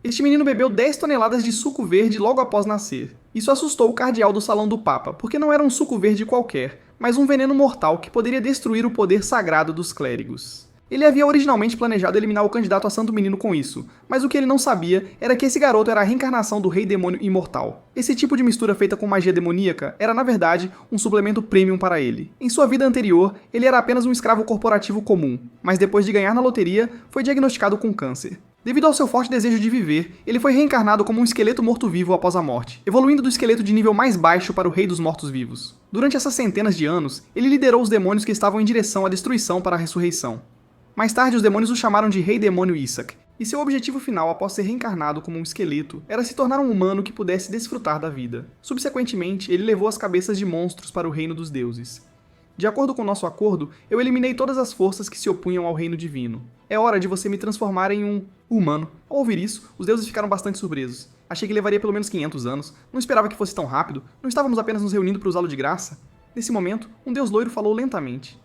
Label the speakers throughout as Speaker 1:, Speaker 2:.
Speaker 1: Este menino bebeu 10 toneladas de suco verde logo após nascer. Isso assustou o cardeal do salão do Papa, porque não era um suco verde qualquer, mas um veneno mortal que poderia destruir o poder sagrado dos clérigos. Ele havia originalmente planejado eliminar o candidato a Santo Menino com isso, mas o que ele não sabia era que esse garoto era a reencarnação do Rei Demônio Imortal. Esse tipo de mistura feita com magia demoníaca era, na verdade, um suplemento premium para ele. Em sua vida anterior, ele era apenas um escravo corporativo comum, mas depois de ganhar na loteria, foi diagnosticado com câncer. Devido ao seu forte desejo de viver, ele foi reencarnado como um esqueleto morto-vivo após a morte, evoluindo do esqueleto de nível mais baixo para o Rei dos Mortos-Vivos. Durante essas centenas de anos, ele liderou os demônios que estavam em direção à destruição para a ressurreição. Mais tarde, os demônios o chamaram de Rei Demônio Isaac, e seu objetivo final após ser reencarnado como um esqueleto era se tornar um humano que pudesse desfrutar da vida. Subsequentemente, ele levou as cabeças de monstros para o reino dos deuses. De acordo com nosso acordo, eu eliminei todas as forças que se opunham ao reino divino. É hora de você me transformar em um humano. Ao ouvir isso, os deuses ficaram bastante surpresos. Achei que levaria pelo menos 500 anos. Não esperava que fosse tão rápido. Não estávamos apenas nos reunindo para usá-lo de graça. Nesse momento, um deus loiro falou lentamente.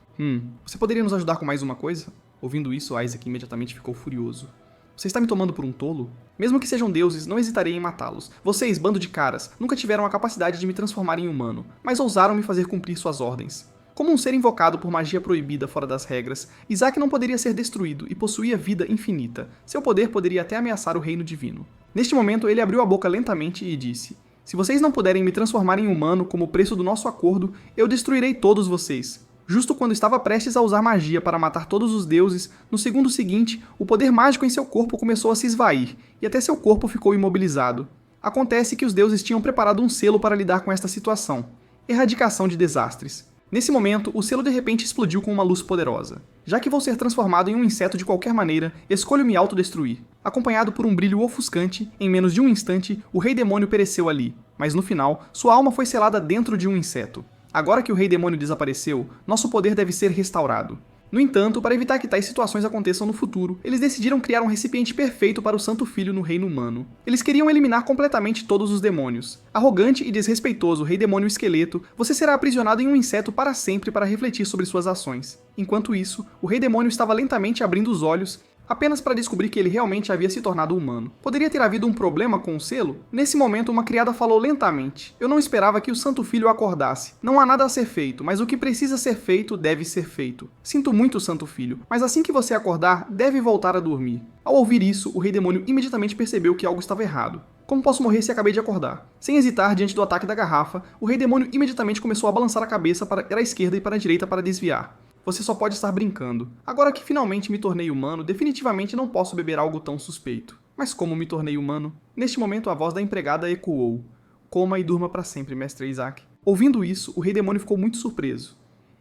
Speaker 1: Você poderia nos ajudar com mais uma coisa? Ouvindo isso, Isaac imediatamente ficou furioso. Você está me tomando por um tolo? Mesmo que sejam deuses, não hesitarei em matá-los. Vocês, bando de caras, nunca tiveram a capacidade de me transformar em humano, mas ousaram me fazer cumprir suas ordens. Como um ser invocado por magia proibida fora das regras, Isaac não poderia ser destruído e possuía vida infinita. Seu poder poderia até ameaçar o reino divino. Neste momento, ele abriu a boca lentamente e disse: Se vocês não puderem me transformar em humano como preço do nosso acordo, eu destruirei todos vocês. Justo quando estava prestes a usar magia para matar todos os deuses, no segundo seguinte, o poder mágico em seu corpo começou a se esvair, e até seu corpo ficou imobilizado. Acontece que os deuses tinham preparado um selo para lidar com esta situação: erradicação de desastres. Nesse momento, o selo de repente explodiu com uma luz poderosa. Já que vou ser transformado em um inseto de qualquer maneira, escolho me autodestruir. Acompanhado por um brilho ofuscante, em menos de um instante, o Rei Demônio pereceu ali, mas no final, sua alma foi selada dentro de um inseto. Agora que o Rei Demônio desapareceu, nosso poder deve ser restaurado. No entanto, para evitar que tais situações aconteçam no futuro, eles decidiram criar um recipiente perfeito para o Santo Filho no reino humano. Eles queriam eliminar completamente todos os demônios. Arrogante e desrespeitoso Rei Demônio Esqueleto, você será aprisionado em um inseto para sempre para refletir sobre suas ações. Enquanto isso, o Rei Demônio estava lentamente abrindo os olhos, apenas para descobrir que ele realmente havia se tornado humano. Poderia ter havido um problema com o selo? Nesse momento, uma criada falou lentamente. Eu não esperava que o Santo Filho acordasse. Não há nada a ser feito, mas o que precisa ser feito deve ser feito. Sinto muito, Santo Filho, mas assim que você acordar, deve voltar a dormir. Ao ouvir isso, o Rei Demônio imediatamente percebeu que algo estava errado. Como posso morrer se acabei de acordar? Sem hesitar diante do ataque da garrafa, o Rei Demônio imediatamente começou a balançar a cabeça para a esquerda e para a direita para desviar. Você só pode estar brincando. Agora que finalmente me tornei humano, definitivamente não posso beber algo tão suspeito. Mas como me tornei humano? Neste momento a voz da empregada ecoou. Coma e durma para sempre, mestre Isaac. Ouvindo isso, o Rei Demônio ficou muito surpreso.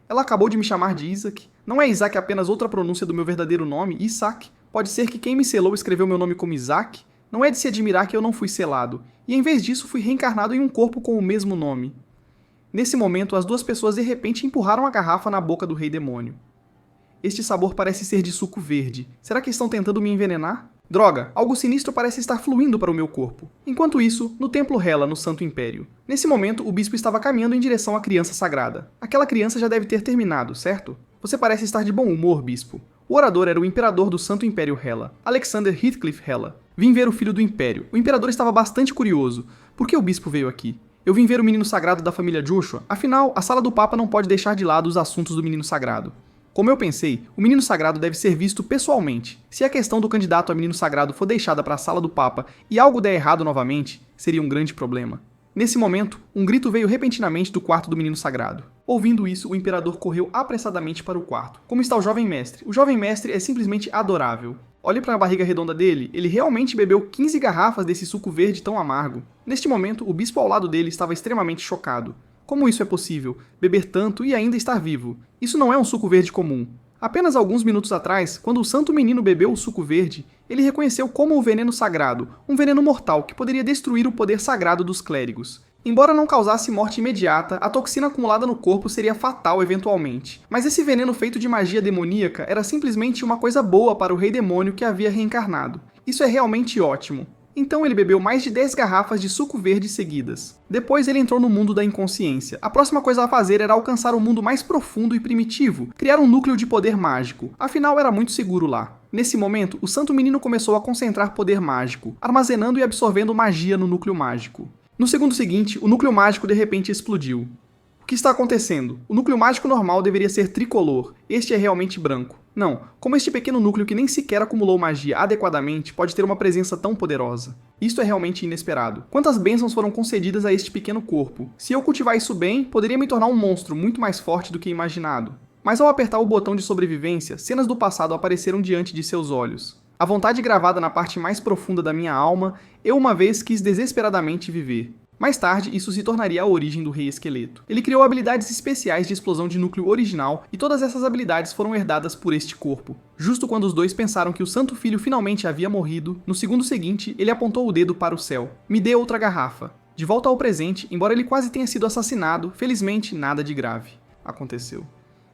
Speaker 1: Ela acabou de me chamar de Isaac? Não é Isaac apenas outra pronúncia do meu verdadeiro nome, Isaac? Pode ser que quem me selou escreveu meu nome como Isaac? Não é de se admirar que eu não fui selado, e em vez disso fui reencarnado em um corpo com o mesmo nome. Nesse momento, as duas pessoas de repente empurraram a garrafa na boca do Rei Demônio. Este sabor parece ser de suco verde. Será que estão tentando me envenenar? Droga, algo sinistro parece estar fluindo para o meu corpo. Enquanto isso, no Templo Hela, no Santo Império. Nesse momento, o bispo estava caminhando em direção à criança sagrada. Aquela criança já deve ter terminado, certo? Você parece estar de bom humor, bispo. O orador era o imperador do Santo Império Hela, Alexander Heathcliff Hela. Vim ver o filho do Império. O imperador estava bastante curioso. Por que o bispo veio aqui? Eu vim ver o menino sagrado da família Joshua, afinal, a sala do Papa não pode deixar de lado os assuntos do menino sagrado. Como eu pensei, o menino sagrado deve ser visto pessoalmente. Se a questão do candidato a menino sagrado for deixada para a sala do Papa e algo der errado novamente, seria um grande problema. Nesse momento, um grito veio repentinamente do quarto do menino sagrado. Ouvindo isso, o imperador correu apressadamente para o quarto. Como está o jovem mestre? O jovem mestre é simplesmente adorável. Olhe para a barriga redonda dele, ele realmente bebeu 15 garrafas desse suco verde tão amargo. Neste momento, o bispo ao lado dele estava extremamente chocado. Como isso é possível? Beber tanto e ainda estar vivo? Isso não é um suco verde comum. Apenas alguns minutos atrás, quando o santo menino bebeu o suco verde, ele reconheceu como o veneno sagrado, um veneno mortal que poderia destruir o poder sagrado dos clérigos. Embora não causasse morte imediata, a toxina acumulada no corpo seria fatal eventualmente. Mas esse veneno feito de magia demoníaca era simplesmente uma coisa boa para o Rei Demônio que havia reencarnado. Isso é realmente ótimo. Então ele bebeu mais de 10 garrafas de suco verde seguidas. Depois ele entrou no mundo da inconsciência. A próxima coisa a fazer era alcançar um mundo mais profundo e primitivo, criar um núcleo de poder mágico. Afinal, era muito seguro lá. Nesse momento, o Santo Menino começou a concentrar poder mágico, armazenando e absorvendo magia no núcleo mágico. No segundo seguinte, o núcleo mágico de repente explodiu. O que está acontecendo? O núcleo mágico normal deveria ser tricolor, este é realmente branco. Não, como este pequeno núcleo que nem sequer acumulou magia adequadamente pode ter uma presença tão poderosa? Isto é realmente inesperado. Quantas bênçãos foram concedidas a este pequeno corpo? Se eu cultivar isso bem, poderia me tornar um monstro muito mais forte do que imaginado. Mas ao apertar o botão de sobrevivência, cenas do passado apareceram diante de seus olhos. A vontade gravada na parte mais profunda da minha alma, eu uma vez quis desesperadamente viver. Mais tarde, isso se tornaria a origem do Rei Esqueleto. Ele criou habilidades especiais de explosão de núcleo original e todas essas habilidades foram herdadas por este corpo. Justo quando os dois pensaram que o Santo Filho finalmente havia morrido, no segundo seguinte, ele apontou o dedo para o céu. Me dê outra garrafa. De volta ao presente, embora ele quase tenha sido assassinado, felizmente nada de grave aconteceu.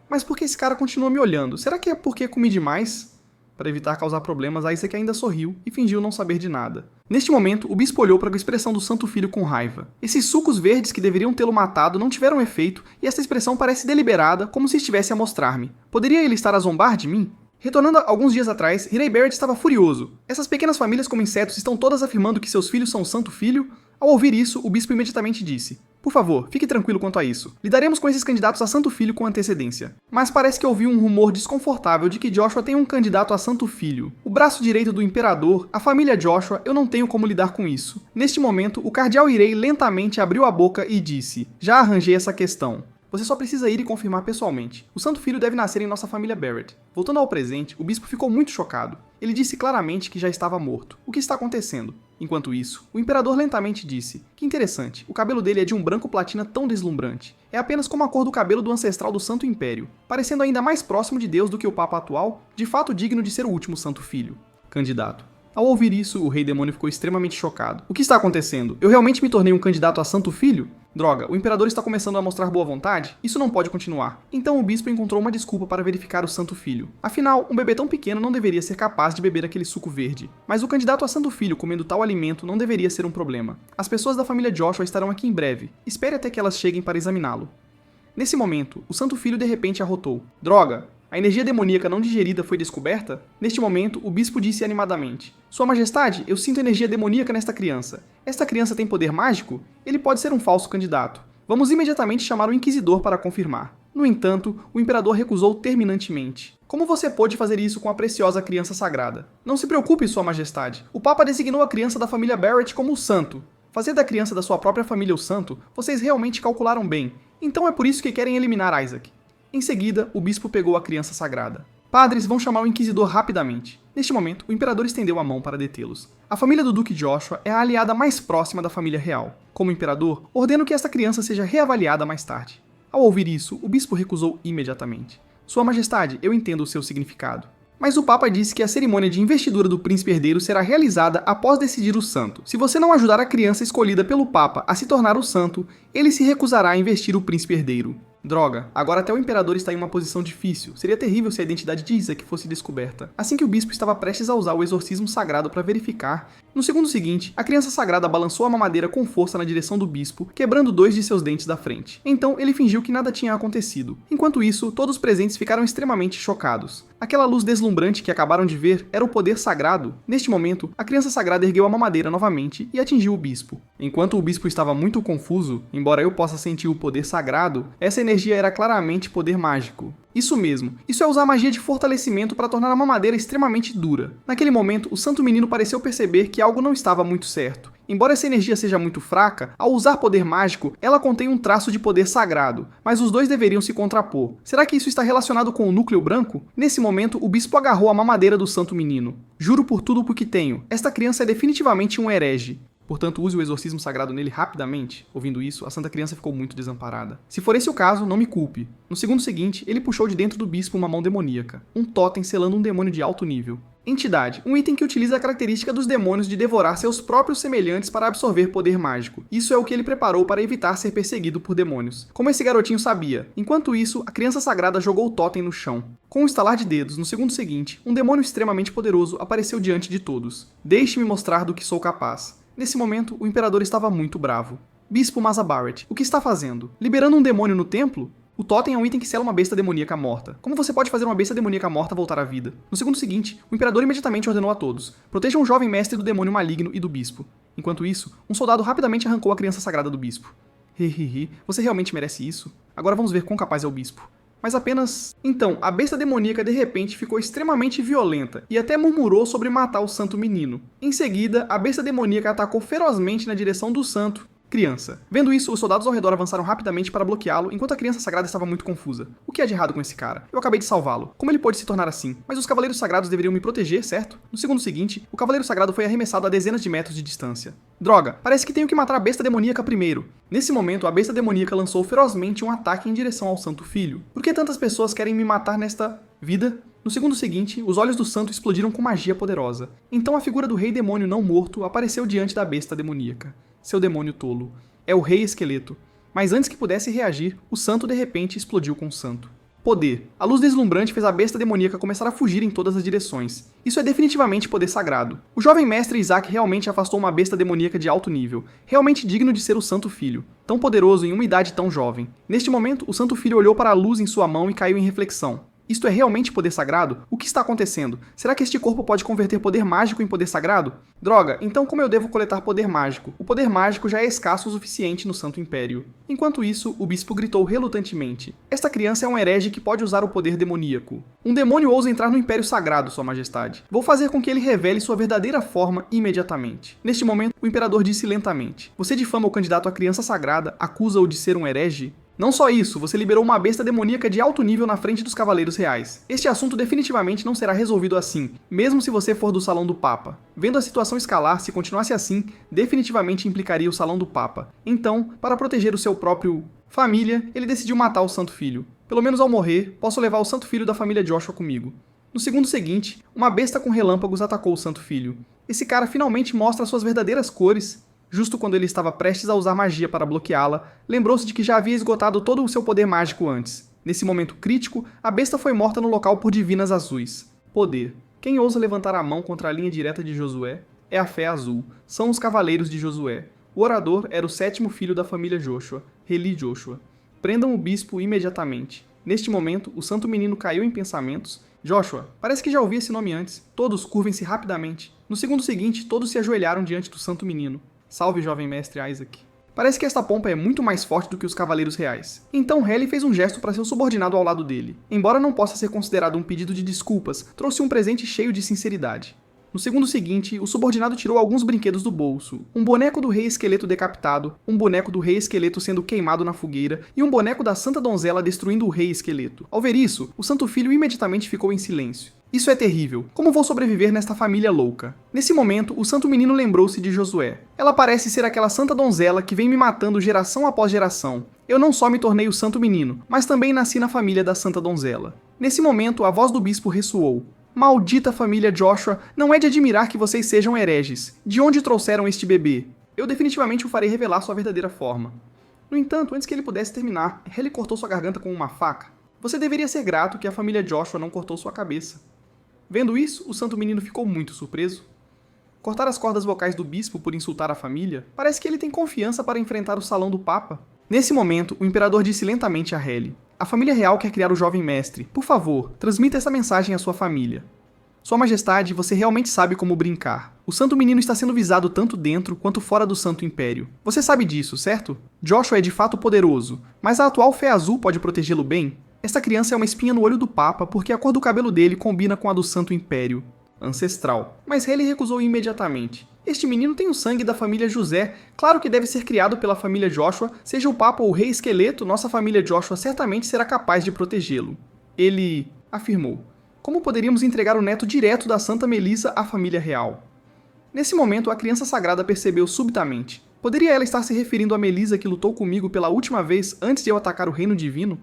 Speaker 1: Mas por que esse cara continua me olhando? Será que é porque comi demais? Para evitar causar problemas, Isaac ainda sorriu e fingiu não saber de nada. Neste momento, o bispo olhou para a expressão do Santo Filho com raiva. Esses sucos verdes que deveriam tê-lo matado não tiveram efeito e essa expressão parece deliberada, como se estivesse a mostrar-me. Poderia ele estar a zombar de mim? Retornando a alguns dias atrás, Ray Barrett estava furioso. Essas pequenas famílias como insetos estão todas afirmando que seus filhos são o Santo Filho? Ao ouvir isso, o bispo imediatamente disse: por favor, fique tranquilo quanto a isso. Lidaremos com esses candidatos a Santo Filho com antecedência. Mas parece que ouvi um rumor desconfortável de que Joshua tem um candidato a Santo Filho. O braço direito do Imperador, a família Joshua, eu não tenho como lidar com isso. Neste momento, o cardeal Irei lentamente abriu a boca e disse: já arranjei essa questão. Você só precisa ir e confirmar pessoalmente. O Santo Filho deve nascer em nossa família Barrett. Voltando ao presente, o bispo ficou muito chocado. Ele disse claramente que já estava morto. O que está acontecendo? Enquanto isso, o imperador lentamente disse: que interessante, o cabelo dele é de um branco platina tão deslumbrante. É apenas como a cor do cabelo do ancestral do Santo Império, parecendo ainda mais próximo de Deus do que o Papa atual, de fato digno de ser o último Santo Filho. Candidato. Ao ouvir isso, o Rei Demônio ficou extremamente chocado. O que está acontecendo? Eu realmente me tornei um candidato a Santo Filho? Droga, o Imperador está começando a mostrar boa vontade? Isso não pode continuar. Então o bispo encontrou uma desculpa para verificar o Santo Filho. Afinal, um bebê tão pequeno não deveria ser capaz de beber aquele suco verde. Mas o candidato a Santo Filho comendo tal alimento não deveria ser um problema. As pessoas da família Joshua estarão aqui em breve. Espere até que elas cheguem para examiná-lo. Nesse momento, o Santo Filho de repente arrotou: droga! A energia demoníaca não digerida foi descoberta? Neste momento, o bispo disse animadamente: Sua Majestade, eu sinto energia demoníaca nesta criança. Esta criança tem poder mágico? Ele pode ser um falso candidato. Vamos imediatamente chamar o Inquisidor para confirmar. No entanto, o Imperador recusou terminantemente. Como você pôde fazer isso com a preciosa criança sagrada? Não se preocupe, Sua Majestade. O Papa designou a criança da família Barrett como o santo. Fazer da criança da sua própria família o santo, vocês realmente calcularam bem. Então é por isso que querem eliminar Isaac. Em seguida, o bispo pegou a criança sagrada. Padres vão chamar o Inquisidor rapidamente. Neste momento, o Imperador estendeu a mão para detê-los. A família do Duque Joshua é a aliada mais próxima da família real. Como Imperador, ordeno que esta criança seja reavaliada mais tarde. Ao ouvir isso, o bispo recusou imediatamente. Sua Majestade, eu entendo o seu significado. Mas o Papa disse que a cerimônia de investidura do príncipe herdeiro será realizada após decidir o santo. Se você não ajudar a criança escolhida pelo Papa a se tornar o santo, ele se recusará a investir o príncipe herdeiro. Droga, agora até o Imperador está em uma posição difícil. Seria terrível se a identidade de Isaac fosse descoberta. Assim que o bispo estava prestes a usar o exorcismo sagrado para verificar, no segundo seguinte, a criança sagrada balançou a mamadeira com força na direção do bispo, quebrando 2 de seus dentes da frente. Então ele fingiu que nada tinha acontecido. Enquanto isso, todos os presentes ficaram extremamente chocados. Aquela luz deslumbrante que acabaram de ver era o poder sagrado. Neste momento, a criança sagrada ergueu a mamadeira novamente e atingiu o bispo. Enquanto o bispo estava muito confuso, embora eu possa sentir o poder sagrado, essa energia era claramente poder mágico. Isso mesmo, isso é usar magia de fortalecimento para tornar a mamadeira extremamente dura. Naquele momento, o Santo Menino pareceu perceber que algo não estava muito certo. Embora essa energia seja muito fraca, ao usar poder mágico, ela contém um traço de poder sagrado, mas os dois deveriam se contrapor. Será que isso está relacionado com o núcleo branco? Nesse momento, o bispo agarrou a mamadeira do Santo Menino. Juro por tudo porque tenho, esta criança é definitivamente um herege. Portanto, use o exorcismo sagrado nele rapidamente. Ouvindo isso, a santa criança ficou muito desamparada. Se for esse o caso, não me culpe. No segundo seguinte, ele puxou de dentro do bispo uma mão demoníaca, um totem selando um demônio de alto nível. Entidade, um item que utiliza a característica dos demônios de devorar seus próprios semelhantes para absorver poder mágico. Isso é o que ele preparou para evitar ser perseguido por demônios. Como esse garotinho sabia. Enquanto isso, a criança sagrada jogou o totem no chão. Com um estalar de dedos, no segundo seguinte, um demônio extremamente poderoso apareceu diante de todos. Deixe-me mostrar do que sou capaz. Nesse momento, o imperador estava muito bravo. Bispo Mazabaret, o que está fazendo? Liberando um demônio no templo? O totem é um item que sela uma besta demoníaca morta. Como você pode fazer uma besta demoníaca morta voltar à vida? No segundo seguinte, o imperador imediatamente ordenou a todos: protejam o jovem mestre do demônio maligno e do bispo. Enquanto isso, um soldado rapidamente arrancou a criança sagrada do bispo. Hihihi, você realmente merece isso? Agora vamos ver quão capaz é o bispo. Mas apenas... Então, a besta demoníaca de repente ficou extremamente violenta e até murmurou sobre matar o santo menino. Em seguida, a besta demoníaca atacou ferozmente na direção do santo criança. Vendo isso, os soldados ao redor avançaram rapidamente para bloqueá-lo, enquanto a criança sagrada estava muito confusa. O que há de errado com esse cara? Eu acabei de salvá-lo. Como ele pôde se tornar assim? Mas os cavaleiros sagrados deveriam me proteger, certo? No segundo seguinte, o cavaleiro sagrado foi arremessado a dezenas de metros de distância. Droga, parece que tenho que matar a besta demoníaca primeiro. Nesse momento, a besta demoníaca lançou ferozmente um ataque em direção ao santo filho. Por que tantas pessoas querem me matar nesta vida? No segundo seguinte, os olhos do santo explodiram com magia poderosa. Então a figura do rei demônio não morto apareceu diante da besta demoníaca. Seu demônio tolo. É o rei esqueleto. Mas antes que pudesse reagir, o santo de repente explodiu com o santo. Poder. A luz deslumbrante fez a besta demoníaca começar a fugir em todas as direções. Isso é definitivamente poder sagrado. O jovem mestre Isaac realmente afastou uma besta demoníaca de alto nível, realmente digno de ser o santo filho, tão poderoso em uma idade tão jovem. Neste momento, o santo filho olhou para a luz em sua mão e caiu em reflexão. Isto é realmente poder sagrado? O que está acontecendo? Será que este corpo pode converter poder mágico em poder sagrado? Droga, então como eu devo coletar poder mágico? O poder mágico já é escasso o suficiente no Santo Império. Enquanto isso, o bispo gritou relutantemente: esta criança é um herege que pode usar o poder demoníaco. Um demônio ousa entrar no Império Sagrado, Sua Majestade. Vou fazer com que ele revele sua verdadeira forma imediatamente. Neste momento, o imperador disse lentamente: você difama o candidato à criança sagrada, acusa-o de ser um herege? Não só isso, você liberou uma besta demoníaca de alto nível na frente dos cavaleiros reais. Este assunto definitivamente não será resolvido assim, mesmo se você for do Salão do Papa. Vendo a situação escalar, se continuasse assim, definitivamente implicaria o Salão do Papa. Então, para proteger o seu próprio família, ele decidiu matar o Santo Filho. Pelo menos ao morrer, posso levar o Santo Filho da família Joshua comigo. No segundo seguinte, uma besta com relâmpagos atacou o Santo Filho. Esse cara finalmente mostra suas verdadeiras cores. Justo quando ele estava prestes a usar magia para bloqueá-la, lembrou-se de que já havia esgotado todo o seu poder mágico antes. Nesse momento crítico, a besta foi morta no local por divinas azuis. Poder. Quem ousa levantar a mão contra a linha direta de Josué? É a fé azul. São os cavaleiros de Josué. O orador era o sétimo filho da família Joshua, Heli Joshua. Prendam o bispo imediatamente. Neste momento, o santo menino caiu em pensamentos. Joshua, parece que já ouvi esse nome antes. Todos curvem-se rapidamente. No segundo seguinte, todos se ajoelharam diante do santo menino. Salve, jovem mestre Isaac. Parece que esta pompa é muito mais forte do que os cavaleiros reais. Então Heli fez um gesto para seu subordinado ao lado dele. Embora não possa ser considerado um pedido de desculpas, trouxe um presente cheio de sinceridade. No segundo seguinte, o subordinado tirou alguns brinquedos do bolso. Um boneco do rei esqueleto decapitado, um boneco do rei esqueleto sendo queimado na fogueira e um boneco da santa donzela destruindo o rei esqueleto. Ao ver isso, o santo filho imediatamente ficou em silêncio. Isso é terrível. Como vou sobreviver nesta família louca? Nesse momento, o santo menino lembrou-se de Josué. Ela parece ser aquela santa donzela que vem me matando geração após geração. Eu não só me tornei o santo menino, mas também nasci na família da santa donzela. Nesse momento, a voz do bispo ressoou. Maldita família Joshua, não é de admirar que vocês sejam hereges. De onde trouxeram este bebê? Eu definitivamente o farei revelar sua verdadeira forma. No entanto, antes que ele pudesse terminar, Heli cortou sua garganta com uma faca. Você deveria ser grato que a família Joshua não cortou sua cabeça. Vendo isso, o santo menino ficou muito surpreso. Cortar as cordas vocais do bispo por insultar a família? Parece que ele tem confiança para enfrentar o salão do Papa. Nesse momento, o imperador disse lentamente a Heli: a família real quer criar o jovem mestre. Por favor, transmita essa mensagem à sua família. Sua Majestade, você realmente sabe como brincar. O santo menino está sendo visado tanto dentro quanto fora do Santo Império. Você sabe disso, certo? Joshua é de fato poderoso, mas a atual fé azul pode protegê-lo bem? Esta criança é uma espinha no olho do Papa porque a cor do cabelo dele combina com a do Santo Império. Ancestral. Mas Heli recusou imediatamente. Este menino tem o sangue da família José, claro que deve ser criado pela família Joshua, seja o Papa ou o Rei Esqueleto, nossa família Joshua certamente será capaz de protegê-lo. Ele afirmou. Como poderíamos entregar o neto direto da Santa Melissa à família real? Nesse momento, a criança sagrada percebeu subitamente. Poderia ela estar se referindo a Melisa que lutou comigo pela última vez antes de eu atacar o reino divino?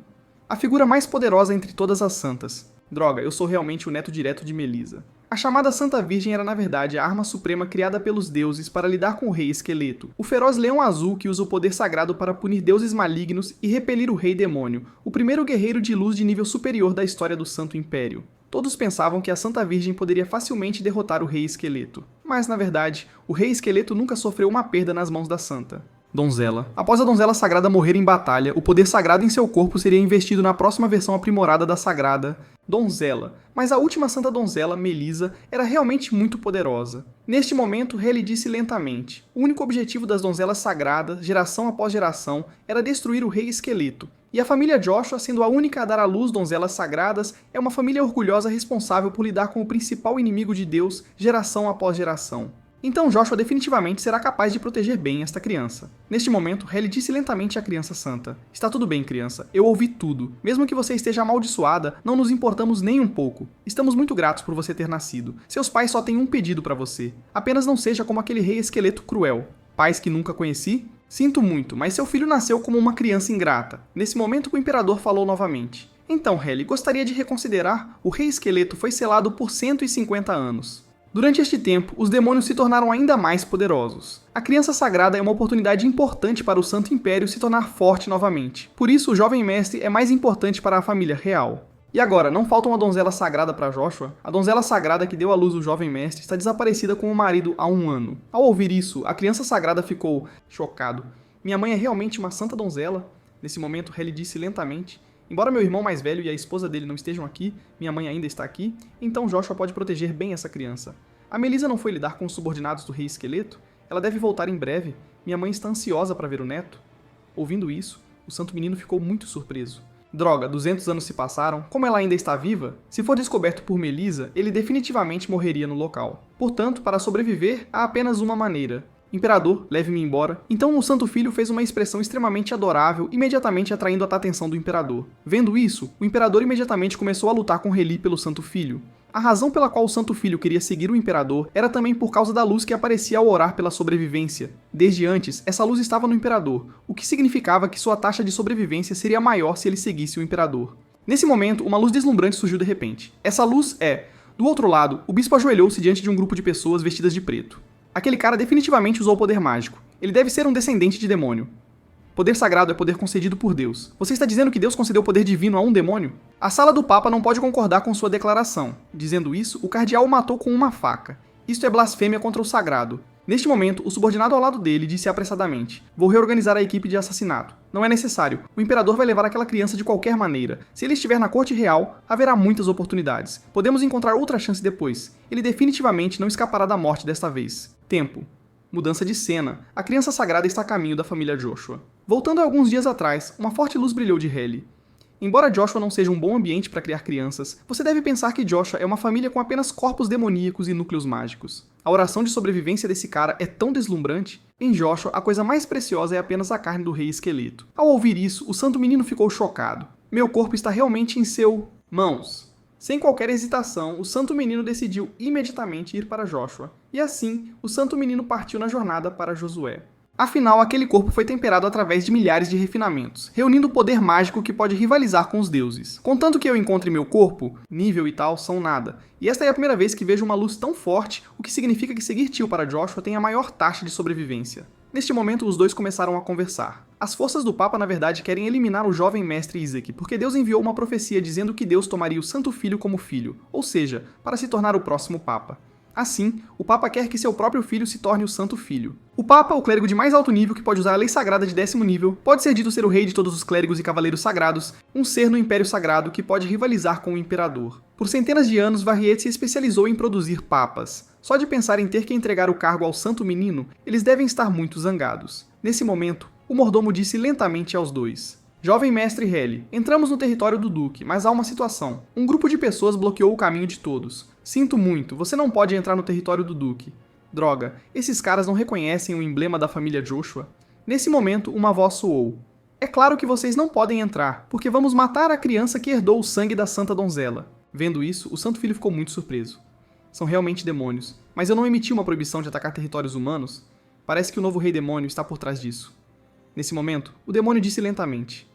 Speaker 1: A figura mais poderosa entre todas as santas. Droga, eu sou realmente o neto direto de Melisa. A chamada Santa Virgem era na verdade a arma suprema criada pelos deuses para lidar com o Rei Esqueleto, o feroz leão azul que usa o poder sagrado para punir deuses malignos e repelir o Rei Demônio, o primeiro guerreiro de luz de nível superior da história do Santo Império. Todos pensavam que a Santa Virgem poderia facilmente derrotar o Rei Esqueleto, mas na verdade, o Rei Esqueleto nunca sofreu uma perda nas mãos da Santa. Donzela. Após a Donzela Sagrada morrer em batalha, o poder sagrado em seu corpo seria investido na próxima versão aprimorada da Sagrada Donzela, mas a última Santa Donzela, Melisa, era realmente muito poderosa. Neste momento, Helly disse lentamente: o único objetivo das Donzelas Sagradas, geração após geração, era destruir o Rei Esqueleto. E a família Joshua, sendo a única a dar à luz donzelas sagradas, é uma família orgulhosa responsável por lidar com o principal inimigo de Deus, geração após geração. Então Joshua definitivamente será capaz de proteger bem esta criança. Neste momento, Helly disse lentamente à criança santa: está tudo bem, criança, eu ouvi tudo. Mesmo que você esteja amaldiçoada, não nos importamos nem um pouco. Estamos muito gratos por você ter nascido. Seus pais só têm um pedido para você. Apenas não seja como aquele rei esqueleto cruel. Pais que nunca conheci? Sinto muito, mas seu filho nasceu como uma criança ingrata. Nesse momento, o imperador falou novamente: então, Helly, gostaria de reconsiderar? O Rei Esqueleto foi selado por 150 anos. Durante este tempo, os demônios se tornaram ainda mais poderosos. A criança sagrada é uma oportunidade importante para o Santo Império se tornar forte novamente. Por isso, o jovem mestre é mais importante para a família real. E agora, não falta uma donzela sagrada para Joshua? A donzela sagrada que deu à luz o jovem mestre está desaparecida com o marido há 1 ano. Ao ouvir isso, a criança sagrada ficou chocado. Minha mãe é realmente uma santa donzela? Nesse momento, Helly disse lentamente: embora meu irmão mais velho e a esposa dele não estejam aqui, minha mãe ainda está aqui, então Joshua pode proteger bem essa criança. A Melisa não foi lidar com os subordinados do Rei Esqueleto? Ela deve voltar em breve. Minha mãe está ansiosa para ver o neto. Ouvindo isso, o santo menino ficou muito surpreso. Droga, 200 anos se passaram, como ela ainda está viva? Se for descoberto por Melisa, ele definitivamente morreria no local. Portanto, para sobreviver, há apenas uma maneira. Imperador, leve-me embora. Então o Santo Filho fez uma expressão extremamente adorável, imediatamente atraindo a atenção do Imperador. Vendo isso, o Imperador imediatamente começou a lutar com Helly pelo Santo Filho. A razão pela qual o Santo Filho queria seguir o Imperador era também por causa da luz que aparecia ao orar pela sobrevivência. Desde antes, essa luz estava no Imperador, o que significava que sua taxa de sobrevivência seria maior se ele seguisse o Imperador. Nesse momento, uma luz deslumbrante surgiu de repente. Essa luz é... Do outro lado, o bispo ajoelhou-se diante de um grupo de pessoas vestidas de preto. Aquele cara definitivamente usou o poder mágico. Ele deve ser um descendente de demônio. Poder sagrado é poder concedido por Deus. Você está dizendo que Deus concedeu poder divino a um demônio? A sala do Papa não pode concordar com sua declaração. Dizendo isso, o cardeal o matou com uma faca. Isto é blasfêmia contra o sagrado. Neste momento, o subordinado ao lado dele disse apressadamente: vou reorganizar a equipe de assassinato. Não é necessário. O imperador vai levar aquela criança de qualquer maneira. Se ele estiver na corte real, haverá muitas oportunidades. Podemos encontrar outra chance depois. Ele definitivamente não escapará da morte desta vez. Tempo. Mudança de cena. A criança sagrada está a caminho da família Joshua. Voltando a alguns dias atrás, uma forte luz brilhou de Helly. Embora Joshua não seja um bom ambiente para criar crianças, você deve pensar que Joshua é uma família com apenas corpos demoníacos e núcleos mágicos. A oração de sobrevivência desse cara é tão deslumbrante. Em Joshua, a coisa mais preciosa é apenas a carne do Rei Esqueleto. Ao ouvir isso, o santo menino ficou chocado. Meu corpo está realmente em seu... mãos. Sem qualquer hesitação, o santo menino decidiu imediatamente ir para Joshua. E assim, o santo menino partiu na jornada para Josué. Afinal, aquele corpo foi temperado através de milhares de refinamentos, reunindo o poder mágico que pode rivalizar com os deuses. Contanto que eu encontre meu corpo, nível e tal são nada. E esta é a primeira vez que vejo uma luz tão forte, o que significa que seguir tio para Joshua tem a maior taxa de sobrevivência. Neste momento, os dois começaram a conversar. As forças do Papa, na verdade, querem eliminar o jovem mestre Isaac, porque Deus enviou uma profecia dizendo que Deus tomaria o Santo Filho como filho, ou seja, para se tornar o próximo Papa. Assim, o Papa quer que seu próprio filho se torne o Santo Filho. O Papa, o clérigo de mais alto nível que pode usar a lei sagrada de 10º nível, pode ser dito ser o rei de todos os clérigos e cavaleiros sagrados, um ser no Império Sagrado que pode rivalizar com o Imperador. Por centenas de anos, Variet se especializou em produzir papas. Só de pensar em ter que entregar o cargo ao Santo Menino, eles devem estar muito zangados. Nesse momento, o mordomo disse lentamente aos dois: Jovem mestre Helly, entramos no território do Duque, mas há uma situação. Um grupo de pessoas bloqueou o caminho de todos. Sinto muito, você não pode entrar no território do Duque. Droga, esses caras não reconhecem o emblema da família Joshua? Nesse momento, uma voz soou. É claro que vocês não podem entrar, porque vamos matar a criança que herdou o sangue da Santa Donzela. Vendo isso, o Santo Filho ficou muito surpreso. São realmente demônios. Mas eu não emiti uma proibição de atacar territórios humanos? Parece que o novo rei demônio está por trás disso. Nesse momento, o demônio disse lentamente: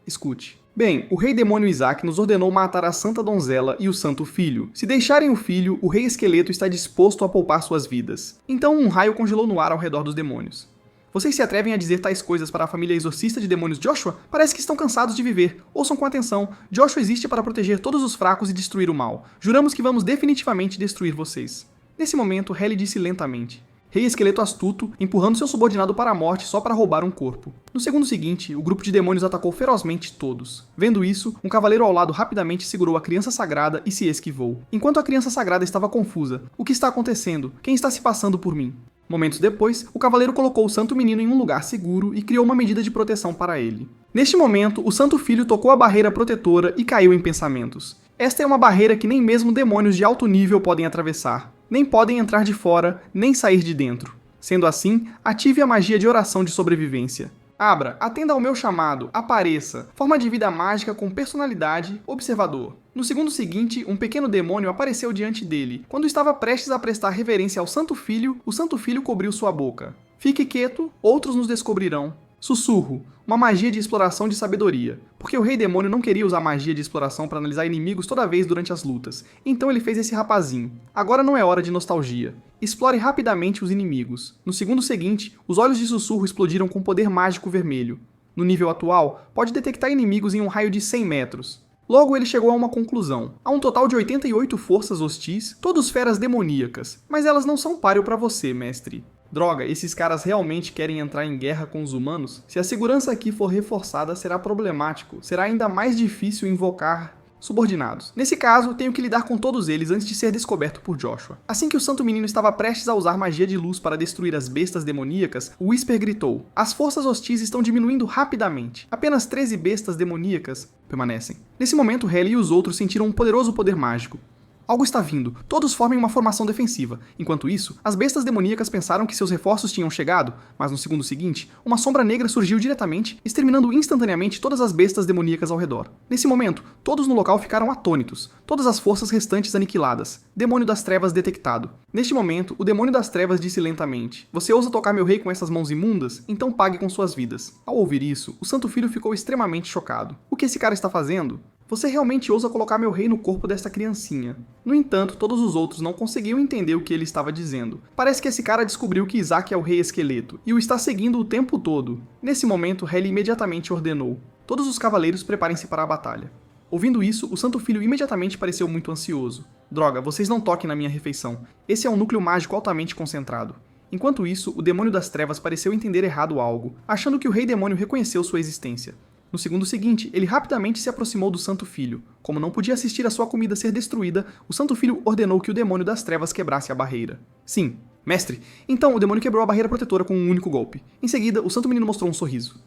Speaker 1: escute. Bem, o rei demônio Isaac nos ordenou matar a santa donzela e o santo filho. Se deixarem o filho, o rei esqueleto está disposto a poupar suas vidas. Então um raio congelou no ar ao redor dos demônios. Vocês se atrevem a dizer tais coisas para a família exorcista de demônios Joshua? Parece que estão cansados de viver. Ouçam com atenção. Joshua existe para proteger todos os fracos e destruir o mal. Juramos que vamos definitivamente destruir vocês. Nesse momento, Heli disse lentamente: rei esqueleto astuto, empurrando seu subordinado para a morte só para roubar um corpo. No segundo seguinte, o grupo de demônios atacou ferozmente todos. Vendo isso, um cavaleiro ao lado rapidamente segurou a criança sagrada e se esquivou. Enquanto a criança sagrada estava confusa: o que está acontecendo? Quem está se passando por mim? Momentos depois, o cavaleiro colocou o santo menino em um lugar seguro e criou uma medida de proteção para ele. Neste momento, o santo filho tocou a barreira protetora e caiu em pensamentos. Esta é uma barreira que nem mesmo demônios de alto nível podem atravessar. Nem podem entrar de fora, nem sair de dentro. Sendo assim, ative a magia de oração de sobrevivência. Abra, atenda ao meu chamado, apareça. Forma de vida mágica com personalidade, observador. No segundo seguinte, um pequeno demônio apareceu diante dele. Quando estava prestes a prestar reverência ao santo filho, o santo filho cobriu sua boca. Fique quieto, outros nos descobrirão. Sussurro, uma magia de exploração de sabedoria, porque o rei demônio não queria usar magia de exploração para analisar inimigos toda vez durante as lutas, então ele fez esse rapazinho. Agora não é hora de nostalgia. Explore rapidamente os inimigos. No segundo seguinte, os olhos de Sussurro explodiram com poder mágico vermelho. No nível atual, pode detectar inimigos em um raio de 100 metros. Logo ele chegou a uma conclusão. Há um total de 88 forças hostis, todos feras demoníacas, mas elas não são páreo para você, mestre. Droga, esses caras realmente querem entrar em guerra com os humanos? Se a segurança aqui for reforçada, será problemático. Será ainda mais difícil invocar subordinados. Nesse caso, tenho que lidar com todos eles antes de ser descoberto por Joshua. Assim que o santo menino estava prestes a usar magia de luz para destruir as bestas demoníacas, o Whisper gritou: as forças hostis estão diminuindo rapidamente. Apenas 13 bestas demoníacas permanecem. Nesse momento, Heli e os outros sentiram um poderoso poder mágico. Algo está vindo. Todos formem uma formação defensiva. Enquanto isso, as bestas demoníacas pensaram que seus reforços tinham chegado, mas no segundo seguinte, uma sombra negra surgiu diretamente, exterminando instantaneamente todas as bestas demoníacas ao redor. Nesse momento, todos no local ficaram atônitos, todas as forças restantes aniquiladas. Demônio das Trevas detectado. Neste momento, o Demônio das Trevas disse lentamente: você ousa tocar meu rei com essas mãos imundas? Então pague com suas vidas. Ao ouvir isso, o Santo Filho ficou extremamente chocado. O que esse cara está fazendo? Você realmente ousa colocar meu rei no corpo desta criancinha. No entanto, todos os outros não conseguiam entender o que ele estava dizendo. Parece que esse cara descobriu que Isaac é o rei esqueleto, e o está seguindo o tempo todo. Nesse momento, Heli imediatamente ordenou: todos os cavaleiros preparem-se para a batalha. Ouvindo isso, o Santo Filho imediatamente pareceu muito ansioso. Droga, vocês não toquem na minha refeição. Esse é um núcleo mágico altamente concentrado. Enquanto isso, o Demônio das Trevas pareceu entender errado algo, achando que o Rei Demônio reconheceu sua existência. No segundo seguinte, ele rapidamente se aproximou do Santo Filho. Como não podia assistir a sua comida ser destruída, o Santo Filho ordenou que o Demônio das Trevas quebrasse a barreira. Sim, mestre. Então o demônio quebrou a barreira protetora com um único golpe. Em seguida, o Santo Menino mostrou um sorriso.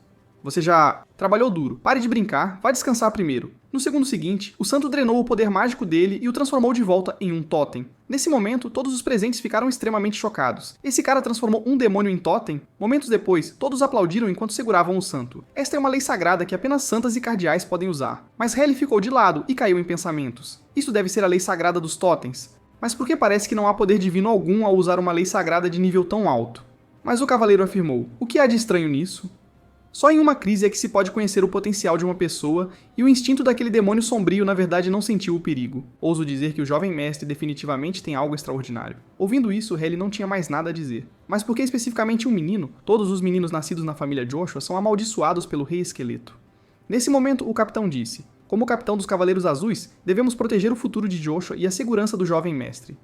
Speaker 1: Você já trabalhou duro. Pare de brincar, vá descansar primeiro. No segundo seguinte, o santo drenou o poder mágico dele e o transformou de volta em um totem. Nesse momento, todos os presentes ficaram extremamente chocados. Esse cara transformou um demônio em totem? Momentos depois, todos aplaudiram enquanto seguravam o santo. Esta é uma lei sagrada que apenas santas e cardeais podem usar. Mas Heli ficou de lado e caiu em pensamentos. Isso deve ser a lei sagrada dos totens. Mas por que parece que não há poder divino algum ao usar uma lei sagrada de nível tão alto? Mas o cavaleiro afirmou: o que há de estranho nisso? Só em uma crise é que se pode conhecer o potencial de uma pessoa, e o instinto daquele demônio sombrio na verdade não sentiu o perigo. Ouso dizer que o jovem mestre definitivamente tem algo extraordinário. Ouvindo isso, Heli não tinha mais nada a dizer. Mas por que especificamente um menino? Todos os meninos nascidos na família Joshua são amaldiçoados pelo Rei Esqueleto. Nesse momento, o capitão disse: como capitão dos Cavaleiros Azuis, devemos proteger o futuro de Joshua e a segurança do jovem mestre.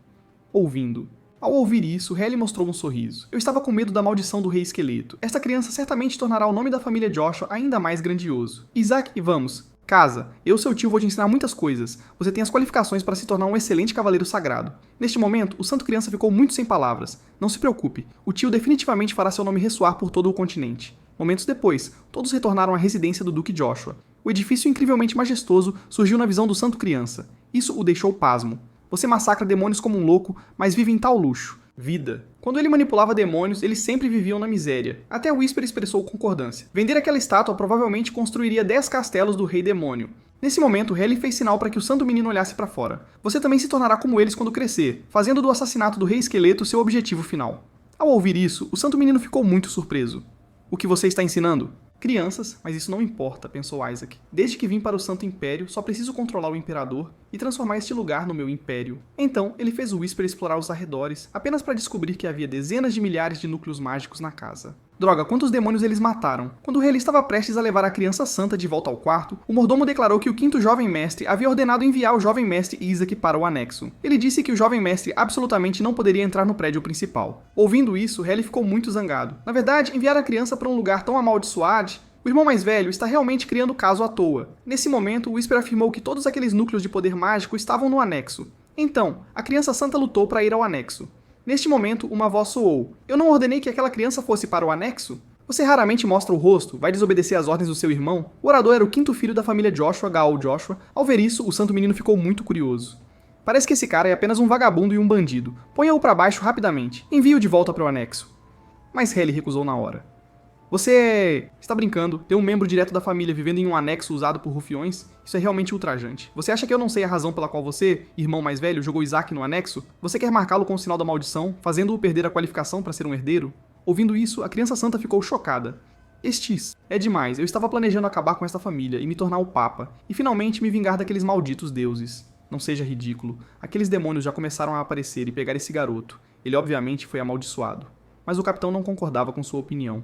Speaker 1: Ouvindo. Ao ouvir isso, Heli mostrou um sorriso. Eu estava com medo da maldição do Rei Esqueleto. Esta criança certamente tornará o nome da família Joshua ainda mais grandioso. Isaac, vamos. Casa, eu, seu tio, vou te ensinar muitas coisas. Você tem as qualificações para se tornar um excelente cavaleiro sagrado. Neste momento, o santo criança ficou muito sem palavras. Não se preocupe, o tio definitivamente fará seu nome ressoar por todo o continente. Momentos depois, todos retornaram à residência do Duque Joshua. O edifício incrivelmente majestoso surgiu na visão do santo criança. Isso o deixou pasmo. Você massacra demônios como um louco, mas vive em tal luxo. Vida. Quando ele manipulava demônios, eles sempre viviam na miséria. Até Whisper expressou concordância. Vender aquela estátua provavelmente construiria 10 castelos do Rei Demônio. Nesse momento, Helly fez sinal para que o santo menino olhasse para fora. Você também se tornará como eles quando crescer, fazendo do assassinato do rei esqueleto seu objetivo final. Ao ouvir isso, o santo menino ficou muito surpreso. O que você está ensinando? Crianças, mas isso não importa, pensou Isaac. Desde que vim para o Santo Império, só preciso controlar o Imperador e transformar este lugar no meu império. Então, ele fez o Whisper explorar os arredores, apenas para descobrir que havia dezenas de milhares de núcleos mágicos na casa. Droga, quantos demônios eles mataram? Quando o rei estava prestes a levar a criança santa de volta ao quarto, o mordomo declarou que o quinto jovem mestre havia ordenado enviar o jovem mestre Isaac para o anexo. Ele disse que o jovem mestre absolutamente não poderia entrar no prédio principal. Ouvindo isso, Helly ficou muito zangado. Na verdade, enviar a criança para um lugar tão amaldiçoado... O irmão mais velho está realmente criando caso à toa. Nesse momento, o Whisper afirmou que todos aqueles núcleos de poder mágico estavam no anexo. Então, a criança santa lutou para ir ao anexo. Neste momento, uma voz soou. Eu não ordenei que aquela criança fosse para o anexo? Você raramente mostra o rosto, vai desobedecer às ordens do seu irmão? O orador era o quinto filho da família Joshua, Gaal Joshua. Ao ver isso, o santo menino ficou muito curioso. Parece que esse cara é apenas um vagabundo e um bandido. Ponha-o para baixo rapidamente. Envie-o de volta para o anexo. Mas Helly recusou na hora. Você está brincando, ter um membro direto da família vivendo em um anexo usado por rufiões? Isso é realmente ultrajante. Você acha que eu não sei a razão pela qual você, irmão mais velho, jogou Isaac no anexo? Você quer marcá-lo com o sinal da maldição, fazendo-o perder a qualificação para ser um herdeiro? Ouvindo isso, a criança santa ficou chocada. Estes, é demais, eu estava planejando acabar com esta família e me tornar o Papa, e finalmente me vingar daqueles malditos deuses. Não seja ridículo, aqueles demônios já começaram a aparecer e pegar esse garoto. Ele obviamente foi amaldiçoado. Mas o capitão não concordava com sua opinião.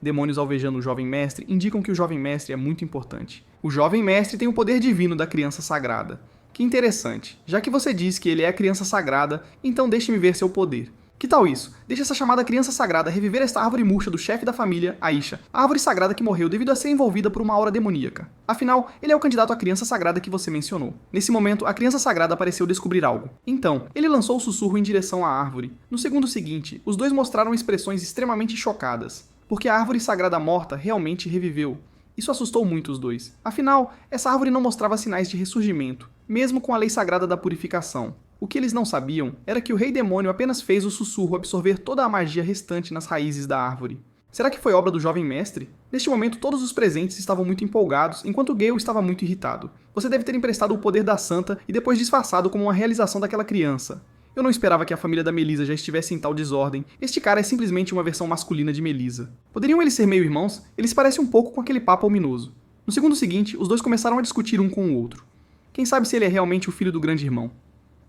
Speaker 1: Demônios alvejando o jovem mestre indicam que o jovem mestre é muito importante. O jovem mestre tem o poder divino da criança sagrada. Que interessante. Já que você diz que ele é a criança sagrada, então deixe-me ver seu poder. Que tal isso? Deixe essa chamada criança sagrada reviver esta árvore murcha do chefe da família, Aisha, a árvore sagrada que morreu devido a ser envolvida por uma aura demoníaca. Afinal, ele é o candidato à criança sagrada que você mencionou. Nesse momento, a criança sagrada pareceu descobrir algo. Então, ele lançou o sussurro em direção à árvore. No segundo seguinte, os dois mostraram expressões extremamente chocadas. Porque a árvore sagrada morta realmente reviveu. Isso assustou muito os dois. Afinal, essa árvore não mostrava sinais de ressurgimento, mesmo com a lei sagrada da purificação. O que eles não sabiam era que o rei demônio apenas fez o sussurro absorver toda a magia restante nas raízes da árvore. Será que foi obra do jovem mestre? Neste momento, todos os presentes estavam muito empolgados, enquanto Gale estava muito irritado. Você deve ter emprestado o poder da santa e depois disfarçado como uma realização daquela criança. Eu não esperava que a família da Melissa já estivesse em tal desordem. Este cara é simplesmente uma versão masculina de Melissa. Poderiam eles ser meio-irmãos? Eles parecem um pouco com aquele papo ominoso. No segundo seguinte, os dois começaram a discutir um com o outro. Quem sabe se ele é realmente o filho do grande irmão?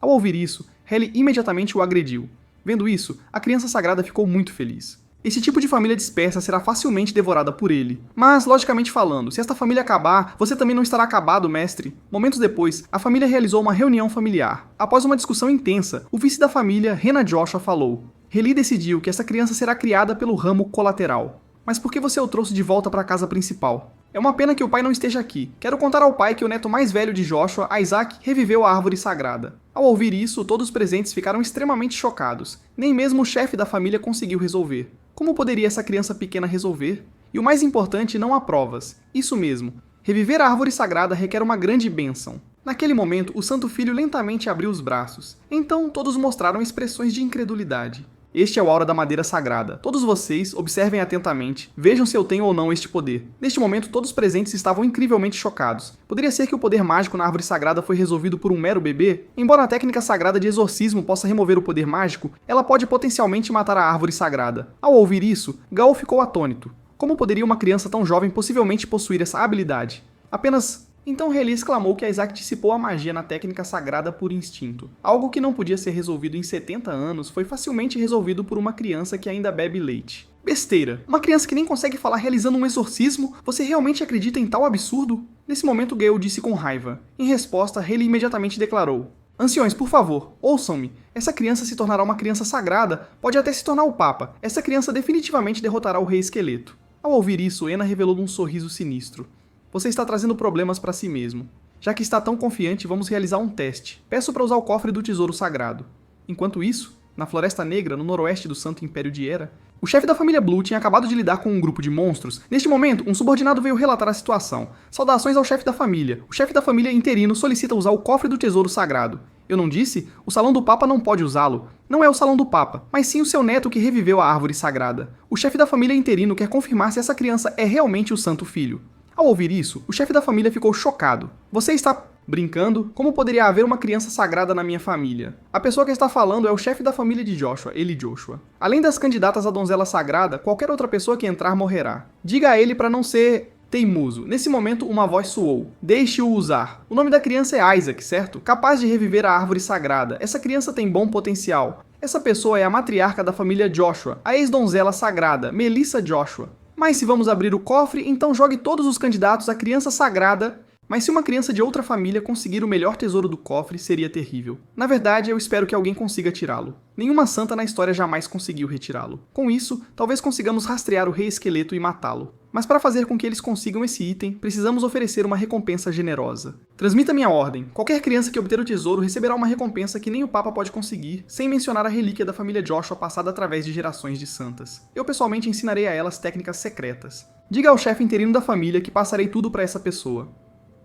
Speaker 1: Ao ouvir isso, Helly imediatamente o agrediu. Vendo isso, a criança sagrada ficou muito feliz. Esse tipo de família dispersa será facilmente devorada por ele. Mas, logicamente falando, se esta família acabar, você também não estará acabado, mestre. Momentos depois, a família realizou uma reunião familiar. Após uma discussão intensa, o vice da família, Rena Joshua, falou. Helly decidiu que essa criança será criada pelo ramo colateral. Mas por que você o trouxe de volta para a casa principal? É uma pena que o pai não esteja aqui. Quero contar ao pai que o neto mais velho de Joshua, Isaac, reviveu a árvore sagrada. Ao ouvir isso, todos os presentes ficaram extremamente chocados. Nem mesmo o chefe da família conseguiu resolver. Como poderia essa criança pequena resolver? E o mais importante, não há provas. Isso mesmo. Reviver a árvore sagrada requer uma grande bênção. Naquele momento, o Santo Filho lentamente abriu os braços. Então, todos mostraram expressões de incredulidade. Este é o aura da madeira sagrada. Todos vocês, observem atentamente, vejam se eu tenho ou não este poder. Neste momento, todos os presentes estavam incrivelmente chocados. Poderia ser que o poder mágico na árvore sagrada foi resolvido por um mero bebê? Embora a técnica sagrada de exorcismo possa remover o poder mágico, ela pode potencialmente matar a árvore sagrada. Ao ouvir isso, Gaal ficou atônito. Como poderia uma criança tão jovem possivelmente possuir essa habilidade? Apenas... Então Helly exclamou que Isaac dissipou a magia na técnica sagrada por instinto. Algo que não podia ser resolvido em 70 anos foi facilmente resolvido por uma criança que ainda bebe leite. Besteira! Uma criança que nem consegue falar realizando um exorcismo? Você realmente acredita em tal absurdo? Nesse momento Gale disse com raiva. Em resposta, Helly imediatamente declarou. Anciões, por favor, ouçam-me. Essa criança se tornará uma criança sagrada, pode até se tornar o Papa. Essa criança definitivamente derrotará o Rei Esqueleto. Ao ouvir isso, Ena revelou um sorriso sinistro. Você está trazendo problemas para si mesmo. Já que está tão confiante, vamos realizar um teste. Peço para usar o cofre do tesouro sagrado. Enquanto isso, na Floresta Negra, no noroeste do Santo Império de Era, o chefe da família Blue tinha acabado de lidar com um grupo de monstros. Neste momento, um subordinado veio relatar a situação. Saudações ao chefe da família. O chefe da família interino solicita usar o cofre do tesouro sagrado. Eu não disse? O Salão do Papa não pode usá-lo. Não é o Salão do Papa, mas sim o seu neto que reviveu a árvore sagrada. O chefe da família interino quer confirmar se essa criança é realmente o Santo Filho. Ao ouvir isso, o chefe da família ficou chocado. Você está brincando? Como poderia haver uma criança sagrada na minha família? A pessoa que está falando é o chefe da família de Joshua, Eli Joshua. Além das candidatas à donzela sagrada, qualquer outra pessoa que entrar morrerá. Diga a ele para não ser teimoso. Nesse momento, uma voz soou. Deixe-o usar. O nome da criança é Isaac, certo? Capaz de reviver a árvore sagrada. Essa criança tem bom potencial. Essa pessoa é a matriarca da família Joshua, a ex-donzela sagrada, Melissa Joshua. Mas se vamos abrir o cofre, então jogue todos os candidatos à criança sagrada. Mas se uma criança de outra família conseguir o melhor tesouro do cofre, seria terrível. Na verdade, eu espero que alguém consiga tirá-lo. Nenhuma santa na história jamais conseguiu retirá-lo. Com isso, talvez consigamos rastrear o rei esqueleto e matá-lo. Mas para fazer com que eles consigam esse item, precisamos oferecer uma recompensa generosa. Transmita minha ordem. Qualquer criança que obter o tesouro receberá uma recompensa que nem o Papa pode conseguir, sem mencionar a relíquia da família Joshua passada através de gerações de santas. Eu pessoalmente ensinarei a elas técnicas secretas. Diga ao chefe interino da família que passarei tudo para essa pessoa.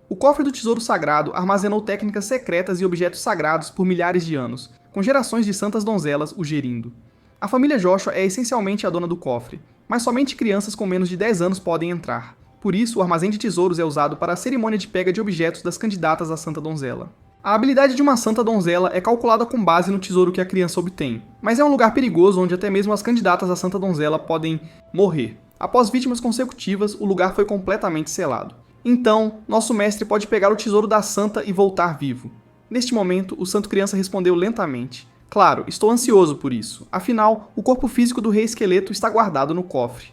Speaker 1: O cofre do tesouro sagrado armazenou técnicas secretas e objetos sagrados por milhares de anos, com gerações de santas donzelas o gerindo. A família Joshua é essencialmente a dona do cofre, mas somente crianças com menos de 10 anos podem entrar. Por isso, o armazém de tesouros é usado para a cerimônia de pega de objetos das candidatas à santa donzela. A habilidade de uma santa donzela é calculada com base no tesouro que a criança obtém, mas é um lugar perigoso onde até mesmo as candidatas à santa donzela podem morrer. Após vítimas consecutivas, o lugar foi completamente selado. Então, nosso mestre pode pegar o tesouro da santa e voltar vivo. Neste momento, o santo criança respondeu lentamente. Claro, estou ansioso por isso. Afinal, o corpo físico do rei esqueleto está guardado no cofre.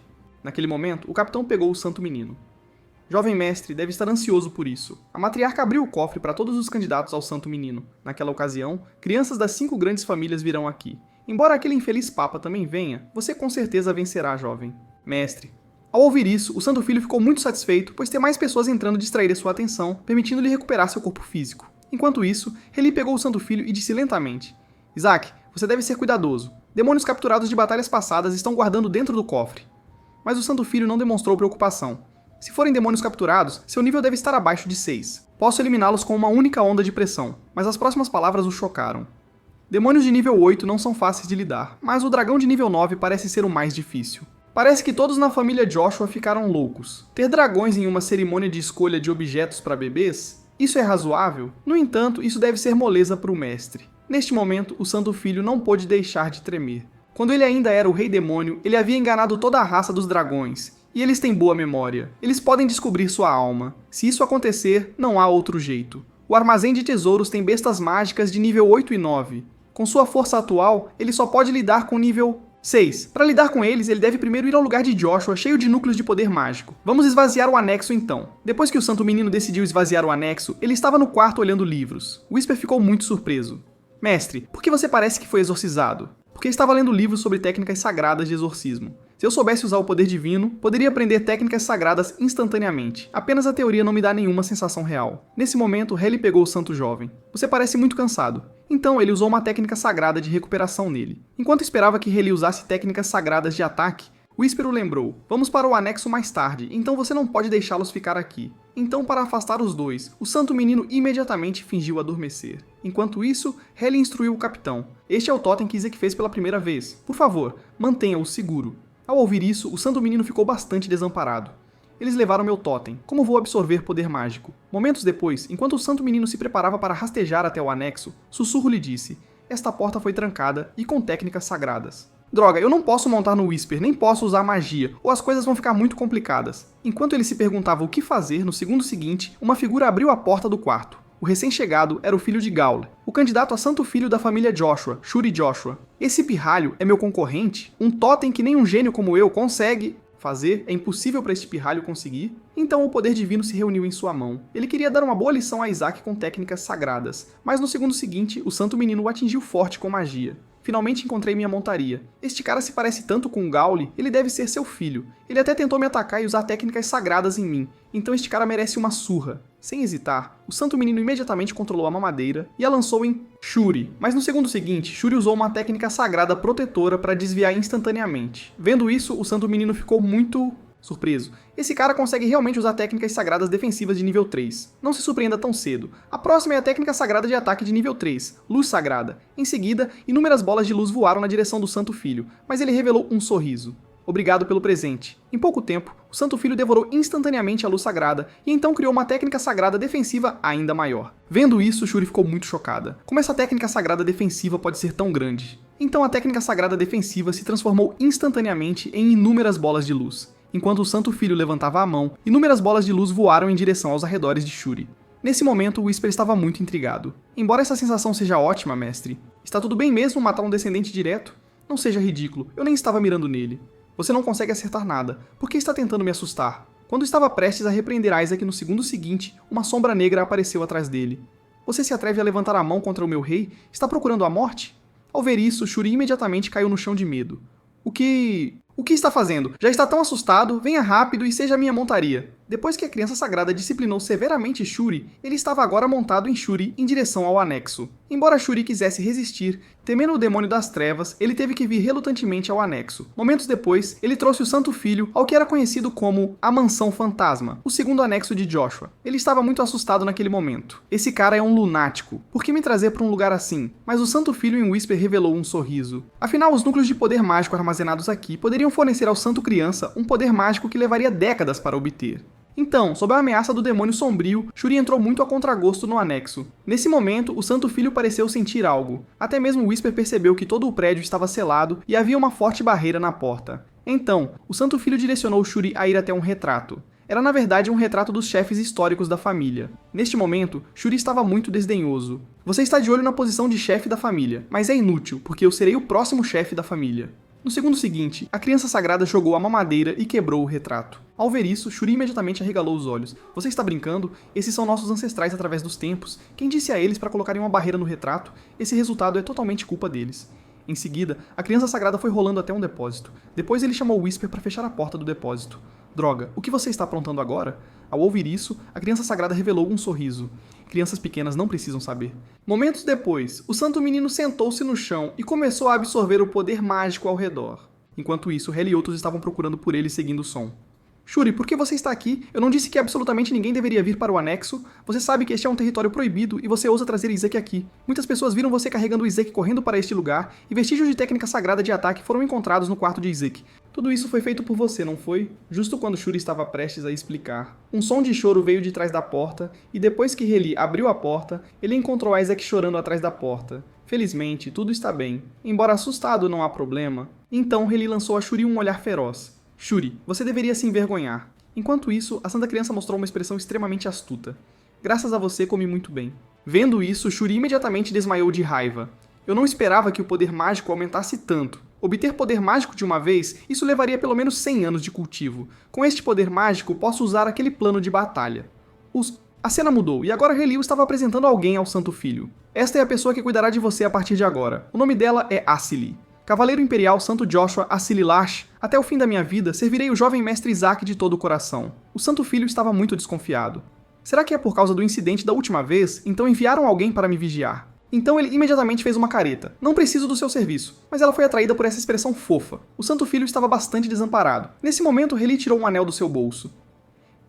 Speaker 1: Naquele momento, o capitão pegou o santo menino. Jovem mestre deve estar ansioso por isso. A matriarca abriu o cofre para todos os candidatos ao santo menino. Naquela ocasião, crianças das 5 grandes famílias virão aqui. Embora aquele infeliz papa também venha, você com certeza vencerá, jovem. Mestre. Ao ouvir isso, o Santo Filho ficou muito satisfeito, pois ter mais pessoas entrando distrairia sua atenção, permitindo-lhe recuperar seu corpo físico. Enquanto isso, Reli pegou o Santo Filho e disse lentamente: Isaac, você deve ser cuidadoso. Demônios capturados de batalhas passadas estão guardando dentro do cofre. Mas o Santo Filho não demonstrou preocupação. Se forem demônios capturados, seu nível deve estar abaixo de 6. Posso eliminá-los com uma única onda de pressão, mas as próximas palavras o chocaram. Demônios de nível 8 não são fáceis de lidar, mas o dragão de nível 9 parece ser o mais difícil. Parece que todos na família Joshua ficaram loucos. Ter dragões em uma cerimônia de escolha de objetos para bebês? Isso é razoável? No entanto, isso deve ser moleza para o mestre. Neste momento, o Santo Filho não pôde deixar de tremer. Quando ele ainda era o Rei Demônio, ele havia enganado toda a raça dos dragões. E eles têm boa memória. Eles podem descobrir sua alma. Se isso acontecer, não há outro jeito. O armazém de tesouros tem bestas mágicas de nível 8 e 9. Com sua força atual, ele só pode lidar com nível 6. Para lidar com eles, ele deve primeiro ir ao lugar de Joshua, cheio de núcleos de poder mágico. Vamos esvaziar o anexo então. Depois que o Santo Menino decidiu esvaziar o anexo, ele estava no quarto olhando livros. Whisper ficou muito surpreso. Mestre, por que você parece que foi exorcizado? Porque estava lendo livros sobre técnicas sagradas de exorcismo. Se eu soubesse usar o poder divino, poderia aprender técnicas sagradas instantaneamente. Apenas a teoria não me dá nenhuma sensação real. Nesse momento, Reli pegou o santo jovem. Você parece muito cansado. Então ele usou uma técnica sagrada de recuperação nele. Enquanto esperava que Reli usasse técnicas sagradas de ataque, Whisper o lembrou. Vamos para o anexo mais tarde, então você não pode deixá-los ficar aqui. Então, para afastar os dois, o santo menino imediatamente fingiu adormecer. Enquanto isso, Reli instruiu o capitão. Este é o totem que Isaac fez pela primeira vez. Por favor, mantenha-o seguro. Ao ouvir isso, o santo menino ficou bastante desamparado. Eles levaram meu totem. Como vou absorver poder mágico? Momentos depois, enquanto o santo menino se preparava para rastejar até o anexo, Sussurro lhe disse: esta porta foi trancada e com técnicas sagradas. Droga, eu não posso montar no Whisper, nem posso usar magia, ou as coisas vão ficar muito complicadas. Enquanto ele se perguntava o que fazer, no segundo seguinte, uma figura abriu a porta do quarto. O recém-chegado era o filho de Gaul, o candidato a santo filho da família Joshua, Shuri Joshua. Esse pirralho é meu concorrente? Um totem que nem um gênio como eu consegue fazer? É impossível para este pirralho conseguir? Então o poder divino se reuniu em sua mão. Ele queria dar uma boa lição a Isaac com técnicas sagradas, mas no segundo seguinte, o santo menino o atingiu forte com magia. Finalmente encontrei minha montaria. Este cara se parece tanto com o Gaul, ele deve ser seu filho. Ele até tentou me atacar e usar técnicas sagradas em mim, então este cara merece uma surra. Sem hesitar, o santo menino imediatamente controlou a mamadeira e a lançou em Shuri. Mas no segundo seguinte, Shuri usou uma técnica sagrada protetora para desviar instantaneamente. Vendo isso, o santo menino ficou muito surpreso. Esse cara consegue realmente usar técnicas sagradas defensivas de nível 3. Não se surpreenda tão cedo. A próxima é a técnica sagrada de ataque de nível 3, Luz Sagrada. Em seguida, inúmeras bolas de luz voaram na direção do Santo Filho, mas ele revelou um sorriso. Obrigado pelo presente. Em pouco tempo, o Santo Filho devorou instantaneamente a luz sagrada e então criou uma técnica sagrada defensiva ainda maior. Vendo isso, Shuri ficou muito chocada. Como essa técnica sagrada defensiva pode ser tão grande? Então a técnica sagrada defensiva se transformou instantaneamente em inúmeras bolas de luz. Enquanto o Santo Filho levantava a mão, inúmeras bolas de luz voaram em direção aos arredores de Shuri. Nesse momento, o Whisper estava muito intrigado. Embora essa sensação seja ótima, mestre, está tudo bem mesmo matar um descendente direto? Não seja ridículo, eu nem estava mirando nele. Você não consegue acertar nada. Por que está tentando me assustar? Quando estava prestes a repreender Isaac no segundo seguinte, uma sombra negra apareceu atrás dele. Você se atreve a levantar a mão contra o meu rei? Está procurando a morte? Ao ver isso, Shuri imediatamente caiu no chão de medo. O que está fazendo? Já está tão assustado? Venha rápido e seja minha montaria. Depois que a criança sagrada disciplinou severamente Shuri, ele estava agora montado em Shuri em direção ao anexo. Embora Shuri quisesse resistir, temendo o demônio das trevas, ele teve que vir relutantemente ao anexo. Momentos depois, ele trouxe o Santo Filho ao que era conhecido como a Mansão Fantasma, o segundo anexo de Joshua. Ele estava muito assustado naquele momento. Esse cara é um lunático. Por que me trazer para um lugar assim? Mas o Santo Filho em Whisper revelou um sorriso. Afinal, os núcleos de poder mágico armazenados aqui poderiam fornecer ao Santo Criança um poder mágico que levaria décadas para obter. Então, sob a ameaça do demônio sombrio, Shuri entrou muito a contragosto no anexo. Nesse momento, o Santo Filho pareceu sentir algo. Até mesmo Whisper percebeu que todo o prédio estava selado e havia uma forte barreira na porta. Então, o Santo Filho direcionou Shuri a ir até um retrato. Era na verdade um retrato dos chefes históricos da família. Neste momento, Shuri estava muito desdenhoso. Você está de olho na posição de chefe da família, mas é inútil, porque eu serei o próximo chefe da família. No segundo seguinte, a criança sagrada jogou a mamadeira e quebrou o retrato. Ao ver isso, Shuri imediatamente arregalou os olhos. Você está brincando? Esses são nossos ancestrais através dos tempos. Quem disse a eles para colocarem uma barreira no retrato? Esse resultado é totalmente culpa deles. Em seguida, a criança sagrada foi rolando até um depósito. Depois ele chamou Whisper para fechar a porta do depósito. Droga, o que você está aprontando agora? Ao ouvir isso, a criança sagrada revelou um sorriso. Crianças pequenas não precisam saber. Momentos depois, o santo menino sentou-se no chão e começou a absorver o poder mágico ao redor. Enquanto isso, Hel e outros estavam procurando por ele seguindo o som. Shuri, por que você está aqui? Eu não disse que absolutamente ninguém deveria vir para o anexo. Você sabe que este é um território proibido e você ousa trazer Izek aqui. Muitas pessoas viram você carregando Izek correndo para este lugar e vestígios de técnica sagrada de ataque foram encontrados no quarto de Izek. Tudo isso foi feito por você, não foi? Justo quando Shuri estava prestes a explicar. Um som de choro veio de trás da porta e depois que Heli abriu a porta, ele encontrou Isaac chorando atrás da porta. Felizmente, tudo está bem. Embora assustado, não há problema. Então Heli lançou a Shuri um olhar feroz. Shuri, você deveria se envergonhar. Enquanto isso, a Santa Criança mostrou uma expressão extremamente astuta. Graças a você, comi muito bem. Vendo isso, Shuri imediatamente desmaiou de raiva. Eu não esperava que o poder mágico aumentasse tanto. Obter poder mágico de uma vez, isso levaria pelo menos 100 anos de cultivo. Com este poder mágico, posso usar aquele plano de batalha. A cena mudou, e agora Helio estava apresentando alguém ao Santo Filho. Esta é a pessoa que cuidará de você a partir de agora. O nome dela é Asili. Cavaleiro Imperial Santo Joshua Asili Lash, até o fim da minha vida, servirei o jovem mestre Isaac de todo o coração. O Santo Filho estava muito desconfiado. Será que é por causa do incidente da última vez? Então enviaram alguém para me vigiar. Então ele imediatamente fez uma careta. Não preciso do seu serviço. Mas ela foi atraída por essa expressão fofa. O Santo Filho estava bastante desamparado. Nesse momento, Heli tirou um anel do seu bolso.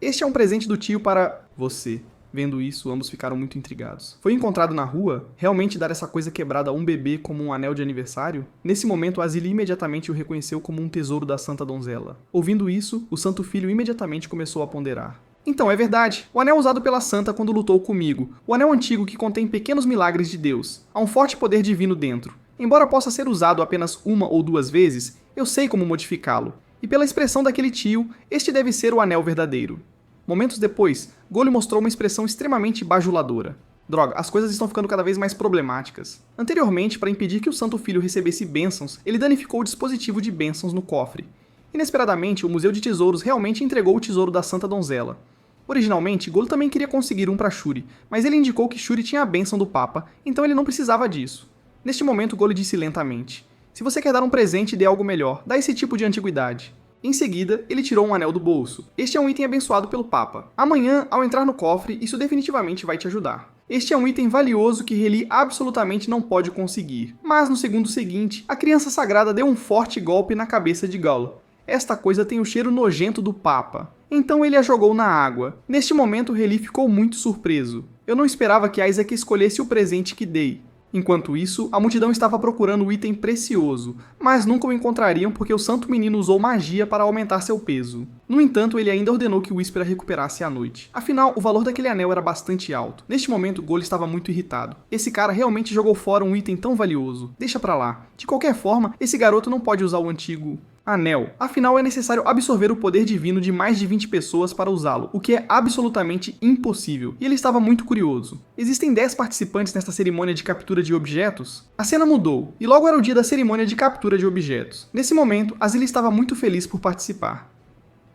Speaker 1: Este é um presente do tio para você. Vendo isso, ambos ficaram muito intrigados. Foi encontrado na rua? Realmente dar essa coisa quebrada a um bebê como um anel de aniversário? Nesse momento, Asili imediatamente o reconheceu como um tesouro da Santa Donzela. Ouvindo isso, o Santo Filho imediatamente começou a ponderar. Então, é verdade. O anel usado pela Santa quando lutou comigo. O anel antigo que contém pequenos milagres de Deus. Há um forte poder divino dentro. Embora possa ser usado apenas uma ou duas vezes, eu sei como modificá-lo. E pela expressão daquele tio, este deve ser o anel verdadeiro. Momentos depois, Golio mostrou uma expressão extremamente bajuladora. Droga, as coisas estão ficando cada vez mais problemáticas. Anteriormente, para impedir que o Santo Filho recebesse bênçãos, ele danificou o dispositivo de bênçãos no cofre. Inesperadamente, o Museu de Tesouros realmente entregou o tesouro da Santa Donzela. Originalmente, Golio também queria conseguir um para Shuri, mas ele indicou que Shuri tinha a bênção do Papa, então ele não precisava disso. Neste momento, Golio disse lentamente: se você quer dar um presente, dê algo melhor, dá esse tipo de antiguidade. Em seguida, ele tirou um anel do bolso. Este é um item abençoado pelo Papa. Amanhã, ao entrar no cofre, isso definitivamente vai te ajudar. Este é um item valioso que Heli absolutamente não pode conseguir. Mas no segundo seguinte, a criança sagrada deu um forte golpe na cabeça de Galo. Esta coisa tem o cheiro nojento do Papa. Então ele a jogou na água. Neste momento, Heli ficou muito surpreso. Eu não esperava que Isaac escolhesse o presente que dei. Enquanto isso, a multidão estava procurando o item precioso, mas nunca o encontrariam porque o Santo Menino usou magia para aumentar seu peso. No entanto, ele ainda ordenou que o Whisper a recuperasse à noite. Afinal, o valor daquele anel era bastante alto. Neste momento, Golo estava muito irritado. Esse cara realmente jogou fora um item tão valioso. Deixa pra lá. De qualquer forma, esse garoto não pode usar o antigo anel. Afinal, é necessário absorver o poder divino de mais de 20 pessoas para usá-lo, o que é absolutamente impossível. E ele estava muito curioso. Existem 10 participantes nesta cerimônia de captura de objetos? A cena mudou, e logo era o dia da cerimônia de captura de objetos. Nesse momento, Azili estava muito feliz por participar.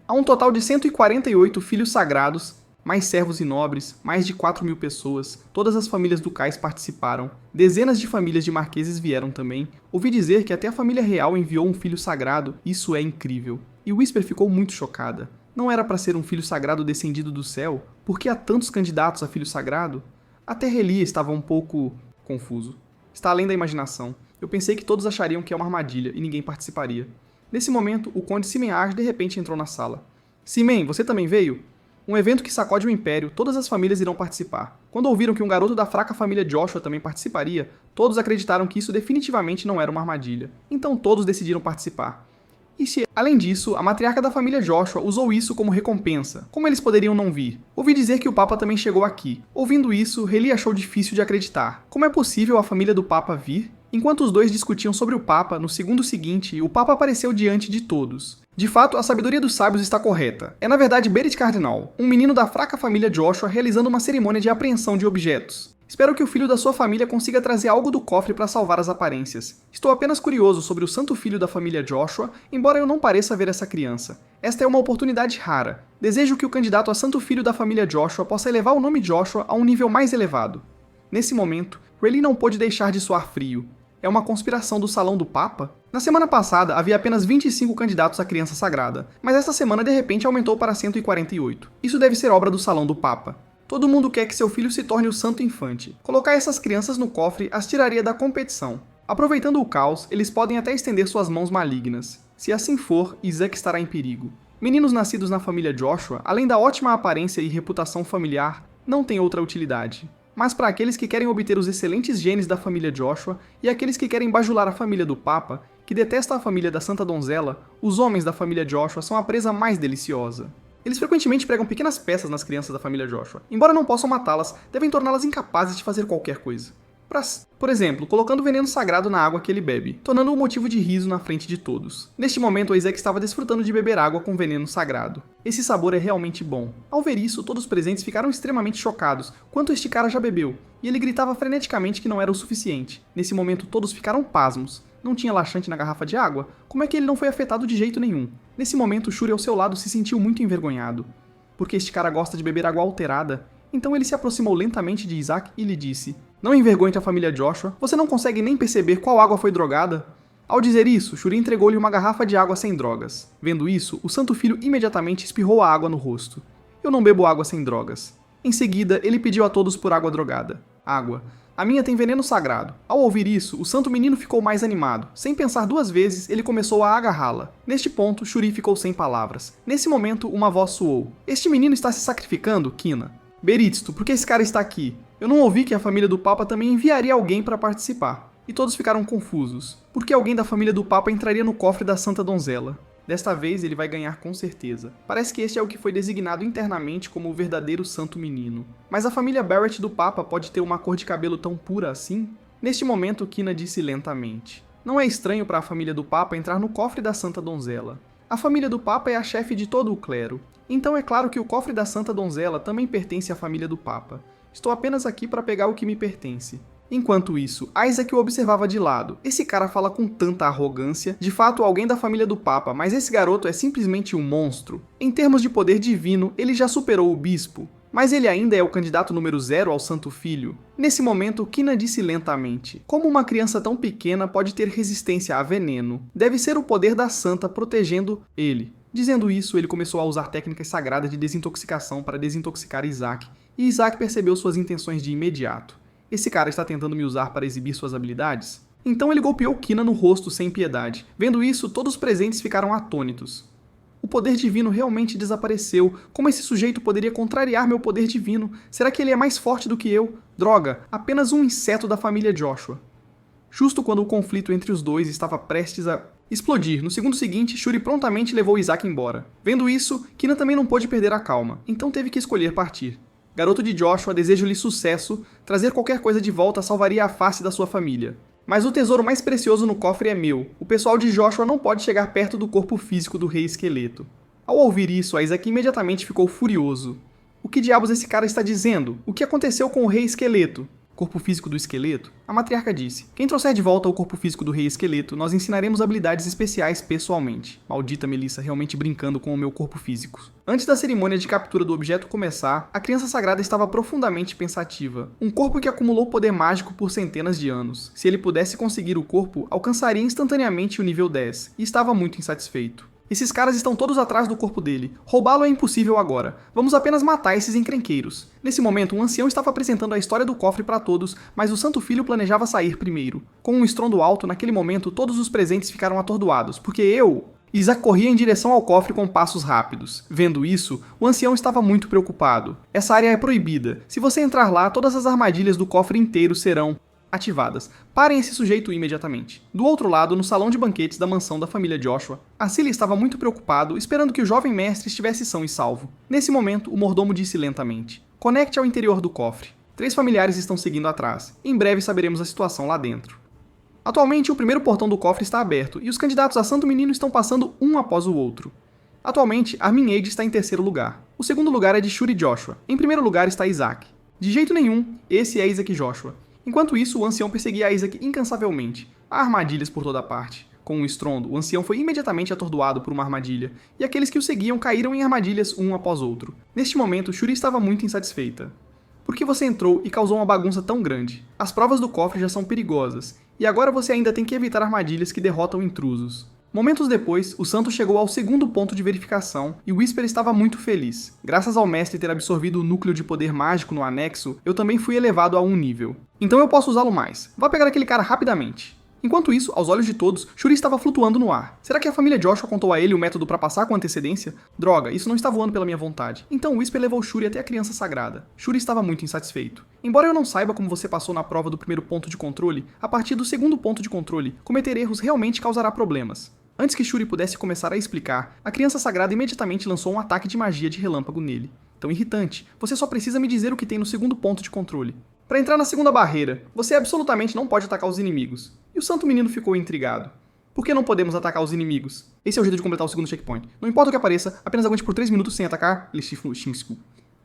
Speaker 1: Há um total de 148 filhos sagrados, mais servos e nobres, mais de 4.000 pessoas, todas as famílias do cais participaram, dezenas de famílias de marqueses vieram também. Ouvi dizer que até a família real enviou um filho sagrado, isso é incrível. E Whisper ficou muito chocada. Não era para ser um filho sagrado descendido do céu? Por que há tantos candidatos a filho sagrado? Até Relia estava um pouco confuso. Está além da imaginação. Eu pensei que todos achariam que é uma armadilha e ninguém participaria. Nesse momento, o conde Simenhage de repente entrou na sala. Simen, você também veio? Um evento que sacode o Império, todas as famílias irão participar. Quando ouviram que um garoto da fraca família Joshua também participaria, todos acreditaram que isso definitivamente não era uma armadilha. Então todos decidiram participar. E se, além disso, a matriarca da família Joshua usou isso como recompensa, como eles poderiam não vir? Ouvi dizer que o Papa também chegou aqui. Ouvindo isso, Reli achou difícil de acreditar. Como é possível a família do Papa vir? Enquanto os dois discutiam sobre o Papa, no segundo seguinte, o Papa apareceu diante de todos. De fato, a sabedoria dos sábios está correta. É na verdade Berit Cardinal, um menino da fraca família Joshua realizando uma cerimônia de apreensão de objetos. Espero que o filho da sua família consiga trazer algo do cofre para salvar as aparências. Estou apenas curioso sobre o santo filho da família Joshua, embora eu não pareça ver essa criança. Esta é uma oportunidade rara. Desejo que o candidato a santo filho da família Joshua possa elevar o nome Joshua a um nível mais elevado. Nesse momento, Rayleigh não pôde deixar de soar frio. É uma conspiração do Salão do Papa? Na semana passada, havia apenas 25 candidatos à criança sagrada, mas esta semana de repente aumentou para 148. Isso deve ser obra do Salão do Papa. Todo mundo quer que seu filho se torne o santo infante. Colocar essas crianças no cofre as tiraria da competição. Aproveitando o caos, eles podem até estender suas mãos malignas. Se assim for, Isaac estará em perigo. Meninos nascidos na família Joshua, além da ótima aparência e reputação familiar, não têm outra utilidade. Mas para aqueles que querem obter os excelentes genes da família Joshua e aqueles que querem bajular a família do Papa, que detesta a família da Santa Donzela, os homens da família Joshua são a presa mais deliciosa. Eles frequentemente pregam pequenas peças nas crianças da família Joshua. Embora não possam matá-las, devem torná-las incapazes de fazer qualquer coisa. Por exemplo, colocando veneno sagrado na água que ele bebe, tornando um motivo de riso na frente de todos. Neste momento, Isaac estava desfrutando de beber água com veneno sagrado. Esse sabor é realmente bom. Ao ver isso, todos os presentes ficaram extremamente chocados. Quanto este cara já bebeu? E ele gritava freneticamente que não era o suficiente. Nesse momento, todos ficaram pasmos. Não tinha laxante na garrafa de água? Como é que ele não foi afetado de jeito nenhum? Nesse momento, Shuri ao seu lado se sentiu muito envergonhado. Porque este cara gosta de beber água alterada. Então ele se aproximou lentamente de Isaac e lhe disse: "Não envergonhe a família Joshua, você não consegue nem perceber qual água foi drogada?" Ao dizer isso, Shuri entregou-lhe uma garrafa de água sem drogas. Vendo isso, o santo filho imediatamente espirrou a água no rosto. "Eu não bebo água sem drogas." Em seguida, ele pediu a todos por água drogada. "Água. A minha tem veneno sagrado." Ao ouvir isso, o santo menino ficou mais animado. Sem pensar duas vezes, ele começou a agarrá-la. Neste ponto, Shuri ficou sem palavras. Nesse momento, uma voz soou: "Este menino está se sacrificando, Kina." "Beritsto, por que esse cara está aqui? Eu não ouvi que a família do Papa também enviaria alguém para participar." E todos ficaram confusos. Por que alguém da família do Papa entraria no cofre da Santa Donzela? Desta vez ele vai ganhar com certeza. Parece que este é o que foi designado internamente como o verdadeiro santo menino. Mas a família Barrett do Papa pode ter uma cor de cabelo tão pura assim? Neste momento, Kina disse lentamente: "Não é estranho para a família do Papa entrar no cofre da Santa Donzela. A família do Papa é a chefe de todo o clero. Então é claro que o cofre da Santa Donzela também pertence à família do Papa. Estou apenas aqui para pegar o que me pertence." Enquanto isso, Isaac o observava de lado. Esse cara fala com tanta arrogância, de fato alguém da família do Papa, mas esse garoto é simplesmente um monstro. Em termos de poder divino, ele já superou o bispo. Mas ele ainda é o candidato número 0 ao Santo Filho. Nesse momento, Kina disse lentamente: "Como uma criança tão pequena pode ter resistência a veneno? Deve ser o poder da Santa protegendo ele." Dizendo isso, ele começou a usar técnicas sagradas de desintoxicação para desintoxicar Isaac, e Isaac percebeu suas intenções de imediato. Esse cara está tentando me usar para exibir suas habilidades? Então ele golpeou Kina no rosto sem piedade. Vendo isso, todos os presentes ficaram atônitos. O poder divino realmente desapareceu. Como esse sujeito poderia contrariar meu poder divino? Será que ele é mais forte do que eu? Droga, apenas um inseto da família Joshua. Justo quando o conflito entre os dois estava prestes a explodir, no segundo seguinte, Shuri prontamente levou Isaac embora. Vendo isso, Kina também não pôde perder a calma, então teve que escolher partir. Garoto de Joshua, desejo-lhe sucesso, trazer qualquer coisa de volta salvaria a face da sua família. Mas o tesouro mais precioso no cofre é meu. O pessoal de Joshua não pode chegar perto do corpo físico do rei esqueleto. Ao ouvir isso, Isaac imediatamente ficou furioso. O que diabos esse cara está dizendo? O que aconteceu com o rei esqueleto? Corpo físico do esqueleto? A matriarca disse: quem trouxer de volta o corpo físico do rei esqueleto, nós ensinaremos habilidades especiais pessoalmente. Maldita Melissa, realmente brincando com o meu corpo físico. Antes da cerimônia de captura do objeto começar, a criança sagrada estava profundamente pensativa. Um corpo que acumulou poder mágico por centenas de anos. Se ele pudesse conseguir o corpo, alcançaria instantaneamente o nível 10, e estava muito insatisfeito. Esses caras estão todos atrás do corpo dele. Roubá-lo é impossível agora. Vamos apenas matar esses encrenqueiros. Nesse momento, um ancião estava apresentando a história do cofre para todos, mas o Santo Filho planejava sair primeiro. Com um estrondo alto, naquele momento, todos os presentes ficaram atordoados, porque Isaac corria em direção ao cofre com passos rápidos. Vendo isso, o ancião estava muito preocupado. Essa área é proibida. Se você entrar lá, todas as armadilhas do cofre inteiro serão ativadas. Parem esse sujeito imediatamente. Do outro lado, no salão de banquetes da mansão da família Joshua, Acili estava muito preocupado, esperando que o jovem mestre estivesse são e salvo. Nesse momento, o mordomo disse lentamente: conecte ao interior do cofre. 3 familiares estão seguindo atrás. Em breve saberemos a situação lá dentro. Atualmente, o primeiro portão do cofre está aberto, e os candidatos a Santo Menino estão passando um após o outro. Atualmente, Armin Age está em terceiro lugar. O segundo lugar é de Shuri Joshua. Em primeiro lugar está Isaac. De jeito nenhum, esse é Isaac Joshua. Enquanto isso, o ancião perseguia Isaac incansavelmente. Há armadilhas por toda parte. Com um estrondo, o ancião foi imediatamente atordoado por uma armadilha, e aqueles que o seguiam caíram em armadilhas um após outro. Neste momento, Shuri estava muito insatisfeita. Por que você entrou e causou uma bagunça tão grande? As provas do cofre já são perigosas, e agora você ainda tem que evitar armadilhas que derrotam intrusos. Momentos depois, o santo chegou ao segundo ponto de verificação e Whisper estava muito feliz. Graças ao mestre ter absorvido o núcleo de poder mágico no anexo, eu também fui elevado a um nível. Então eu posso usá-lo mais. Vá pegar aquele cara rapidamente. Enquanto isso, aos olhos de todos, Shuri estava flutuando no ar. Será que a família Joshua contou a ele o método para passar com antecedência? Droga, isso não está voando pela minha vontade. Então Whisper levou Shuri até a criança sagrada. Shuri estava muito insatisfeito. Embora eu não saiba como você passou na prova do primeiro ponto de controle, a partir do segundo ponto de controle, cometer erros realmente causará problemas. Antes que Shuri pudesse começar a explicar, a criança sagrada imediatamente lançou um ataque de magia de relâmpago nele. Tão irritante, você só precisa me dizer o que tem no segundo ponto de controle. Para entrar na segunda barreira, você absolutamente não pode atacar os inimigos. E o santo menino ficou intrigado. Por que não podemos atacar os inimigos? Esse é o jeito de completar o segundo checkpoint. Não importa o que apareça, apenas aguente por 3 minutos sem atacar.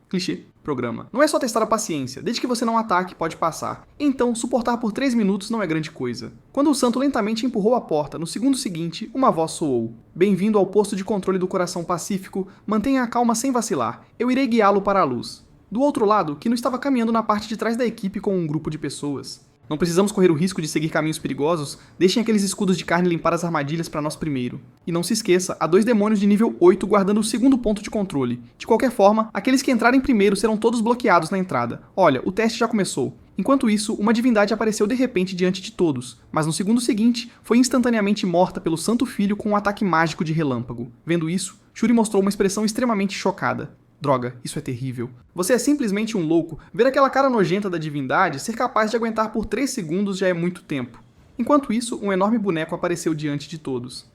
Speaker 1: Clichê. Programa. Não é só testar a paciência, desde que você não ataque, pode passar. Então, suportar por 3 minutos não é grande coisa. Quando o santo lentamente empurrou a porta, no segundo seguinte, uma voz soou. Bem-vindo ao posto de controle do coração pacífico, mantenha a calma sem vacilar. Eu irei guiá-lo para a luz. Do outro lado, Kino estava caminhando na parte de trás da equipe com um grupo de pessoas. Não precisamos correr o risco de seguir caminhos perigosos, deixem aqueles escudos de carne limpar as armadilhas para nós primeiro. E não se esqueça, há 2 demônios de nível 8 guardando o segundo ponto de controle. De qualquer forma, aqueles que entrarem primeiro serão todos bloqueados na entrada. Olha, o teste já começou. Enquanto isso, uma divindade apareceu de repente diante de todos, mas no segundo seguinte, foi instantaneamente morta pelo Santo Filho com um ataque mágico de relâmpago. Vendo isso, Shuri mostrou uma expressão extremamente chocada. Droga, isso é terrível. Você é simplesmente um louco. Ver aquela cara nojenta da divindade ser capaz de aguentar por 3 segundos já é muito tempo. Enquanto isso, um enorme boneco apareceu diante de todos.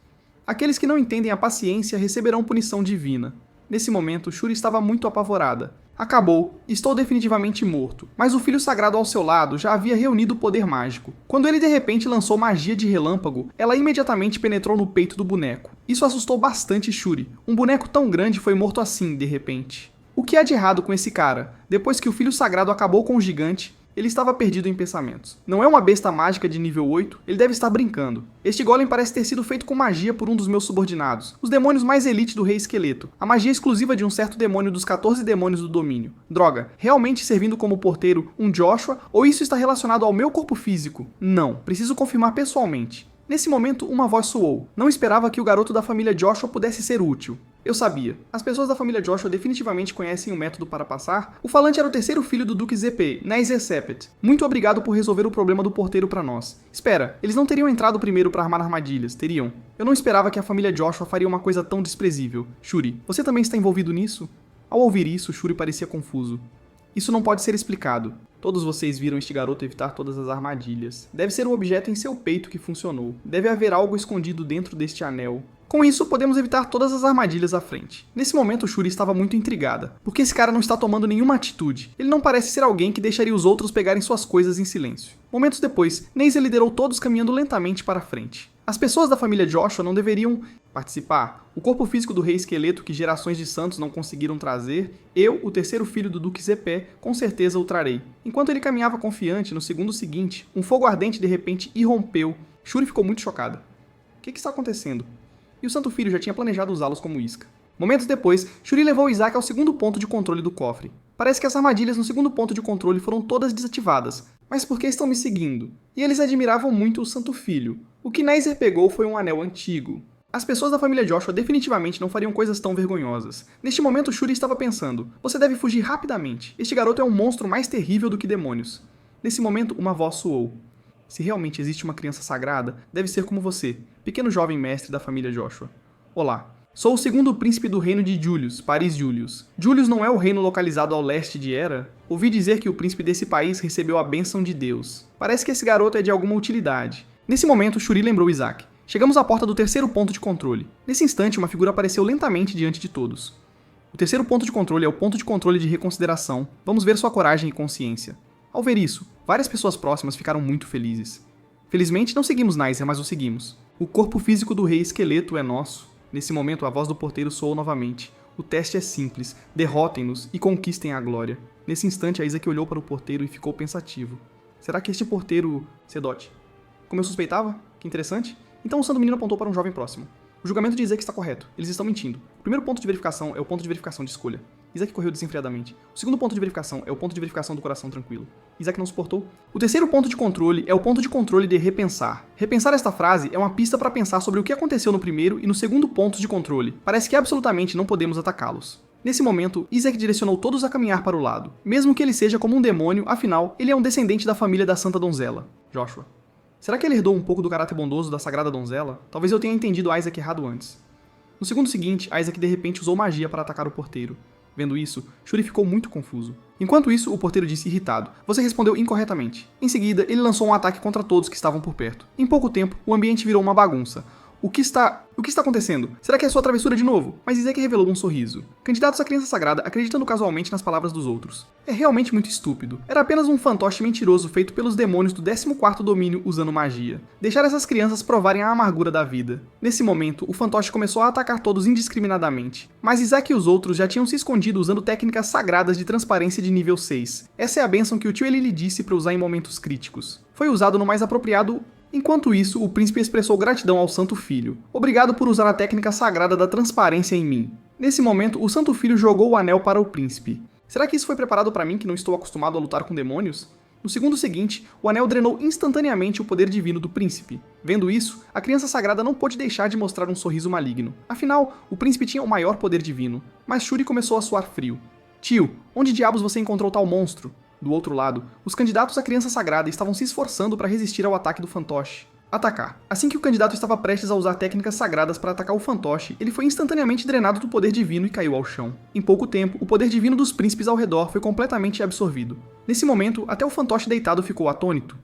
Speaker 1: Aqueles que não entendem a paciência receberão punição divina. Nesse momento, Shuri estava muito apavorada. Acabou, estou definitivamente morto. Mas o filho sagrado ao seu lado já havia reunido o poder mágico. Quando ele de repente lançou magia de relâmpago, ela imediatamente penetrou no peito do boneco. Isso assustou bastante Shuri. Um boneco tão grande foi morto assim, de repente. O que há de errado com esse cara? Depois que o filho sagrado acabou com o gigante, ele estava perdido em pensamentos. Não é uma besta mágica de nível 8, ele deve estar brincando. Este golem parece ter sido feito com magia por um dos meus subordinados, os demônios mais elite do Rei Esqueleto, a magia exclusiva de um certo demônio dos 14 demônios do domínio. Droga, realmente servindo como porteiro um Joshua, ou isso está relacionado ao meu corpo físico? Não, preciso confirmar pessoalmente. Nesse momento, uma voz soou. Não esperava que o garoto da família Joshua pudesse ser útil. Eu sabia. As pessoas da família Joshua definitivamente conhecem o método para passar. O falante era o terceiro filho do Duque Zepei, Neisser Sepet. Muito obrigado por resolver o problema do porteiro para nós. Espera, eles não teriam entrado primeiro para armar armadilhas, teriam? Eu não esperava que a família Joshua faria uma coisa tão desprezível. Shuri, você também está envolvido nisso? Ao ouvir isso, Shuri parecia confuso. Isso não pode ser explicado. Todos vocês viram este garoto evitar todas as armadilhas. Deve ser um objeto em seu peito que funcionou. Deve haver algo escondido dentro deste anel. Com isso, podemos evitar todas as armadilhas à frente. Nesse momento, Shuri estava muito intrigada. Por que esse cara não está tomando nenhuma atitude? Ele não parece ser alguém que deixaria os outros pegarem suas coisas em silêncio. Momentos depois, Neisser liderou todos caminhando lentamente para frente. As pessoas da família Joshua não deveriam participar. O corpo físico do rei esqueleto que gerações de santos não conseguiram trazer, eu, o terceiro filho do Duque Zepé, com certeza o trarei. Enquanto ele caminhava confiante, no segundo seguinte, um fogo ardente de repente irrompeu. Shuri ficou muito chocada. O que está acontecendo? E o Santo Filho já tinha planejado usá-los como isca. Momentos depois, Shuri levou Isaac ao segundo ponto de controle do cofre. Parece que as armadilhas no segundo ponto de controle foram todas desativadas. Mas por que estão me seguindo? E eles admiravam muito o Santo Filho. O que Neisser pegou foi um anel antigo. As pessoas da família Joshua definitivamente não fariam coisas tão vergonhosas. Neste momento, Shuri estava pensando, você deve fugir rapidamente. Este garoto é um monstro mais terrível do que demônios. Nesse momento, uma voz soou. Se realmente existe uma criança sagrada, deve ser como você, pequeno jovem mestre da família Joshua. Olá, sou o segundo príncipe do reino de Julius, Paris Julius. Julius não é o reino localizado ao leste de Hera? Ouvi dizer que o príncipe desse país recebeu a bênção de Deus. Parece que esse garoto é de alguma utilidade. Nesse momento, Shuri lembrou Isaac. Chegamos à porta do terceiro ponto de controle. Nesse instante, uma figura apareceu lentamente diante de todos. O terceiro ponto de controle é o ponto de controle de reconsideração. Vamos ver sua coragem e consciência. Ao ver isso, várias pessoas próximas ficaram muito felizes. Felizmente, não seguimos Neisser, mas o seguimos. O corpo físico do rei esqueleto é nosso. Nesse momento, a voz do porteiro soou novamente. O teste é simples. Derrotem-nos e conquistem a glória. Nesse instante, a Isaac olhou para o porteiro e ficou pensativo. Será que este porteiro... Sedote? Como eu suspeitava? Que interessante. Então o santo menino apontou para um jovem próximo. O julgamento de Isaac está correto. Eles estão mentindo. O primeiro ponto de verificação é o ponto de verificação de escolha. Isaac correu desenfreadamente. O segundo ponto de verificação é o ponto de verificação do coração tranquilo. Isaac não suportou. O terceiro ponto de controle é o ponto de controle de repensar. Repensar esta frase é uma pista para pensar sobre o que aconteceu no primeiro e no segundo pontos de controle. Parece que absolutamente não podemos atacá-los. Nesse momento, Isaac direcionou todos a caminhar para o lado. Mesmo que ele seja como um demônio, afinal, ele é um descendente da família da Santa Donzela, Joshua. Será que ele herdou um pouco do caráter bondoso da Sagrada Donzela? Talvez eu tenha entendido Isaac errado antes. No segundo seguinte, Isaac de repente usou magia para atacar o porteiro. Vendo isso, Shuri ficou muito confuso. Enquanto isso, o porteiro disse irritado, você respondeu incorretamente. Em seguida, ele lançou um ataque contra todos que estavam por perto. Em pouco tempo, o ambiente virou uma bagunça. O que está acontecendo? Será que é sua travessura de novo? Mas Isaac revelou um sorriso. Candidatos à criança sagrada acreditando casualmente nas palavras dos outros. É realmente muito estúpido. Era apenas um fantoche mentiroso feito pelos demônios do 14º domínio usando magia. Deixar essas crianças provarem a amargura da vida. Nesse momento, o fantoche começou a atacar todos indiscriminadamente. Mas Isaac e os outros já tinham se escondido usando técnicas sagradas de transparência de nível 6. Essa é a bênção que o tio Eli lhe disse para usar em momentos críticos. Foi usado no mais apropriado. Enquanto isso, o príncipe expressou gratidão ao Santo Filho. Obrigado por usar a técnica sagrada da transparência em mim. Nesse momento, o Santo Filho jogou o anel para o príncipe. Será que isso foi preparado para mim que não estou acostumado a lutar com demônios? No segundo seguinte, o anel drenou instantaneamente o poder divino do príncipe. Vendo isso, a criança sagrada não pôde deixar de mostrar um sorriso maligno. Afinal, o príncipe tinha o maior poder divino. Mas Shuri começou a suar frio. Tio, onde diabos você encontrou tal monstro? Do outro lado, os candidatos à criança sagrada estavam se esforçando para resistir ao ataque do fantoche. Atacar. Assim que o candidato estava prestes a usar técnicas sagradas para atacar o fantoche, ele foi instantaneamente drenado do poder divino e caiu ao chão. Em pouco tempo, o poder divino dos príncipes ao redor foi completamente absorvido. Nesse momento, até o fantoche deitado ficou atônito.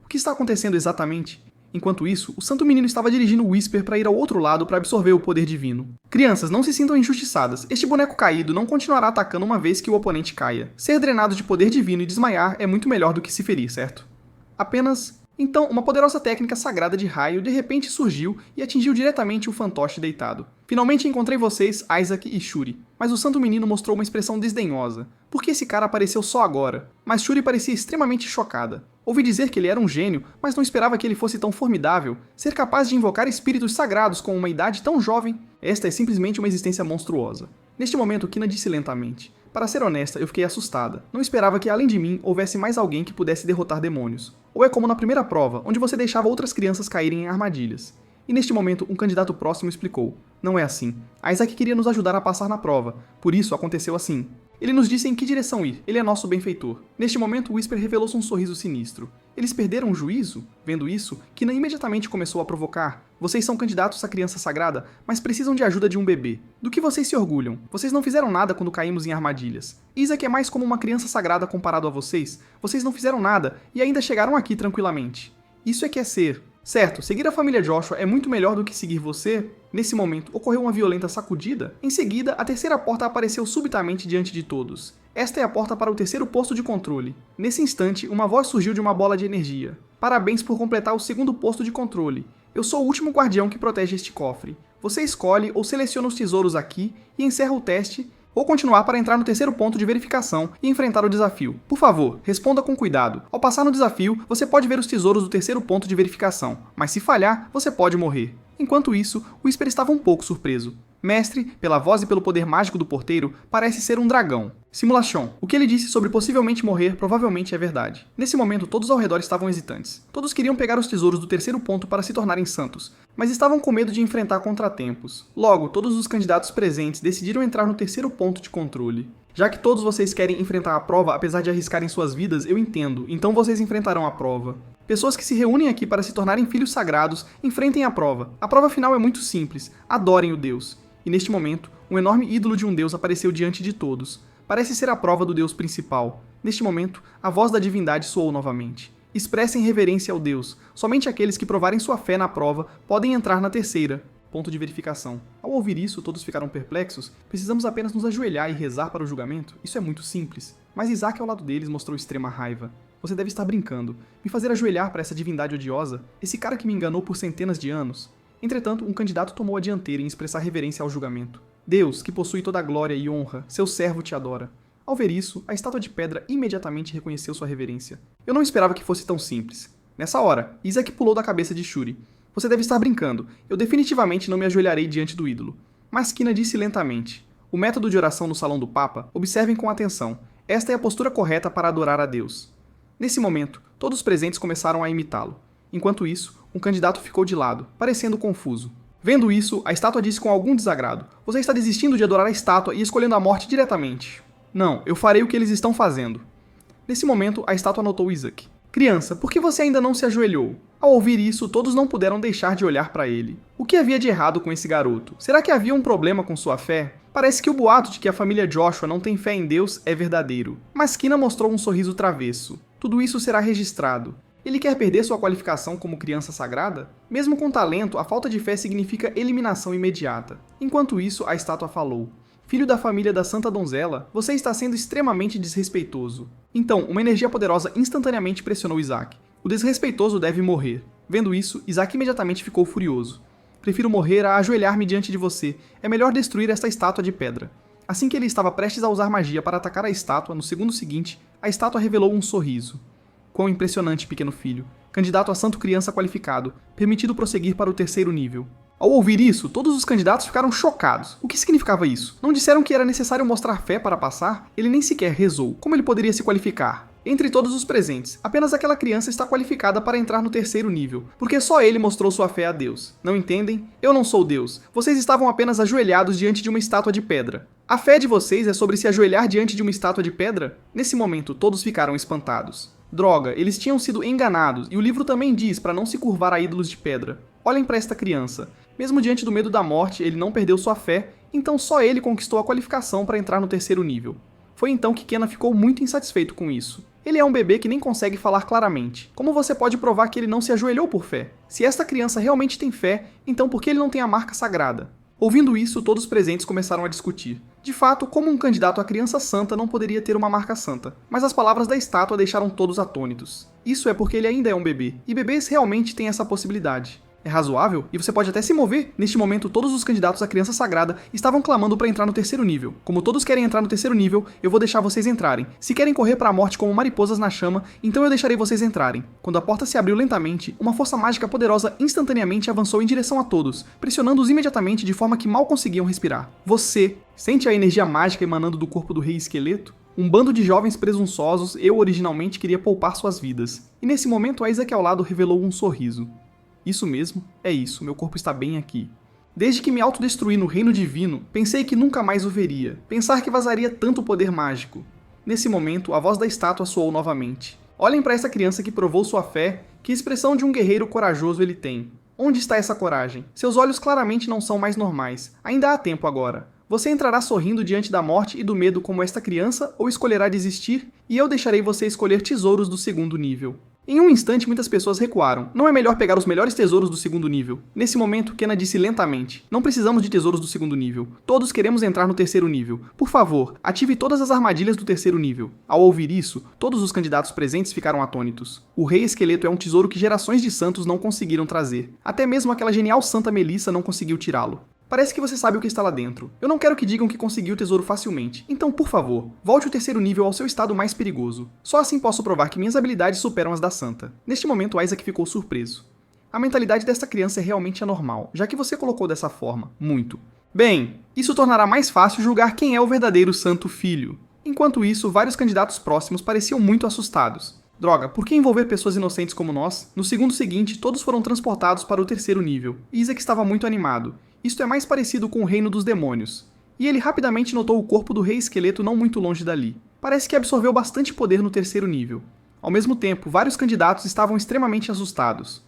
Speaker 1: O que está acontecendo exatamente? Enquanto isso, o santo menino estava dirigindo o Whisper para ir ao outro lado para absorver o poder divino. Crianças, não se sintam injustiçadas. Este boneco caído não continuará atacando uma vez que o oponente caia. Ser drenado de poder divino e desmaiar é muito melhor do que se ferir, certo? Apenas... Então, uma poderosa técnica sagrada de raio de repente surgiu e atingiu diretamente o fantoche deitado. Finalmente encontrei vocês, Isaac e Shuri. Mas o santo menino mostrou uma expressão desdenhosa. Por que esse cara apareceu só agora? Mas Shuri parecia extremamente chocada. Ouvi dizer que ele era um gênio, mas não esperava que ele fosse tão formidável. Ser capaz de invocar espíritos sagrados com uma idade tão jovem. Esta é simplesmente uma existência monstruosa. Neste momento, Kina disse lentamente. Para ser honesta, eu fiquei assustada. Não esperava que, além de mim, houvesse mais alguém que pudesse derrotar demônios. Ou é como na primeira prova, onde você deixava outras crianças caírem em armadilhas. E neste momento, um candidato próximo explicou: não é assim. Isaac queria nos ajudar a passar na prova, por isso aconteceu assim. Ele nos disse em que direção ir, ele é nosso benfeitor. Neste momento, Whisper revelou-se um sorriso sinistro. Eles perderam o juízo? Vendo isso, Kina imediatamente começou a provocar. Vocês são candidatos à criança sagrada, mas precisam de ajuda de um bebê. Do que vocês se orgulham? Vocês não fizeram nada quando caímos em armadilhas. Isaac é mais como uma criança sagrada comparado a vocês. Vocês não fizeram nada e ainda chegaram aqui tranquilamente. Isso é que é ser. Certo, seguir a família Joshua é muito melhor do que seguir você. Nesse momento, ocorreu uma violenta sacudida. Em seguida, a terceira porta apareceu subitamente diante de todos. Esta é a porta para o terceiro posto de controle. Nesse instante, uma voz surgiu de uma bola de energia. Parabéns por completar o segundo posto de controle. Eu sou o último guardião que protege este cofre. Você escolhe ou seleciona os tesouros aqui e encerra o teste, ou continuar para entrar no terceiro ponto de verificação e enfrentar o desafio. Por favor, responda com cuidado. Ao passar no desafio, você pode ver os tesouros do terceiro ponto de verificação, mas se falhar, você pode morrer. Enquanto isso, Whisper estava um pouco surpreso. Mestre, pela voz e pelo poder mágico do porteiro, parece ser um dragão. Simulação. O que ele disse sobre possivelmente morrer provavelmente é verdade. Nesse momento, todos ao redor estavam hesitantes. Todos queriam pegar os tesouros do terceiro ponto para se tornarem santos, mas estavam com medo de enfrentar contratempos. Logo, todos os candidatos presentes decidiram entrar no terceiro ponto de controle. Já que todos vocês querem enfrentar a prova apesar de arriscarem suas vidas, eu entendo, então vocês enfrentarão a prova. Pessoas que se reúnem aqui para se tornarem filhos sagrados, enfrentem a prova. A prova final é muito simples, adorem o Deus. E neste momento, um enorme ídolo de um deus apareceu diante de todos. Parece ser a prova do deus principal. Neste momento, a voz da divindade soou novamente. Expressem reverência ao Deus. Somente aqueles que provarem sua fé na prova podem entrar na terceira. Ponto de verificação. Ao ouvir isso, todos ficaram perplexos. Precisamos apenas nos ajoelhar e rezar para o julgamento? Isso é muito simples. Mas Isaac ao lado deles mostrou extrema raiva. Você deve estar brincando. Me fazer ajoelhar para essa divindade odiosa? Esse cara que me enganou por centenas de anos? Entretanto, um candidato tomou a dianteira em expressar reverência ao julgamento. Deus, que possui toda a glória e honra, seu servo te adora. Ao ver isso, a estátua de pedra imediatamente reconheceu sua reverência. Eu não esperava que fosse tão simples. Nessa hora, Isaac pulou da cabeça de Shuri. Você deve estar brincando. Eu definitivamente não me ajoelharei diante do ídolo. Mas Kina disse lentamente. O método de oração no Salão do Papa, observem com atenção. Esta é a postura correta para adorar a Deus. Nesse momento, todos os presentes começaram a imitá-lo. Enquanto isso, um candidato ficou de lado, parecendo confuso. Vendo isso, a estátua disse com algum desagrado: Você está desistindo de adorar a estátua e escolhendo a morte diretamente. Não, eu farei o que eles estão fazendo. Nesse momento, a estátua notou Isaac. Criança, por que você ainda não se ajoelhou? Ao ouvir isso, todos não puderam deixar de olhar para ele. O que havia de errado com esse garoto? Será que havia um problema com sua fé? Parece que o boato de que a família Joshua não tem fé em Deus é verdadeiro. Mas Kina mostrou um sorriso travesso. Tudo isso será registrado. Ele quer perder sua qualificação como criança sagrada? Mesmo com talento, a falta de fé significa eliminação imediata. Enquanto isso, a estátua falou. Filho da família da Santa Donzela, você está sendo extremamente desrespeitoso. Então, uma energia poderosa instantaneamente pressionou Isaac. O desrespeitoso deve morrer. Vendo isso, Isaac imediatamente ficou furioso. Prefiro morrer a ajoelhar-me diante de você. É melhor destruir esta estátua de pedra. Assim que ele estava prestes a usar magia para atacar a estátua, no segundo seguinte, a estátua revelou um sorriso. Quão impressionante, pequeno filho. Candidato a santo criança qualificado, permitido prosseguir para o terceiro nível. Ao ouvir isso, todos os candidatos ficaram chocados. O que significava isso? Não disseram que era necessário mostrar fé para passar? Ele nem sequer rezou. Como ele poderia se qualificar? Entre todos os presentes, apenas aquela criança está qualificada para entrar no terceiro nível, porque só ele mostrou sua fé a Deus. Não entendem? Eu não sou Deus. Vocês estavam apenas ajoelhados diante de uma estátua de pedra. A fé de vocês é sobre se ajoelhar diante de uma estátua de pedra? Nesse momento, todos ficaram espantados. Droga, eles tinham sido enganados, e o livro também diz para não se curvar a ídolos de pedra. Olhem para esta criança. Mesmo diante do medo da morte, ele não perdeu sua fé, então só ele conquistou a qualificação para entrar no terceiro nível. Foi então que Kena ficou muito insatisfeito com isso. Ele é um bebê que nem consegue falar claramente. Como você pode provar que ele não se ajoelhou por fé? Se esta criança realmente tem fé, então por que ele não tem a marca sagrada? Ouvindo isso, todos os presentes começaram a discutir. De fato, como um candidato à criança santa não poderia ter uma marca santa? Mas as palavras da estátua deixaram todos atônitos. Isso é porque ele ainda é um bebê, e bebês realmente têm essa possibilidade. É razoável, e você pode até se mover. Neste momento, todos os candidatos à criança sagrada estavam clamando para entrar no terceiro nível. Como todos querem entrar no terceiro nível, eu vou deixar vocês entrarem. Se querem correr para a morte como mariposas na chama, então eu deixarei vocês entrarem. Quando a porta se abriu lentamente, uma força mágica poderosa instantaneamente avançou em direção a todos, pressionando-os imediatamente de forma que mal conseguiam respirar. Você sente a energia mágica emanando do corpo do rei esqueleto? Um bando de jovens presunçosos, eu originalmente queria poupar suas vidas. E nesse momento, a Isaac ao lado revelou um sorriso. Isso mesmo, é isso, meu corpo está bem aqui. Desde que me autodestruí no reino divino, pensei que nunca mais o veria. Pensar que vazaria tanto poder mágico. Nesse momento, a voz da estátua soou novamente. Olhem para essa criança que provou sua fé, que expressão de um guerreiro corajoso ele tem. Onde está essa coragem? Seus olhos claramente não são mais normais. Ainda há tempo agora. Você entrará sorrindo diante da morte e do medo como esta criança, ou escolherá desistir? E eu deixarei você escolher tesouros do segundo nível. Em um instante, muitas pessoas recuaram. Não é melhor pegar os melhores tesouros do segundo nível? Nesse momento, Kena disse lentamente. Não precisamos de tesouros do segundo nível. Todos queremos entrar no terceiro nível. Por favor, ative todas as armadilhas do terceiro nível. Ao ouvir isso, todos os candidatos presentes ficaram atônitos. O Rei Esqueleto é um tesouro que gerações de santos não conseguiram trazer. Até mesmo aquela genial Santa Melissa não conseguiu tirá-lo. Parece que você sabe o que está lá dentro. Eu não quero que digam que conseguiu o tesouro facilmente. Então, por favor, volte o terceiro nível ao seu estado mais perigoso. Só assim posso provar que minhas habilidades superam as da Santa. Neste momento, Isaac ficou surpreso. A mentalidade desta criança é realmente anormal, já que você colocou dessa forma. Muito. Bem, isso tornará mais fácil julgar quem é o verdadeiro Santo Filho. Enquanto isso, vários candidatos próximos pareciam muito assustados. Droga, por que envolver pessoas inocentes como nós? No segundo seguinte, todos foram transportados para o terceiro nível. Isaac estava muito animado. Isto é mais parecido com o reino dos demônios. E ele rapidamente notou o corpo do Rei Esqueleto não muito longe dali. Parece que absorveu bastante poder no terceiro nível. Ao mesmo tempo, vários candidatos estavam extremamente assustados.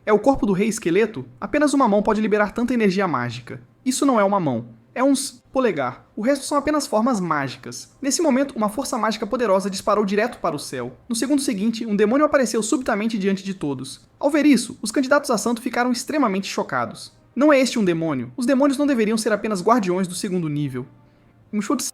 Speaker 1: É o corpo do Rei Esqueleto? Apenas uma mão pode liberar tanta energia mágica. Isso não é uma mão. É um polegar. O resto são apenas formas mágicas. Nesse momento, uma força mágica poderosa disparou direto para o céu. No segundo seguinte, um demônio apareceu subitamente diante de todos. Ao ver isso, os candidatos a santo ficaram extremamente chocados. Não é este um demônio? Os demônios não deveriam ser apenas guardiões do segundo nível.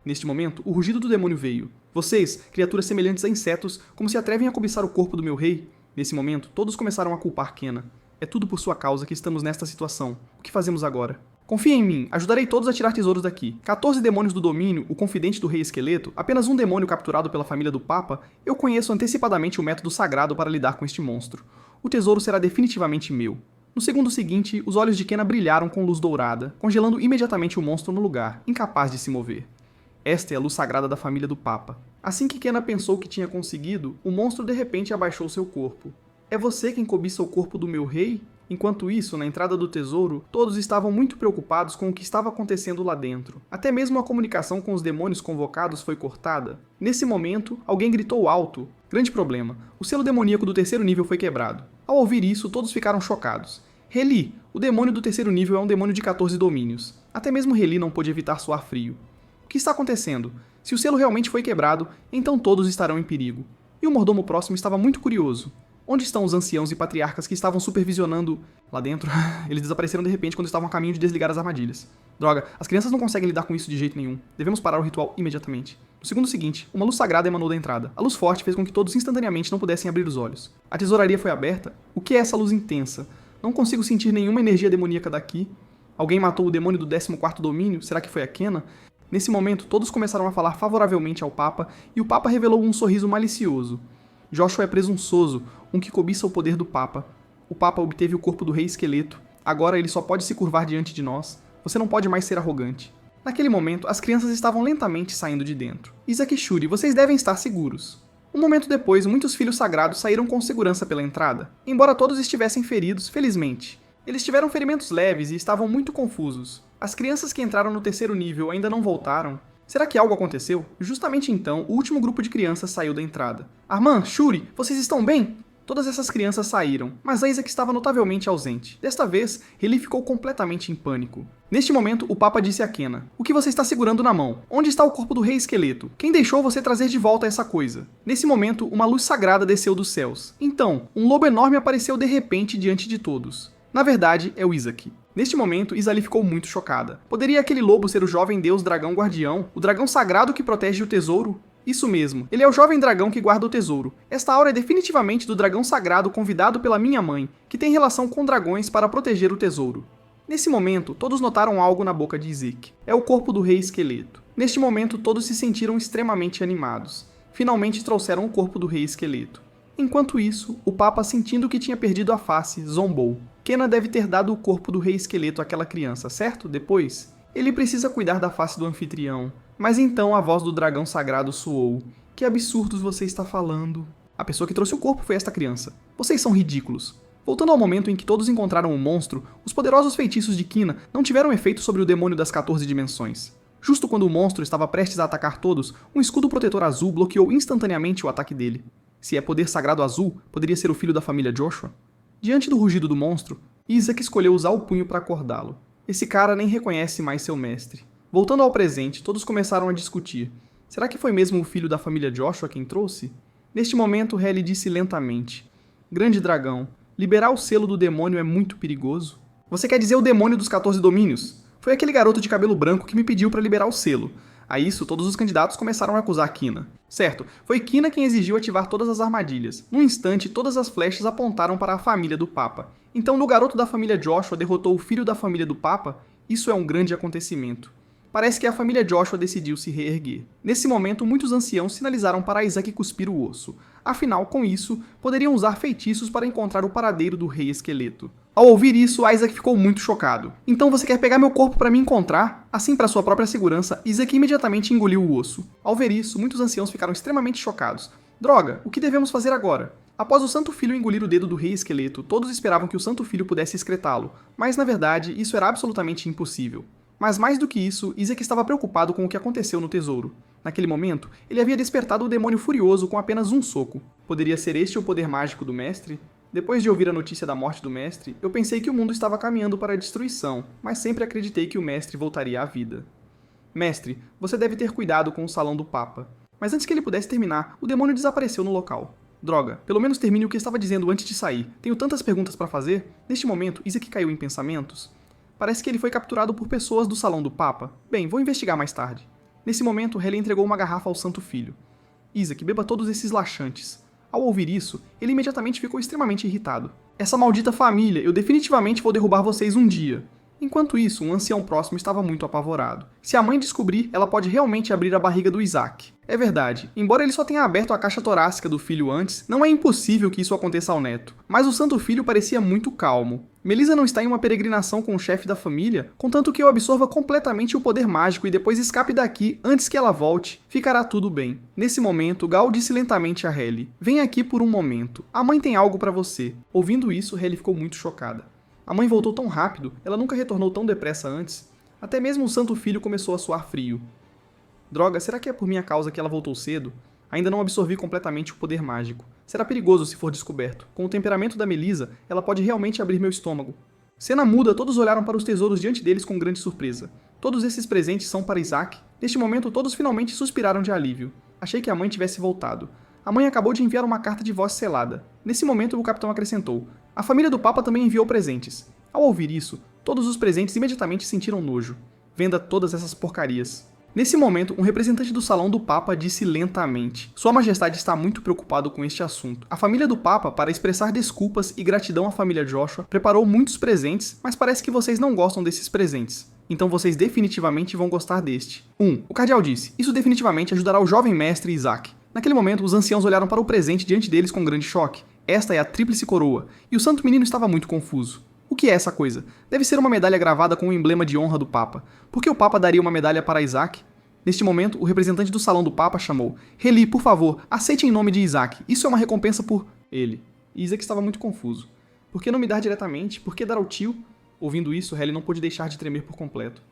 Speaker 1: Neste momento, o rugido do demônio veio. Vocês, criaturas semelhantes a insetos, como se atrevem a cobiçar o corpo do meu rei? Nesse momento, todos começaram a culpar Kena. É tudo por sua causa que estamos nesta situação. O que fazemos agora? Confia em mim, ajudarei todos a tirar tesouros daqui. 14 demônios do domínio, o confidente do Rei Esqueleto, apenas um demônio capturado pela família do Papa, eu conheço antecipadamente o método sagrado para lidar com este monstro. O tesouro será definitivamente meu. No segundo seguinte, os olhos de Kena brilharam com luz dourada, congelando imediatamente o monstro no lugar, incapaz de se mover. Esta é a luz sagrada da família do Papa. Assim que Kena pensou que tinha conseguido, o monstro de repente abaixou seu corpo. É você quem cobiça o corpo do meu rei? Enquanto isso, na entrada do tesouro, todos estavam muito preocupados com o que estava acontecendo lá dentro. Até mesmo a comunicação com os demônios convocados foi cortada. Nesse momento, alguém gritou alto. Grande problema. O selo demoníaco do terceiro nível foi quebrado. Ao ouvir isso, todos ficaram chocados. Reli, o demônio do terceiro nível é um demônio de 14 domínios. Até mesmo Reli não pôde evitar suar frio. O que está acontecendo? Se o selo realmente foi quebrado, então todos estarão em perigo. E o mordomo próximo estava muito curioso. Onde estão os anciãos e patriarcas que estavam supervisionando lá dentro? Eles desapareceram de repente quando estavam a caminho de desligar as armadilhas. Droga, as crianças não conseguem lidar com isso de jeito nenhum. Devemos parar o ritual imediatamente. No segundo seguinte, uma luz sagrada emanou da entrada. A luz forte fez com que todos instantaneamente não pudessem abrir os olhos. A tesouraria foi aberta? O que é essa luz intensa? Não consigo sentir nenhuma energia demoníaca daqui. Alguém matou o demônio do 14º domínio? Será que foi a Kena? Nesse momento, todos começaram a falar favoravelmente ao Papa, e o Papa revelou um sorriso malicioso. Joshua é presunçoso, um que cobiça o poder do Papa. O Papa obteve o corpo do Rei Esqueleto. Agora ele só pode se curvar diante de nós. Você não pode mais ser arrogante. Naquele momento, as crianças estavam lentamente saindo de dentro. Isaac e Shuri, vocês devem estar seguros. Um momento depois, muitos filhos sagrados saíram com segurança pela entrada. Embora todos estivessem feridos, felizmente. Eles tiveram ferimentos leves e estavam muito confusos. As crianças que entraram no terceiro nível ainda não voltaram. Será que algo aconteceu? Justamente então, o último grupo de crianças saiu da entrada. Armand, Shuri, vocês estão bem? Todas essas crianças saíram, mas Isaac estava notavelmente ausente. Desta vez, Reli ficou completamente em pânico. Neste momento, o Papa disse a Kena: "O que você está segurando na mão? Onde está o corpo do Rei Esqueleto? Quem deixou você trazer de volta essa coisa?" Nesse momento, uma luz sagrada desceu dos céus. Então, um lobo enorme apareceu de repente diante de todos. Na verdade, é o Isaac. Neste momento, Izali ficou muito chocada. Poderia aquele lobo ser o jovem deus dragão guardião? O dragão sagrado que protege o tesouro? Isso mesmo, ele é o jovem dragão que guarda o tesouro. Esta aura é definitivamente do dragão sagrado convidado pela minha mãe, que tem relação com dragões para proteger o tesouro. Nesse momento, todos notaram algo na boca de Izek. É o corpo do Rei Esqueleto. Neste momento, todos se sentiram extremamente animados. Finalmente trouxeram o corpo do Rei Esqueleto. Enquanto isso, o Papa, sentindo que tinha perdido a face, zombou. Kena deve ter dado o corpo do Rei Esqueleto àquela criança, certo? Depois? Ele precisa cuidar da face do anfitrião. Mas então a voz do dragão sagrado soou. Que absurdos você está falando? A pessoa que trouxe o corpo foi esta criança. Vocês são ridículos. Voltando ao momento em que todos encontraram o monstro, os poderosos feitiços de Kina não tiveram efeito sobre o demônio das 14 dimensões. Justo quando o monstro estava prestes a atacar todos, um escudo protetor azul bloqueou instantaneamente o ataque dele. Se é poder sagrado azul, poderia ser o filho da família Joshua? Diante do rugido do monstro, Isaac escolheu usar o punho para acordá-lo. Esse cara nem reconhece mais seu mestre. Voltando ao presente, todos começaram a discutir. Será que foi mesmo o filho da família Joshua quem trouxe? Neste momento, Helly disse lentamente: Grande dragão, liberar o selo do demônio é muito perigoso. Você quer dizer o demônio dos 14 domínios? Foi aquele garoto de cabelo branco que me pediu para liberar o selo. A isso, todos os candidatos começaram a acusar Kina. Certo, foi Kina quem exigiu ativar todas as armadilhas. Num instante, todas as flechas apontaram para a família do Papa. Então, o garoto da família Joshua derrotou o filho da família do Papa? Isso é um grande acontecimento. Parece que a família Joshua decidiu se reerguer. Nesse momento, muitos anciãos sinalizaram para Isaac cuspir o osso. Afinal, com isso, poderiam usar feitiços para encontrar o paradeiro do rei esqueleto. Ao ouvir isso, Isaac ficou muito chocado. Então você quer pegar meu corpo para me encontrar? Assim, para sua própria segurança, Isaac imediatamente engoliu o osso. Ao ver isso, muitos anciãos ficaram extremamente chocados. Droga, o que devemos fazer agora? Após o Santo Filho engolir o dedo do rei esqueleto, todos esperavam que o Santo Filho pudesse excretá-lo, mas na verdade, isso era absolutamente impossível. Mas mais do que isso, Isaac estava preocupado com o que aconteceu no tesouro. Naquele momento, ele havia despertado o demônio furioso com apenas um soco. Poderia ser este o poder mágico do mestre? Depois de ouvir a notícia da morte do mestre, eu pensei que o mundo estava caminhando para a destruição, mas sempre acreditei que o mestre voltaria à vida. Mestre, você deve ter cuidado com o salão do Papa. Mas antes que ele pudesse terminar, o demônio desapareceu no local. Droga, pelo menos termine o que estava dizendo antes de sair. Tenho tantas perguntas para fazer. Neste momento, Isaac caiu em pensamentos. Parece que ele foi capturado por pessoas do salão do Papa. Bem, vou investigar mais tarde. Nesse momento, Helly entregou uma garrafa ao Santo Filho. Isaac, beba todos esses laxantes. Ao ouvir isso, ele imediatamente ficou extremamente irritado. Essa maldita família, eu definitivamente vou derrubar vocês um dia. Enquanto isso, um ancião próximo estava muito apavorado. Se a mãe descobrir, ela pode realmente abrir a barriga do Isaac. É verdade, embora ele só tenha aberto a caixa torácica do filho antes, não é impossível que isso aconteça ao neto. Mas o Santo Filho parecia muito calmo. Melissa não está em uma peregrinação com o chefe da família, contanto que eu absorva completamente o poder mágico e depois escape daqui antes que ela volte, ficará tudo bem. Nesse momento, Gal disse lentamente a Helly: Vem aqui por um momento, a mãe tem algo para você. Ouvindo isso, Helly ficou muito chocada. A mãe voltou tão rápido, ela nunca retornou tão depressa antes. Até mesmo o Santo Filho começou a suar frio. Droga, será que é por minha causa que ela voltou cedo? Ainda não absorvi completamente o poder mágico. Será perigoso se for descoberto. Com o temperamento da Melissa, ela pode realmente abrir meu estômago. Cena muda, todos olharam para os tesouros diante deles com grande surpresa. Todos esses presentes são para Isaac. Neste momento, todos finalmente suspiraram de alívio. Achei que a mãe tivesse voltado. A mãe acabou de enviar uma carta de voz selada. Nesse momento, o capitão acrescentou: A família do Papa também enviou presentes. Ao ouvir isso, todos os presentes imediatamente sentiram nojo. Venda todas essas porcarias. Nesse momento, um representante do salão do Papa disse lentamente: Sua Majestade está muito preocupado com este assunto. A família do Papa, para expressar desculpas e gratidão à família Joshua, preparou muitos presentes, mas parece que vocês não gostam desses presentes. Então vocês definitivamente vão gostar deste. 1. O cardeal disse: Isso definitivamente ajudará o jovem mestre Isaac. Naquele momento, os anciãos olharam para o presente diante deles com grande choque. Esta é a Tríplice Coroa, e o santo menino estava muito confuso. O que é essa coisa? Deve ser uma medalha gravada com o emblema de honra do Papa. Por que o Papa daria uma medalha para Isaac? Neste momento, o representante do salão do Papa chamou: Helly, por favor, aceite em nome de Isaac. Isso é uma recompensa por... ele. Isaac estava muito confuso. Por que não me dar diretamente? Por que dar ao tio? Ouvindo isso, Helly não pôde deixar de tremer por completo.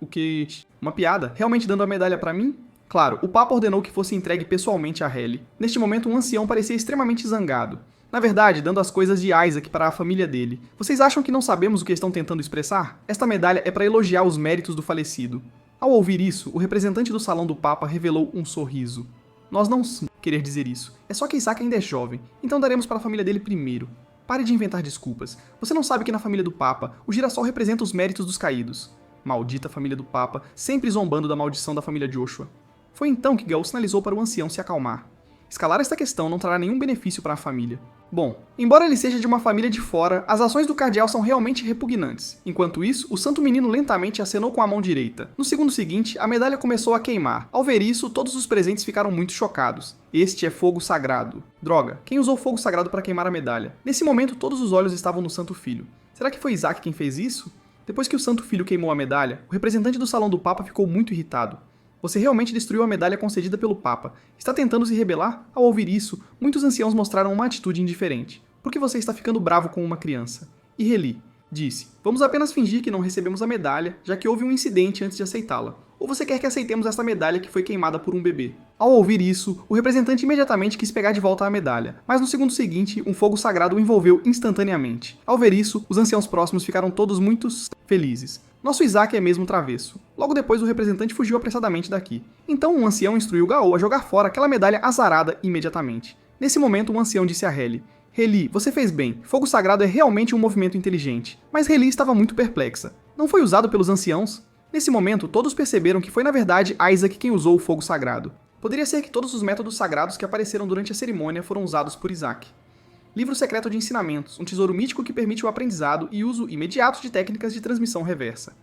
Speaker 1: O que... uma piada? Realmente dando a medalha para mim? Claro, o Papa ordenou que fosse entregue pessoalmente a Helly. Neste momento, um ancião parecia extremamente zangado. Na verdade, dando as coisas de Isaac para a família dele. Vocês acham que não sabemos o que estão tentando expressar? Esta medalha é para elogiar os méritos do falecido. Ao ouvir isso, o representante do salão do Papa revelou um sorriso. Nós não querer dizer isso. É só que Isaac ainda é jovem, então daremos para a família dele primeiro. Pare de inventar desculpas. Você não sabe que na família do Papa, o girassol representa os méritos dos caídos. Maldita família do Papa, sempre zombando da maldição da família Joshua. Foi então que Gal sinalizou para o ancião se acalmar. Escalar esta questão não trará nenhum benefício para a família. Bom, embora ele seja de uma família de fora, as ações do cardeal são realmente repugnantes. Enquanto isso, o santo menino lentamente acenou com a mão direita. No segundo seguinte, a medalha começou a queimar. Ao ver isso, todos os presentes ficaram muito chocados. Este é fogo sagrado. Droga, quem usou fogo sagrado para queimar a medalha? Nesse momento, todos os olhos estavam no Santo Filho. Será que foi Isaac quem fez isso? Depois que o Santo Filho queimou a medalha, o representante do salão do Papa ficou muito irritado. Você realmente destruiu a medalha concedida pelo Papa. Está tentando se rebelar? Ao ouvir isso, muitos anciãos mostraram uma atitude indiferente. Por que você está ficando bravo com uma criança? E Reli disse: vamos apenas fingir que não recebemos a medalha, já que houve um incidente antes de aceitá-la. Ou você quer que aceitemos esta medalha que foi queimada por um bebê? Ao ouvir isso, o representante imediatamente quis pegar de volta a medalha, mas no segundo seguinte, um fogo sagrado o envolveu instantaneamente. Ao ver isso, os anciãos próximos ficaram todos muito felizes. Nosso Isaac é mesmo travesso. Logo depois, o representante fugiu apressadamente daqui. Então, um ancião instruiu Gaol a jogar fora aquela medalha azarada imediatamente. Nesse momento, um ancião disse a Reli: Reli, você fez bem. Fogo sagrado é realmente um movimento inteligente. Mas Reli estava muito perplexa. Não foi usado pelos anciãos? Nesse momento, todos perceberam que foi na verdade Isaac quem usou o fogo sagrado. Poderia ser que todos os métodos sagrados que apareceram durante a cerimônia foram usados por Isaac. Livro secreto de ensinamentos, um tesouro mítico que permite o aprendizado e uso imediato de técnicas de transmissão reversa.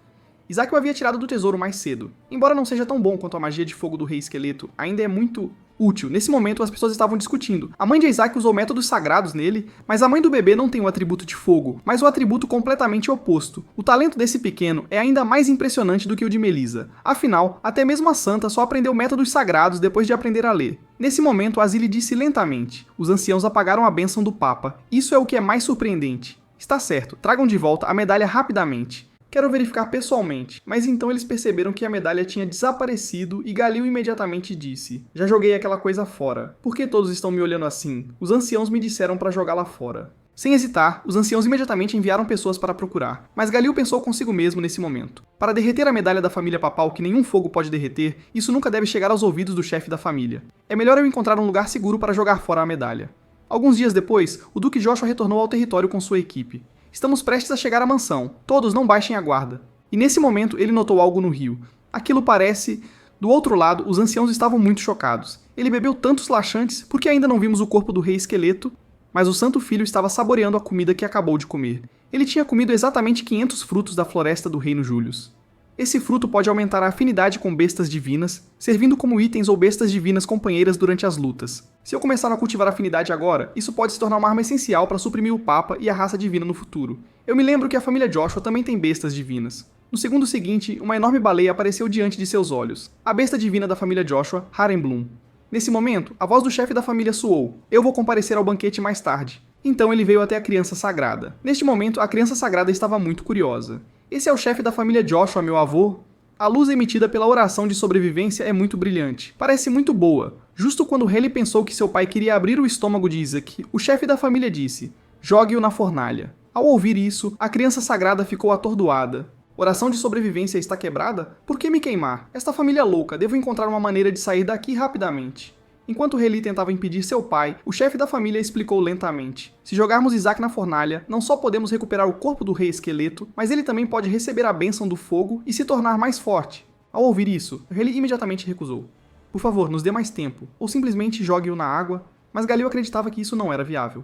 Speaker 1: Isaac o havia tirado do tesouro mais cedo. Embora não seja tão bom quanto a magia de fogo do Rei Esqueleto, ainda é muito útil. Nesse momento, as pessoas estavam discutindo. A mãe de Isaac usou métodos sagrados nele, mas a mãe do bebê não tem o atributo de fogo, mas o atributo completamente oposto. O talento desse pequeno é ainda mais impressionante do que o de Melissa. Afinal, até mesmo a santa só aprendeu métodos sagrados depois de aprender a ler. Nesse momento, Azili disse lentamente: os anciãos apagaram a bênção do Papa. Isso é o que é mais surpreendente. Está certo, tragam de volta a medalha rapidamente. Quero verificar pessoalmente, mas então eles perceberam que a medalha tinha desaparecido e Galil imediatamente disse: já joguei aquela coisa fora. Por que todos estão me olhando assim? Os anciãos me disseram para jogá-la fora. Sem hesitar, os anciãos imediatamente enviaram pessoas para procurar, mas Galil pensou consigo mesmo nesse momento. Para derreter a medalha da família papal que nenhum fogo pode derreter, isso nunca deve chegar aos ouvidos do chefe da família. É melhor eu encontrar um lugar seguro para jogar fora a medalha. Alguns dias depois, o Duque Joshua retornou ao território com sua equipe. Estamos prestes a chegar à mansão. Todos não baixem a guarda. E nesse momento ele notou algo no rio. Aquilo parece... Do outro lado, os anciãos estavam muito chocados. Ele bebeu tantos laxantes porque ainda não vimos o corpo do rei esqueleto, mas o santo filho estava saboreando a comida que acabou de comer. Ele tinha comido exatamente 500 frutos da floresta do reino Július. Esse fruto pode aumentar a afinidade com bestas divinas, servindo como itens ou bestas divinas companheiras durante as lutas. Se eu começar a cultivar afinidade agora, isso pode se tornar uma arma essencial para suprimir o Papa e a raça divina no futuro. Eu me lembro que a família Joshua também tem bestas divinas. No segundo seguinte, uma enorme baleia apareceu diante de seus olhos. A besta divina da família Joshua, Harenblum. Nesse momento, a voz do chefe da família soou: eu vou comparecer ao banquete mais tarde. Então ele veio até a criança sagrada. Neste momento, a criança sagrada estava muito curiosa. Esse é o chefe da família Joshua, meu avô? A luz emitida pela oração de sobrevivência é muito brilhante. Parece muito boa. Justo quando Reli pensou que seu pai queria abrir o estômago de Isaac, o chefe da família disse: jogue-o na fornalha. Ao ouvir isso, a criança sagrada ficou atordoada. Oração de sobrevivência está quebrada? Por que me queimar? Esta família louca, devo encontrar uma maneira de sair daqui rapidamente. Enquanto Reli tentava impedir seu pai, o chefe da família explicou lentamente: se jogarmos Isaac na fornalha, não só podemos recuperar o corpo do rei esqueleto, mas ele também pode receber a bênção do fogo e se tornar mais forte. Ao ouvir isso, Reli imediatamente recusou. Por favor, nos dê mais tempo, ou simplesmente jogue-o na água, mas Galil acreditava que isso não era viável.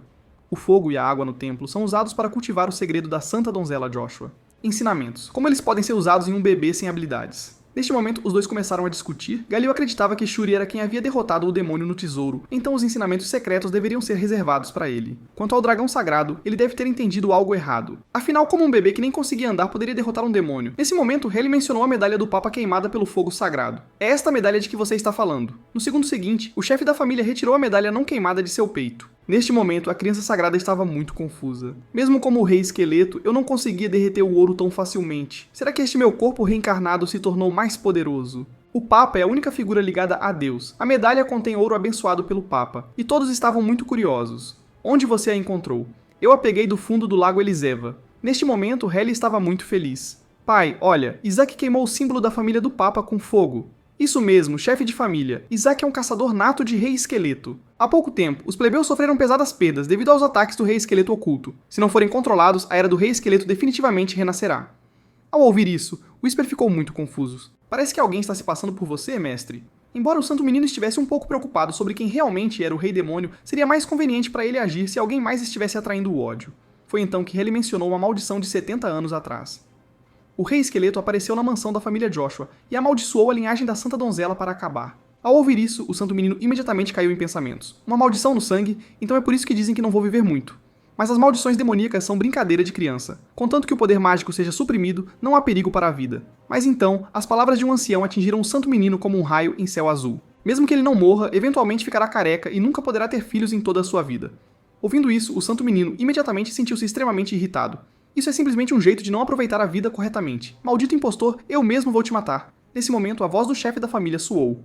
Speaker 1: O fogo e a água no templo são usados para cultivar o segredo da Santa Donzela Joshua. Ensinamentos. Como eles podem ser usados em um bebê sem habilidades? Neste momento, os dois começaram a discutir. Galil acreditava que Shuri era quem havia derrotado o demônio no tesouro, então os ensinamentos secretos deveriam ser reservados para ele. Quanto ao dragão sagrado, ele deve ter entendido algo errado. Afinal, como um bebê que nem conseguia andar poderia derrotar um demônio? Nesse momento, Reli mencionou a medalha do Papa queimada pelo fogo sagrado. É esta medalha de que você está falando. No segundo seguinte, o chefe da família retirou a medalha não queimada de seu peito. Neste momento, a criança sagrada estava muito confusa. Mesmo como o rei esqueleto, eu não conseguia derreter o ouro tão facilmente. Será que este meu corpo reencarnado se tornou mais poderoso? O Papa é a única figura ligada a Deus. A medalha contém ouro abençoado pelo Papa. E todos estavam muito curiosos. Onde você a encontrou? Eu a peguei do fundo do lago Eliseva. Neste momento, Reli estava muito feliz. Pai, olha, Isaac queimou o símbolo da família do Papa com fogo. Isso mesmo, chefe de família. Isaac é um caçador nato de rei esqueleto. Há pouco tempo, os plebeus sofreram pesadas perdas devido aos ataques do rei esqueleto oculto. Se não forem controlados, a era do rei esqueleto definitivamente renascerá. Ao ouvir isso, Whisper ficou muito confuso. Parece que alguém está se passando por você, mestre. Embora o santo menino estivesse um pouco preocupado sobre quem realmente era o rei demônio, seria mais conveniente para ele agir se alguém mais estivesse atraindo o ódio. Foi então que ele mencionou uma maldição de 70 anos atrás. O rei esqueleto apareceu na mansão da família Joshua e amaldiçoou a linhagem da Santa Donzela para acabar. Ao ouvir isso, o santo menino imediatamente caiu em pensamentos. Uma maldição no sangue, então é por isso que dizem que não vou viver muito. Mas as maldições demoníacas são brincadeira de criança. Contanto que o poder mágico seja suprimido, não há perigo para a vida. Mas então, as palavras de um ancião atingiram o santo menino como um raio em céu azul. Mesmo que ele não morra, eventualmente ficará careca e nunca poderá ter filhos em toda a sua vida. Ouvindo isso, o santo menino imediatamente sentiu-se extremamente irritado. Isso é simplesmente um jeito de não aproveitar a vida corretamente. Maldito impostor, eu mesmo vou te matar. Nesse momento, a voz do chefe da família soou.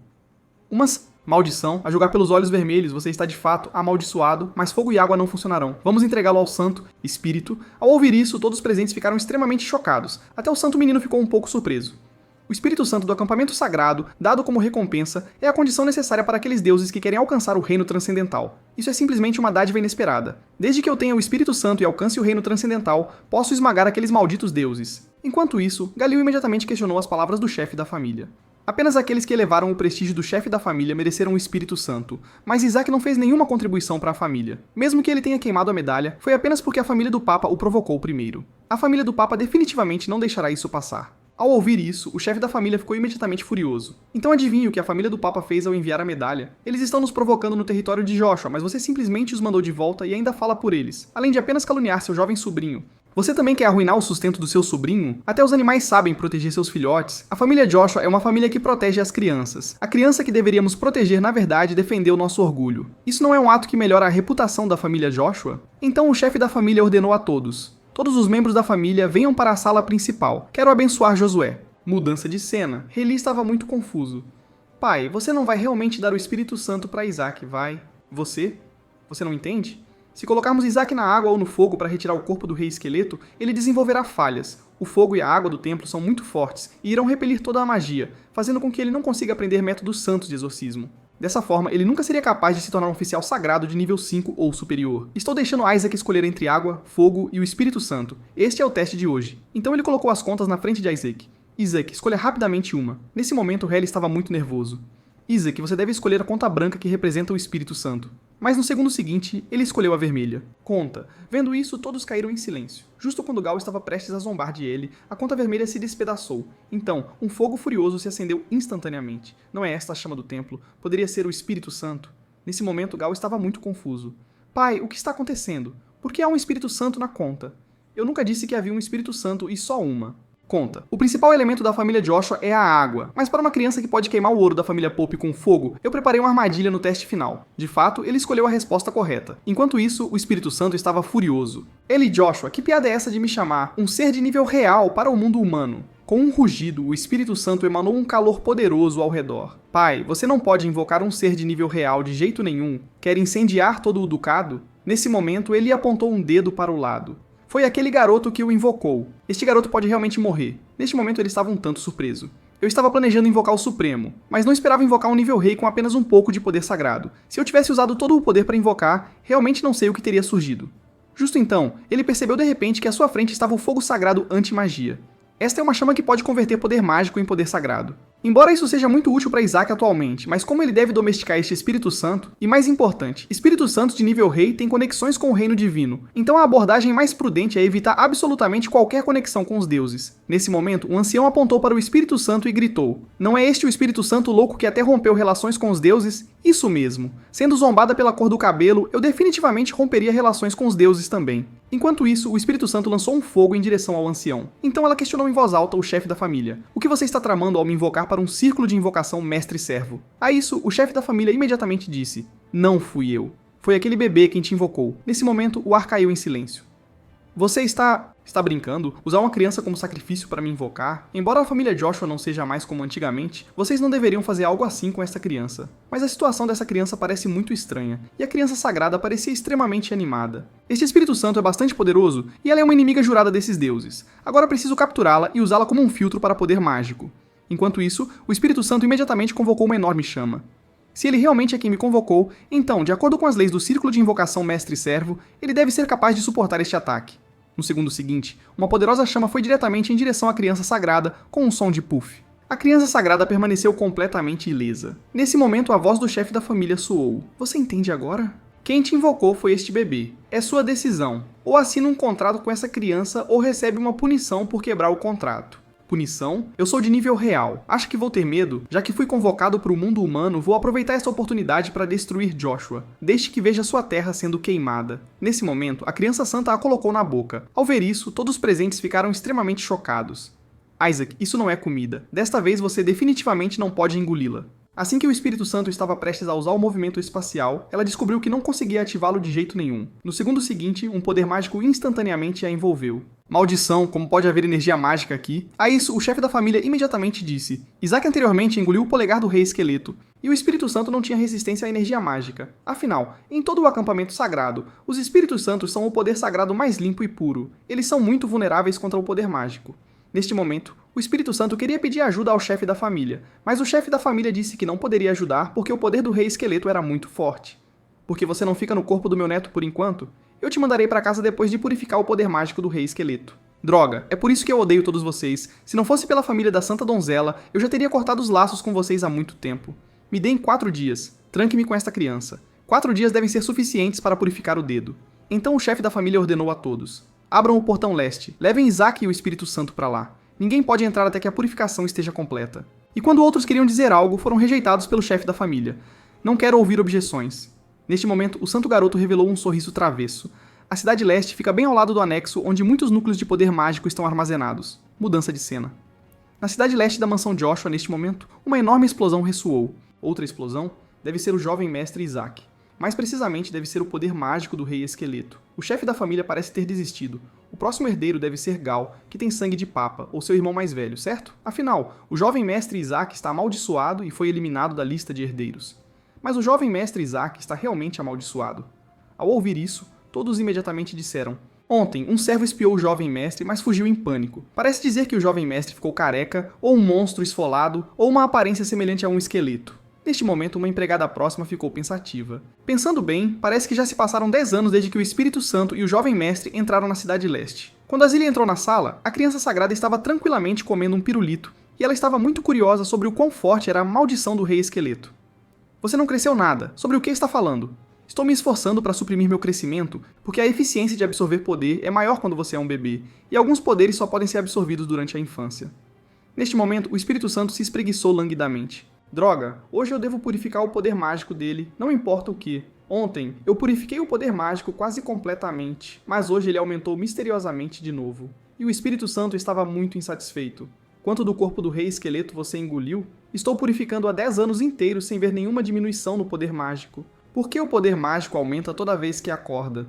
Speaker 1: Maldição, a julgar pelos olhos vermelhos, você está de fato amaldiçoado, mas fogo e água não funcionarão. Vamos entregá-lo ao santo espírito. Ao ouvir isso, todos os presentes ficaram extremamente chocados. Até o santo menino ficou um pouco surpreso. O Espírito Santo do acampamento sagrado, dado como recompensa, é a condição necessária para aqueles deuses que querem alcançar o reino transcendental. Isso é simplesmente uma dádiva inesperada. Desde que eu tenha o Espírito Santo e alcance o reino transcendental, posso esmagar aqueles malditos deuses. Enquanto isso, Galil imediatamente questionou as palavras do chefe da família. Apenas aqueles que elevaram o prestígio do chefe da família mereceram o Espírito Santo, mas Isaac não fez nenhuma contribuição para a família. Mesmo que ele tenha queimado a medalha, foi apenas porque a família do Papa o provocou primeiro. A família do Papa definitivamente não deixará isso passar. Ao ouvir isso, o chefe da família ficou imediatamente furioso. Então adivinhe o que a família do Papa fez ao enviar a medalha? Eles estão nos provocando no território de Joshua, mas você simplesmente os mandou de volta e ainda fala por eles, além de apenas caluniar seu jovem sobrinho. Você também quer arruinar o sustento do seu sobrinho? Até os animais sabem proteger seus filhotes. A família Joshua é uma família que protege as crianças. A criança que deveríamos proteger, na verdade, defendeu nosso orgulho. Isso não é um ato que melhora a reputação da família Joshua? Então o chefe da família ordenou a todos. Todos os membros da família venham para a sala principal. Quero abençoar Josué. Mudança de cena. Reli estava muito confuso. Pai, você não vai realmente dar o Espírito Santo para Isaac, vai? Você? Você não entende? Se colocarmos Isaac na água ou no fogo para retirar o corpo do rei esqueleto, ele desenvolverá falhas. O fogo e a água do templo são muito fortes e irão repelir toda a magia, fazendo com que ele não consiga aprender métodos santos de exorcismo. Dessa forma, ele nunca seria capaz de se tornar um oficial sagrado de nível 5 ou superior. Estou deixando Isaac escolher entre água, fogo e o Espírito Santo. Este é o teste de hoje. Então ele colocou as contas na frente de Isaac. Isaac, escolha rapidamente uma. Nesse momento, Reli estava muito nervoso. Isaac, você deve escolher a conta branca que representa o Espírito Santo. Mas no segundo seguinte, ele escolheu a vermelha. Conta. Vendo isso, todos caíram em silêncio. Justo quando Gal estava prestes a zombar de ele, a conta vermelha se despedaçou. Então, um fogo furioso se acendeu instantaneamente. Não é esta a chama do templo? Poderia ser o Espírito Santo? Nesse momento, Gal estava muito confuso. Pai, o que está acontecendo? Por que há um Espírito Santo na conta? Eu nunca disse que havia um Espírito Santo e só uma. Conta. O principal elemento da família Joshua é a água, mas para uma criança que pode queimar o ouro da família Pope com fogo, eu preparei uma armadilha no teste final. De fato, ele escolheu a resposta correta. Enquanto isso, o Espírito Santo estava furioso. Ele, Joshua, que piada é essa de me chamar um ser de nível real para o mundo humano? Com um rugido, o Espírito Santo emanou um calor poderoso ao redor. Pai, você não pode invocar um ser de nível real de jeito nenhum. Quer incendiar todo o ducado? Nesse momento, ele apontou um dedo para o lado. Foi aquele garoto que o invocou. Este garoto pode realmente morrer. Neste momento ele estava um tanto surpreso. Eu estava planejando invocar o Supremo, mas não esperava invocar um nível rei com apenas um pouco de poder sagrado. Se eu tivesse usado todo o poder para invocar, realmente não sei o que teria surgido. Justo então, ele percebeu de repente que à sua frente estava o fogo sagrado anti-magia. Esta é uma chama que pode converter poder mágico em poder sagrado. Embora isso seja muito útil para Isaac atualmente, mas como ele deve domesticar este Espírito Santo? E mais importante, Espírito Santo de nível rei tem conexões com o reino divino, então a abordagem mais prudente é evitar absolutamente qualquer conexão com os deuses. Nesse momento, um ancião apontou para o Espírito Santo e gritou: "Não é este o Espírito Santo louco que até rompeu relações com os deuses? Isso mesmo. Sendo zombada pela cor do cabelo, eu definitivamente romperia relações com os deuses também." Enquanto isso, o Espírito Santo lançou um fogo em direção ao ancião. Então ela questionou em voz alta o chefe da família: "O que você está tramando ao me invocar para um círculo de invocação mestre-servo?" A isso, o chefe da família imediatamente disse: "Não fui eu. Foi aquele bebê quem te invocou." Nesse momento, o ar caiu em silêncio. "Você está brincando? Usar uma criança como sacrifício para me invocar? Embora a família Joshua não seja mais como antigamente, vocês não deveriam fazer algo assim com essa criança." Mas a situação dessa criança parece muito estranha, e a criança sagrada parecia extremamente animada. Este Espírito Santo é bastante poderoso, e ela é uma inimiga jurada desses deuses. Agora preciso capturá-la e usá-la como um filtro para poder mágico. Enquanto isso, o Espírito Santo imediatamente convocou uma enorme chama. Se ele realmente é quem me convocou, então, de acordo com as leis do Círculo de Invocação Mestre-Servo, ele deve ser capaz de suportar este ataque. No segundo seguinte, uma poderosa chama foi diretamente em direção à criança sagrada, com um som de puff. A criança sagrada permaneceu completamente ilesa. Nesse momento, a voz do chefe da família soou: "Você entende agora? Quem te invocou foi este bebê. É sua decisão. Ou assina um contrato com essa criança, ou recebe uma punição por quebrar o contrato." Punição? Eu sou de nível real. Acho que vou ter medo? Já que fui convocado para o mundo humano, vou aproveitar esta oportunidade para destruir Joshua. Deixe que veja sua terra sendo queimada. Nesse momento, a criança santa a colocou na boca. Ao ver isso, todos os presentes ficaram extremamente chocados. "Isaac, isso não é comida. Desta vez você definitivamente não pode engoli-la." Assim que o Espírito Santo estava prestes a usar o movimento espacial, ela descobriu que não conseguia ativá-lo de jeito nenhum. No segundo seguinte, um poder mágico instantaneamente a envolveu. Maldição, como pode haver energia mágica aqui? A isso, o chefe da família imediatamente disse: Isaac anteriormente engoliu o polegar do rei esqueleto, e o Espírito Santo não tinha resistência à energia mágica. Afinal, em todo o acampamento sagrado, os Espíritos Santos são o poder sagrado mais limpo e puro. Eles são muito vulneráveis contra o poder mágico. Neste momento, o Espírito Santo queria pedir ajuda ao chefe da família, mas o chefe da família disse que não poderia ajudar porque o poder do rei esqueleto era muito forte. Porque você não fica no corpo do meu neto por enquanto? Eu te mandarei para casa depois de purificar o poder mágico do rei esqueleto. Droga, é por isso que eu odeio todos vocês. Se não fosse pela família da Santa Donzela, eu já teria cortado os laços com vocês há muito tempo. Me deem 4 dias. Tranque-me com esta criança. 4 dias devem ser suficientes para purificar o dedo. Então o chefe da família ordenou a todos: abram o portão leste, levem Isaac e o Espírito Santo para lá. Ninguém pode entrar até que a purificação esteja completa. E quando outros queriam dizer algo, foram rejeitados pelo chefe da família. Não quero ouvir objeções. Neste momento, o santo garoto revelou um sorriso travesso. A cidade leste fica bem ao lado do anexo, onde muitos núcleos de poder mágico estão armazenados. Mudança de cena. Na cidade leste da mansão Joshua, neste momento, uma enorme explosão ressoou. Outra explosão deve ser o jovem mestre Isaac. Mais precisamente, deve ser o poder mágico do rei esqueleto. O chefe da família parece ter desistido. O próximo herdeiro deve ser Gal, que tem sangue de papa, ou seu irmão mais velho, certo? Afinal, o jovem mestre Isaac está amaldiçoado e foi eliminado da lista de herdeiros. Mas o jovem mestre Isaac está realmente amaldiçoado. Ao ouvir isso, todos imediatamente disseram: ontem, um servo espiou o jovem mestre, mas fugiu em pânico. Parece dizer que o jovem mestre ficou careca, ou um monstro esfolado, ou uma aparência semelhante a um esqueleto. Neste momento, uma empregada próxima ficou pensativa. Pensando bem, parece que já se passaram 10 anos desde que o Espírito Santo e o jovem mestre entraram na cidade leste. Quando Azilha entrou na sala, a criança sagrada estava tranquilamente comendo um pirulito, e ela estava muito curiosa sobre o quão forte era a maldição do rei esqueleto. Você não cresceu nada. Sobre o que está falando? Estou me esforçando para suprimir meu crescimento, porque a eficiência de absorver poder é maior quando você é um bebê, e alguns poderes só podem ser absorvidos durante a infância. Neste momento, o Espírito Santo se espreguiçou languidamente. Droga, hoje eu devo purificar o poder mágico dele, não importa o que. Ontem, eu purifiquei o poder mágico quase completamente, mas hoje ele aumentou misteriosamente de novo. E o Espírito Santo estava muito insatisfeito. Quanto do corpo do rei esqueleto você engoliu? Estou purificando há 10 anos inteiros sem ver nenhuma diminuição no poder mágico. Por que o poder mágico aumenta toda vez que acorda?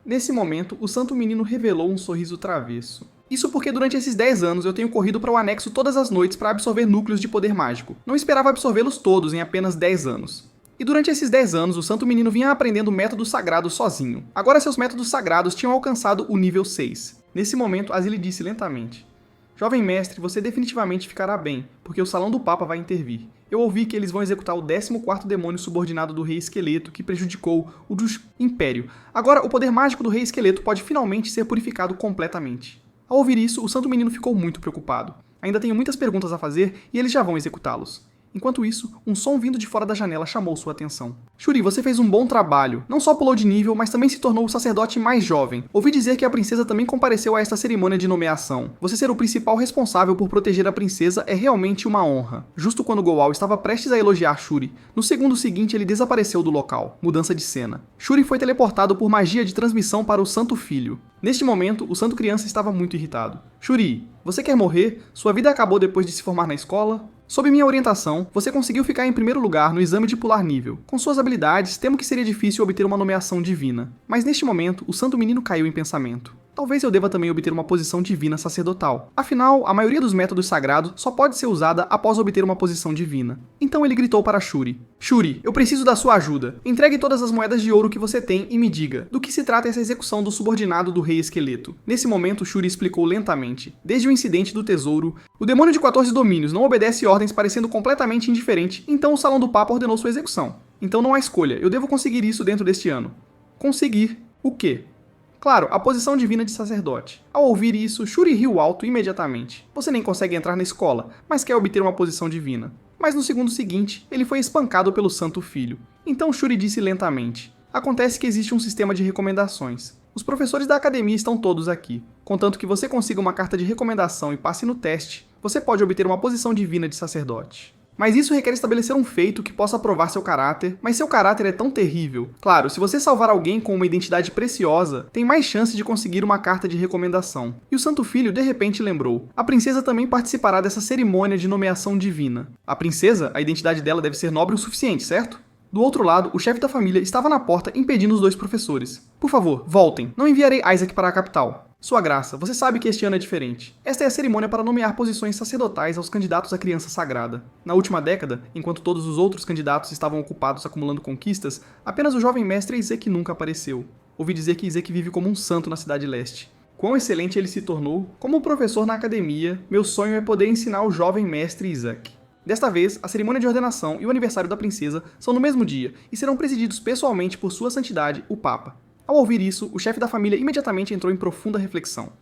Speaker 1: Nesse momento, o santo menino revelou um sorriso travesso. Isso porque durante esses 10 anos eu tenho corrido para o anexo todas as noites para absorver núcleos de poder mágico. Não esperava absorvê-los todos em apenas 10 anos. E durante esses 10 anos, o santo menino vinha aprendendo métodos sagrados sozinho. Agora seus métodos sagrados tinham alcançado o nível 6. Nesse momento, Azilha disse lentamente: jovem mestre, você definitivamente ficará bem, porque o Salão do Papa vai intervir. Eu ouvi que eles vão executar o 14º demônio subordinado do Rei Esqueleto, que prejudicou o do Império. Agora, o poder mágico do Rei Esqueleto pode finalmente ser purificado completamente. Ao ouvir isso, o santo menino ficou muito preocupado. Ainda tenho muitas perguntas a fazer e eles já vão executá-los. Enquanto isso, um som vindo de fora da janela chamou sua atenção. Shuri, você fez um bom trabalho. Não só pulou de nível, mas também se tornou o sacerdote mais jovem. Ouvi dizer que a princesa também compareceu a esta cerimônia de nomeação. Você ser o principal responsável por proteger a princesa é realmente uma honra. Justo quando Goal estava prestes a elogiar Shuri, no segundo seguinte ele desapareceu do local. Mudança de cena. Shuri foi teleportado por magia de transmissão para o Santo Filho. Neste momento, o Santo Criança estava muito irritado. Shuri, você quer morrer? Sua vida acabou depois de se formar na escola? Sob minha orientação, você conseguiu ficar em primeiro lugar no exame de pular nível. Com suas habilidades, temo que seria difícil obter uma nomeação divina. Mas neste momento, o santo menino caiu em pensamento. Talvez eu deva também obter uma posição divina sacerdotal. Afinal, a maioria dos métodos sagrados só pode ser usada após obter uma posição divina. Então ele gritou para Shuri: Shuri, eu preciso da sua ajuda. Entregue todas as moedas de ouro que você tem e me diga, do que se trata essa execução do subordinado do Rei Esqueleto? Nesse momento, Shuri explicou lentamente. Desde o incidente do tesouro, o demônio de 14 domínios não obedece ordens parecendo completamente indiferente, então o Salão do Papa ordenou sua execução. Então não há escolha, eu devo conseguir isso dentro deste ano. Conseguir o quê? Claro, a posição divina de sacerdote. Ao ouvir isso, Shuri riu alto imediatamente. Você nem consegue entrar na escola, mas quer obter uma posição divina. Mas no segundo seguinte, ele foi espancado pelo Santo Filho. Então Shuri disse lentamente: acontece que existe um sistema de recomendações. Os professores da academia estão todos aqui. Contanto que você consiga uma carta de recomendação e passe no teste, você pode obter uma posição divina de sacerdote. Mas isso requer estabelecer um feito que possa provar seu caráter, mas seu caráter é tão terrível. Claro, se você salvar alguém com uma identidade preciosa, tem mais chance de conseguir uma carta de recomendação. E o Santo Filho de repente lembrou. A princesa também participará dessa cerimônia de nomeação divina. A princesa, a identidade dela deve ser nobre o suficiente, certo? Do outro lado, o chefe da família estava na porta impedindo os dois professores. Por favor, voltem. Não enviarei Isaac para a capital. Sua graça, você sabe que este ano é diferente. Esta é a cerimônia para nomear posições sacerdotais aos candidatos à criança sagrada. Na última década, enquanto todos os outros candidatos estavam ocupados acumulando conquistas, apenas o jovem mestre Isaac nunca apareceu. Ouvi dizer que Isaac vive como um santo na cidade leste. Quão excelente ele se tornou! Como professor na academia, meu sonho é poder ensinar o jovem mestre Isaac. Desta vez, a cerimônia de ordenação e o aniversário da princesa são no mesmo dia e serão presididos pessoalmente por sua santidade, o Papa. Ao ouvir isso, o chefe da família imediatamente entrou em profunda reflexão.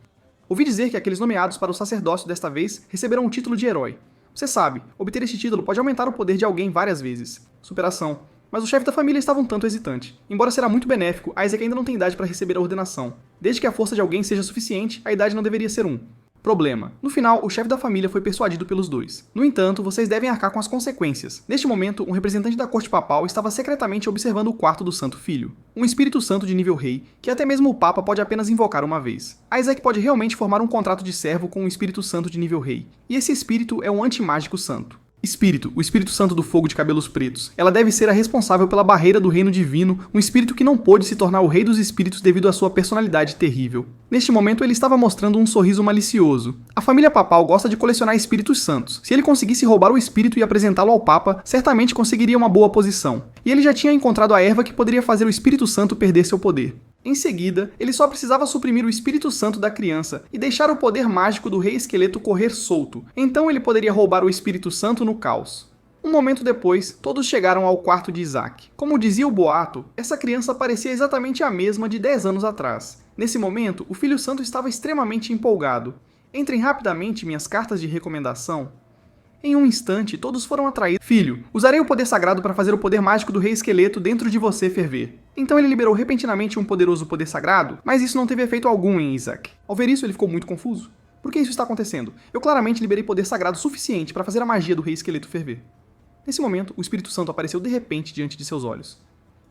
Speaker 1: Ouvi dizer que aqueles nomeados para o sacerdócio desta vez receberão o título de herói. Você sabe, obter este título pode aumentar o poder de alguém várias vezes. Superação. Mas o chefe da família estava um tanto hesitante. Embora será muito benéfico, Isaac ainda não tem idade para receber a ordenação. Desde que a força de alguém seja suficiente, a idade não deveria ser 1. Problema. No final, o chefe da família foi persuadido pelos dois. No entanto, vocês devem arcar com as consequências. Neste momento, um representante da corte papal estava secretamente observando o quarto do Santo Filho. Um espírito santo de nível rei, que até mesmo o Papa pode apenas invocar uma vez. Isaac pode realmente formar um contrato de servo com um espírito santo de nível rei. E esse espírito é um antimágico santo. Espírito, o Espírito Santo do Fogo de cabelos pretos. Ela deve ser a responsável pela barreira do reino divino, um espírito que não pôde se tornar o rei dos espíritos devido à sua personalidade terrível. Neste momento ele estava mostrando um sorriso malicioso. A família papal gosta de colecionar espíritos santos. Se ele conseguisse roubar o espírito e apresentá-lo ao Papa, certamente conseguiria uma boa posição. E ele já tinha encontrado a erva que poderia fazer o Espírito Santo perder seu poder. Em seguida, ele só precisava suprimir o Espírito Santo da criança e deixar o poder mágico do Rei Esqueleto correr solto. Então ele poderia roubar o Espírito Santo no caos. Um momento depois, todos chegaram ao quarto de Isaac. Como dizia o boato, essa criança parecia exatamente a mesma de 10 anos atrás. Nesse momento, o Filho Santo estava extremamente empolgado. Entrem rapidamente minhas cartas de recomendação. Em um instante, todos foram atraídos. Filho, usarei o poder sagrado para fazer o poder mágico do Rei Esqueleto dentro de você ferver. Então ele liberou repentinamente um poderoso poder sagrado, mas isso não teve efeito algum em Isaac. Ao ver isso, ele ficou muito confuso. Por que isso está acontecendo? Eu claramente liberei poder sagrado suficiente para fazer a magia do Rei Esqueleto ferver. Nesse momento, o Espírito Santo apareceu de repente diante de seus olhos.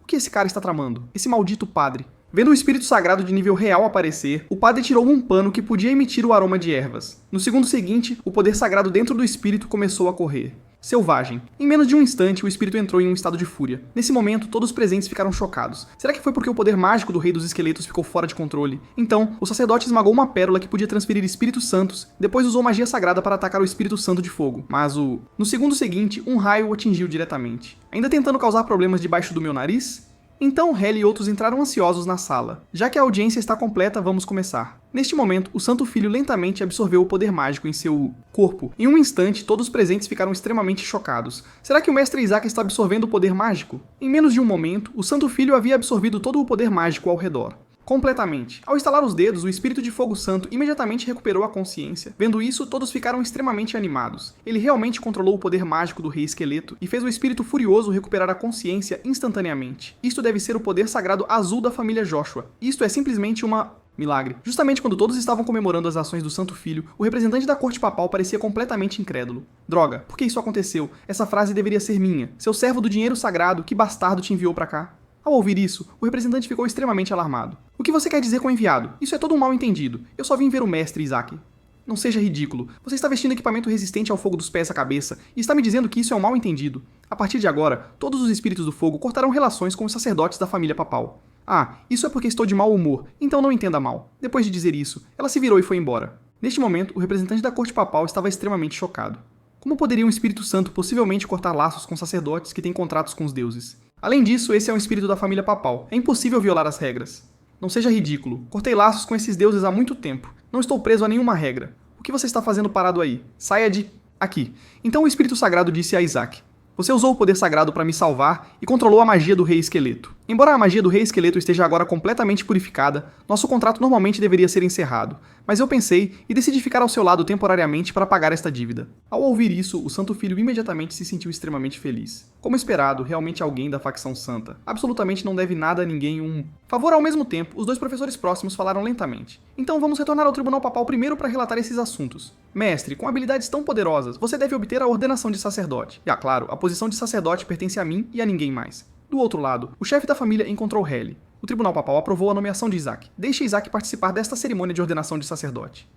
Speaker 1: O que esse cara está tramando? Esse maldito padre. Vendo o espírito sagrado de nível real aparecer, o padre tirou um pano que podia emitir o aroma de ervas. No segundo seguinte, o poder sagrado dentro do espírito começou a correr. Selvagem. Em menos de um instante, o espírito entrou em um estado de fúria. Nesse momento, todos os presentes ficaram chocados. Será que foi porque o poder mágico do Rei dos Esqueletos ficou fora de controle? Então, o sacerdote esmagou uma pérola que podia transferir espíritos santos, depois usou magia sagrada para atacar o Espírito Santo de Fogo. Mas No segundo seguinte, um raio o atingiu diretamente. Ainda tentando causar problemas debaixo do meu nariz? Então Helly e outros entraram ansiosos na sala. Já que a audiência está completa, vamos começar. Neste momento, o Santo Filho lentamente absorveu o poder mágico em seu corpo. Em um instante, todos os presentes ficaram extremamente chocados. Será que o Mestre Isaac está absorvendo o poder mágico? Em menos de um momento, o Santo Filho havia absorvido todo o poder mágico ao redor. Completamente. Ao estalar os dedos, o Espírito de Fogo Santo imediatamente recuperou a consciência. Vendo isso, todos ficaram extremamente animados. Ele realmente controlou o poder mágico do Rei Esqueleto e fez o Espírito Furioso recuperar a consciência instantaneamente. Isto deve ser o poder sagrado azul da família Joshua. Isto é simplesmente uma milagre. Justamente quando todos estavam comemorando as ações do Santo Filho, o representante da corte papal parecia completamente incrédulo. Droga, por que isso aconteceu? Essa frase deveria ser minha. Seu servo do dinheiro sagrado, que bastardo te enviou pra cá? Ao ouvir isso, o representante ficou extremamente alarmado. O que você quer dizer com enviado? Isso é todo um mal entendido. Eu só vim ver o mestre, Isaac. Não seja ridículo. Você está vestindo equipamento resistente ao fogo dos pés à cabeça e está me dizendo que isso é um mal entendido. A partir de agora, todos os espíritos do fogo cortarão relações com os sacerdotes da família papal. Ah, isso é porque estou de mau humor, então não entenda mal. Depois de dizer isso, ela se virou e foi embora. Neste momento, o representante da corte papal estava extremamente chocado. Como poderia um Espírito Santo possivelmente cortar laços com sacerdotes que têm contratos com os deuses? Além disso, esse é um espírito da família papal. É impossível violar as regras. Não seja ridículo. Cortei laços com esses deuses há muito tempo. Não estou preso a nenhuma regra. O que você está fazendo parado aí? Saia de... aqui. Então o Espírito Sagrado disse a Isaac: você usou o poder sagrado para me salvar e controlou a magia do Rei Esqueleto. Embora a magia do Rei Esqueleto esteja agora completamente purificada, nosso contrato normalmente deveria ser encerrado, mas eu pensei e decidi ficar ao seu lado temporariamente para pagar esta dívida. Ao ouvir isso, o Santo Filho imediatamente se sentiu extremamente feliz. Como esperado, realmente alguém da facção santa. Absolutamente não deve nada a ninguém um favor. Ao mesmo tempo, os dois professores próximos falaram lentamente. Então vamos retornar ao Tribunal Papal primeiro para relatar esses assuntos. Mestre, com habilidades tão poderosas, você deve obter a ordenação de sacerdote. E, claro, a posição de sacerdote pertence a mim e a ninguém mais. Do outro lado, o chefe da família encontrou Helly. O Tribunal Papal aprovou a nomeação de Isaac. Deixe Isaac participar desta cerimônia de ordenação de sacerdote.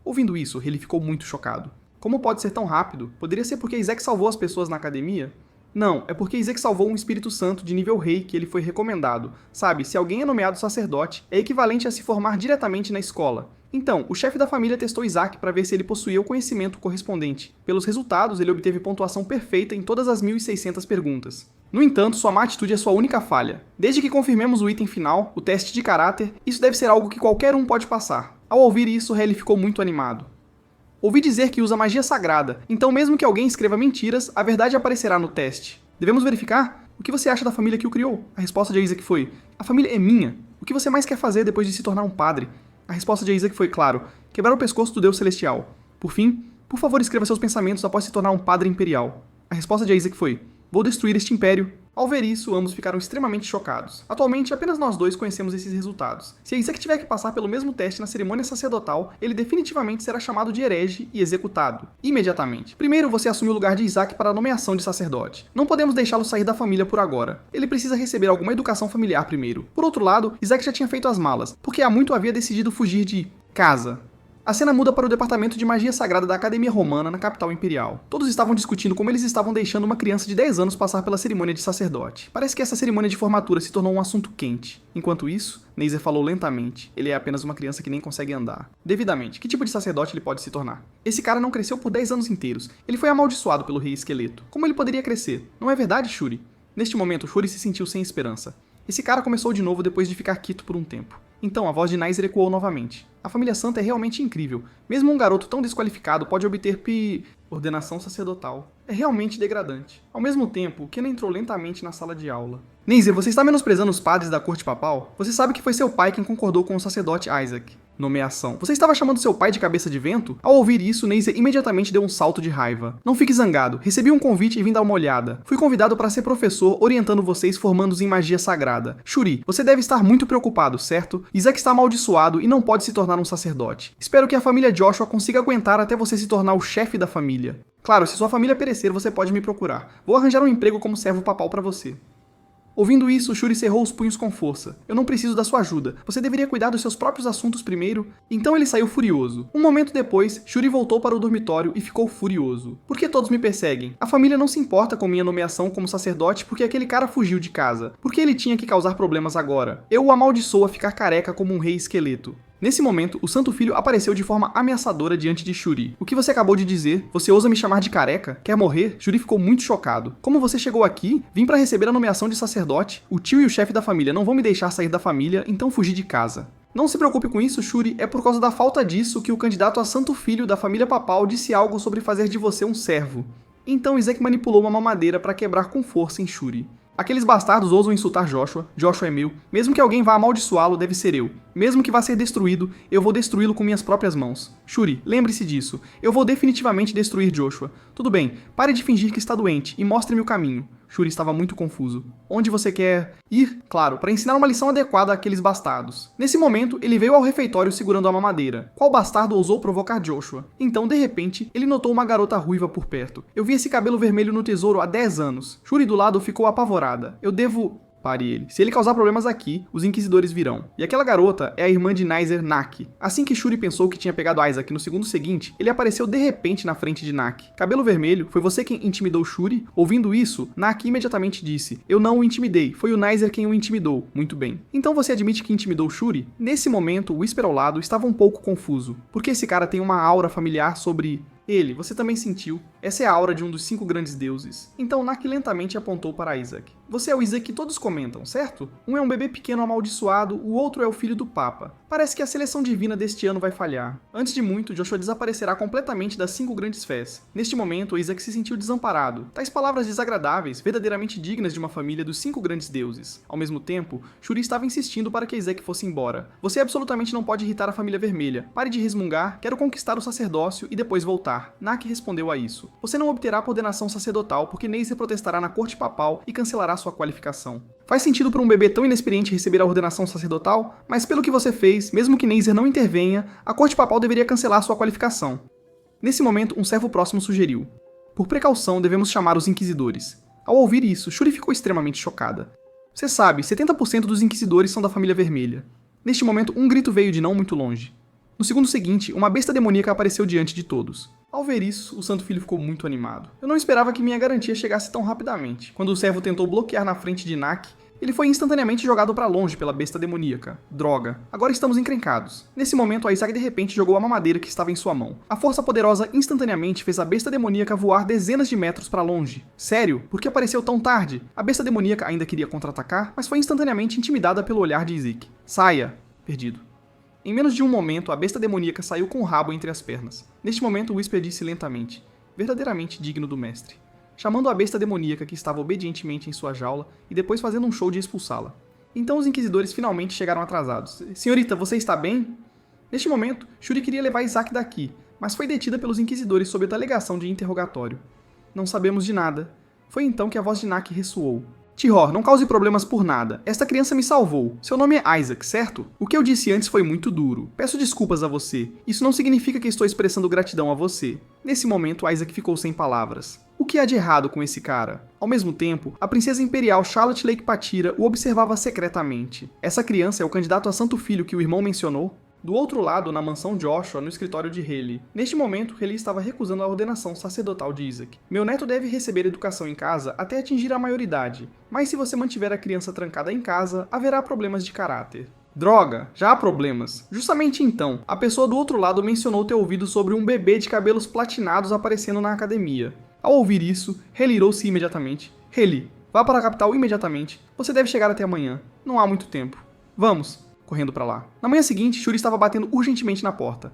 Speaker 1: Ouvindo isso, Helly ficou muito chocado. Como pode ser tão rápido? Poderia ser porque Isaac salvou as pessoas na academia? Não, é porque Isaac salvou um Espírito Santo de nível rei que ele foi recomendado. Sabe, se alguém é nomeado sacerdote, é equivalente a se formar diretamente na escola. Então, o chefe da família testou Isaac para ver se ele possuía o conhecimento correspondente. Pelos resultados, ele obteve pontuação perfeita em todas as 1.600 perguntas. No entanto, sua má atitude é sua única falha. Desde que confirmemos o item final, o teste de caráter, isso deve ser algo que qualquer um pode passar. Ao ouvir isso, Helly ficou muito animado. Ouvi dizer que usa magia sagrada, então mesmo que alguém escreva mentiras, a verdade aparecerá no teste. Devemos verificar? O que você acha da família que o criou? A resposta de Isaac foi: a família é minha. O que você mais quer fazer depois de se tornar um padre? A resposta de Isaac foi, claro, quebrar o pescoço do Deus Celestial. Por fim, por favor escreva seus pensamentos após se tornar um padre imperial. A resposta de Isaac foi: vou destruir este império. Ao ver isso, ambos ficaram extremamente chocados. Atualmente, apenas nós dois conhecemos esses resultados. Se Isaac tiver que passar pelo mesmo teste na cerimônia sacerdotal, ele definitivamente será chamado de herege e executado. Imediatamente. Primeiro, você assume o lugar de Isaac para a nomeação de sacerdote. Não podemos deixá-lo sair da família por agora. Ele precisa receber alguma educação familiar primeiro. Por outro lado, Isaac já tinha feito as malas, porque há muito havia decidido fugir de casa. A cena muda para o departamento de magia sagrada da Academia Romana na capital imperial. Todos estavam discutindo como eles estavam deixando uma criança de 10 anos passar pela cerimônia de sacerdote. Parece que essa cerimônia de formatura se tornou um assunto quente. Enquanto isso, Neisser falou lentamente. Ele é apenas uma criança que nem consegue andar. Devidamente, que tipo de sacerdote ele pode se tornar? Esse cara não cresceu por 10 anos inteiros. Ele foi amaldiçoado pelo Rei Esqueleto. Como ele poderia crescer? Não é verdade, Shuri? Neste momento, Shuri se sentiu sem esperança. Esse cara começou de novo depois de ficar quieto por um tempo. Então a voz de Neisser ecoou novamente. A família santa é realmente incrível. Mesmo um garoto tão desqualificado pode obter ordenação sacerdotal. É realmente degradante. Ao mesmo tempo, Kenan entrou lentamente na sala de aula. Neisser, você está menosprezando os padres da corte papal? Você sabe que foi seu pai quem concordou com o sacerdote Isaac. Nomeação. Você estava chamando seu pai de cabeça de vento? Ao ouvir isso, Neisser imediatamente deu um salto de raiva. Não fique zangado. Recebi um convite e vim dar uma olhada. Fui convidado para ser professor, orientando vocês, formando-os em magia sagrada. Shuri, você deve estar muito preocupado, certo? Isaac está amaldiçoado e não pode se tornar um sacerdote. Espero que a família Joshua consiga aguentar até você se tornar o chefe da família. Claro, se sua família perecer, você pode me procurar. Vou arranjar um emprego como servo papal para você. Ouvindo isso, Shuri cerrou os punhos com força. Eu não preciso da sua ajuda. Você deveria cuidar dos seus próprios assuntos primeiro. Então ele saiu furioso. Um momento depois, Shuri voltou para o dormitório e ficou furioso. Por que todos me perseguem? A família não se importa com minha nomeação como sacerdote porque aquele cara fugiu de casa. Por que ele tinha que causar problemas agora? Eu o amaldiçoo a ficar careca como um rei esqueleto. Nesse momento, o Santo Filho apareceu de forma ameaçadora diante de Shuri. O que você acabou de dizer? Você ousa me chamar de careca? Quer morrer? Shuri ficou muito chocado. Como você chegou aqui? Vim para receber a nomeação de sacerdote. O tio e o chefe da família não vão me deixar sair da família, então fugi de casa. Não se preocupe com isso, Shuri, é por causa da falta disso que o candidato a Santo Filho da família papal disse algo sobre fazer de você um servo. Então Isaac manipulou uma mamadeira para quebrar com força em Shuri. Aqueles bastardos ousam insultar Joshua, Joshua é meu, mesmo que alguém vá amaldiçoá-lo, deve ser eu. Mesmo que vá ser destruído, eu vou destruí-lo com minhas próprias mãos. Shuri, lembre-se disso, eu vou definitivamente destruir Joshua. Tudo bem, pare de fingir que está doente e mostre-me o caminho. Shuri estava muito confuso. Onde você quer ir? Claro, para ensinar uma lição adequada àqueles bastardos. Nesse momento, ele veio ao refeitório segurando a mamadeira. Qual bastardo ousou provocar Joshua? Então, de repente, ele notou uma garota ruiva por perto. Eu vi esse cabelo vermelho no tesouro há 10 anos. Shuri do lado ficou apavorada. Eu devo... Pare ele. Se ele causar problemas aqui, os inquisidores virão. E aquela garota é a irmã de Neisser, Naki. Assim que Shuri pensou que tinha pegado Isaac no segundo seguinte, ele apareceu de repente na frente de Naki. Cabelo vermelho, foi você quem intimidou Shuri? Ouvindo isso, Naki imediatamente disse: eu não o intimidei, foi o Neisser quem o intimidou. Muito bem. Então você admite que intimidou Shuri? Nesse momento, o Whisper ao lado estava um pouco confuso. Porque esse cara tem uma aura familiar sobre... Ele, você também sentiu? Essa é a aura de um dos 5 grandes deuses. Então Nak lentamente apontou para Isaac. Você é o Isaac que todos comentam, certo? Um é um bebê pequeno amaldiçoado, o outro é o filho do Papa. Parece que a seleção divina deste ano vai falhar. Antes de muito, Joshua desaparecerá completamente das 5 grandes fés. Neste momento, Isaac se sentiu desamparado. Tais palavras desagradáveis, verdadeiramente dignas de uma família dos 5 grandes deuses. Ao mesmo tempo, Shuri estava insistindo para que Isaac fosse embora. Você absolutamente não pode irritar a família vermelha. Pare de resmungar, quero conquistar o sacerdócio e depois voltar. Nak respondeu a isso. Você não obterá a ordenação sacerdotal porque Neisser protestará na corte papal e cancelará sua qualificação. Faz sentido para um bebê tão inexperiente receber a ordenação sacerdotal? Mas pelo que você fez, mesmo que Neisser não intervenha, a corte papal deveria cancelar sua qualificação. Nesse momento, um servo próximo sugeriu. Por precaução, devemos chamar os inquisidores. Ao ouvir isso, Shuri ficou extremamente chocada. Você sabe, 70% dos inquisidores são da família vermelha. Neste momento, um grito veio de não muito longe. No segundo seguinte, uma besta demoníaca apareceu diante de todos. Ao ver isso, o Santo Filho ficou muito animado. Eu não esperava que minha garantia chegasse tão rapidamente. Quando o servo tentou bloquear na frente de Nak, ele foi instantaneamente jogado para longe pela besta demoníaca. Droga. Agora estamos encrencados. Nesse momento, Isaac de repente jogou a mamadeira que estava em sua mão. A força poderosa instantaneamente fez a besta demoníaca voar dezenas de metros para longe. Sério? Por que apareceu tão tarde? A besta demoníaca ainda queria contra-atacar, mas foi instantaneamente intimidada pelo olhar de Isaac. Saia. Perdido. Em menos de um momento, a besta demoníaca saiu com o rabo entre as pernas. Neste momento, Whisper disse lentamente, verdadeiramente digno do mestre, chamando a besta demoníaca que estava obedientemente em sua jaula e depois fazendo um show de expulsá-la. Então os inquisidores finalmente chegaram atrasados. Senhorita, você está bem? Neste momento, Shuri queria levar Isaac daqui, mas foi detida pelos inquisidores sob a alegação de interrogatório. Não sabemos de nada. Foi então que a voz de Nak ressoou. Tihor, não cause problemas por nada. Esta criança me salvou. Seu nome é Isaac, certo? O que eu disse antes foi muito duro. Peço desculpas a você. Isso não significa que estou expressando gratidão a você. Nesse momento, Isaac ficou sem palavras. O que há de errado com esse cara? Ao mesmo tempo, a princesa imperial Charlotte Lake Patira o observava secretamente. Essa criança é o candidato a Santo Filho que o irmão mencionou? Do outro lado, na mansão Joshua, no escritório de Haley. Neste momento, Haley estava recusando a ordenação sacerdotal de Isaac. Meu neto deve receber educação em casa até atingir a maioridade, mas se você mantiver a criança trancada em casa, haverá problemas de caráter. Droga, já há problemas. Justamente então, a pessoa do outro lado mencionou ter ouvido sobre um bebê de cabelos platinados aparecendo na academia. Ao ouvir isso, Haley irou-se imediatamente. Haley, vá para a capital imediatamente. Você deve chegar até amanhã. Não há muito tempo. Vamos. Correndo para lá. Na manhã seguinte, Shuri estava batendo urgentemente na porta.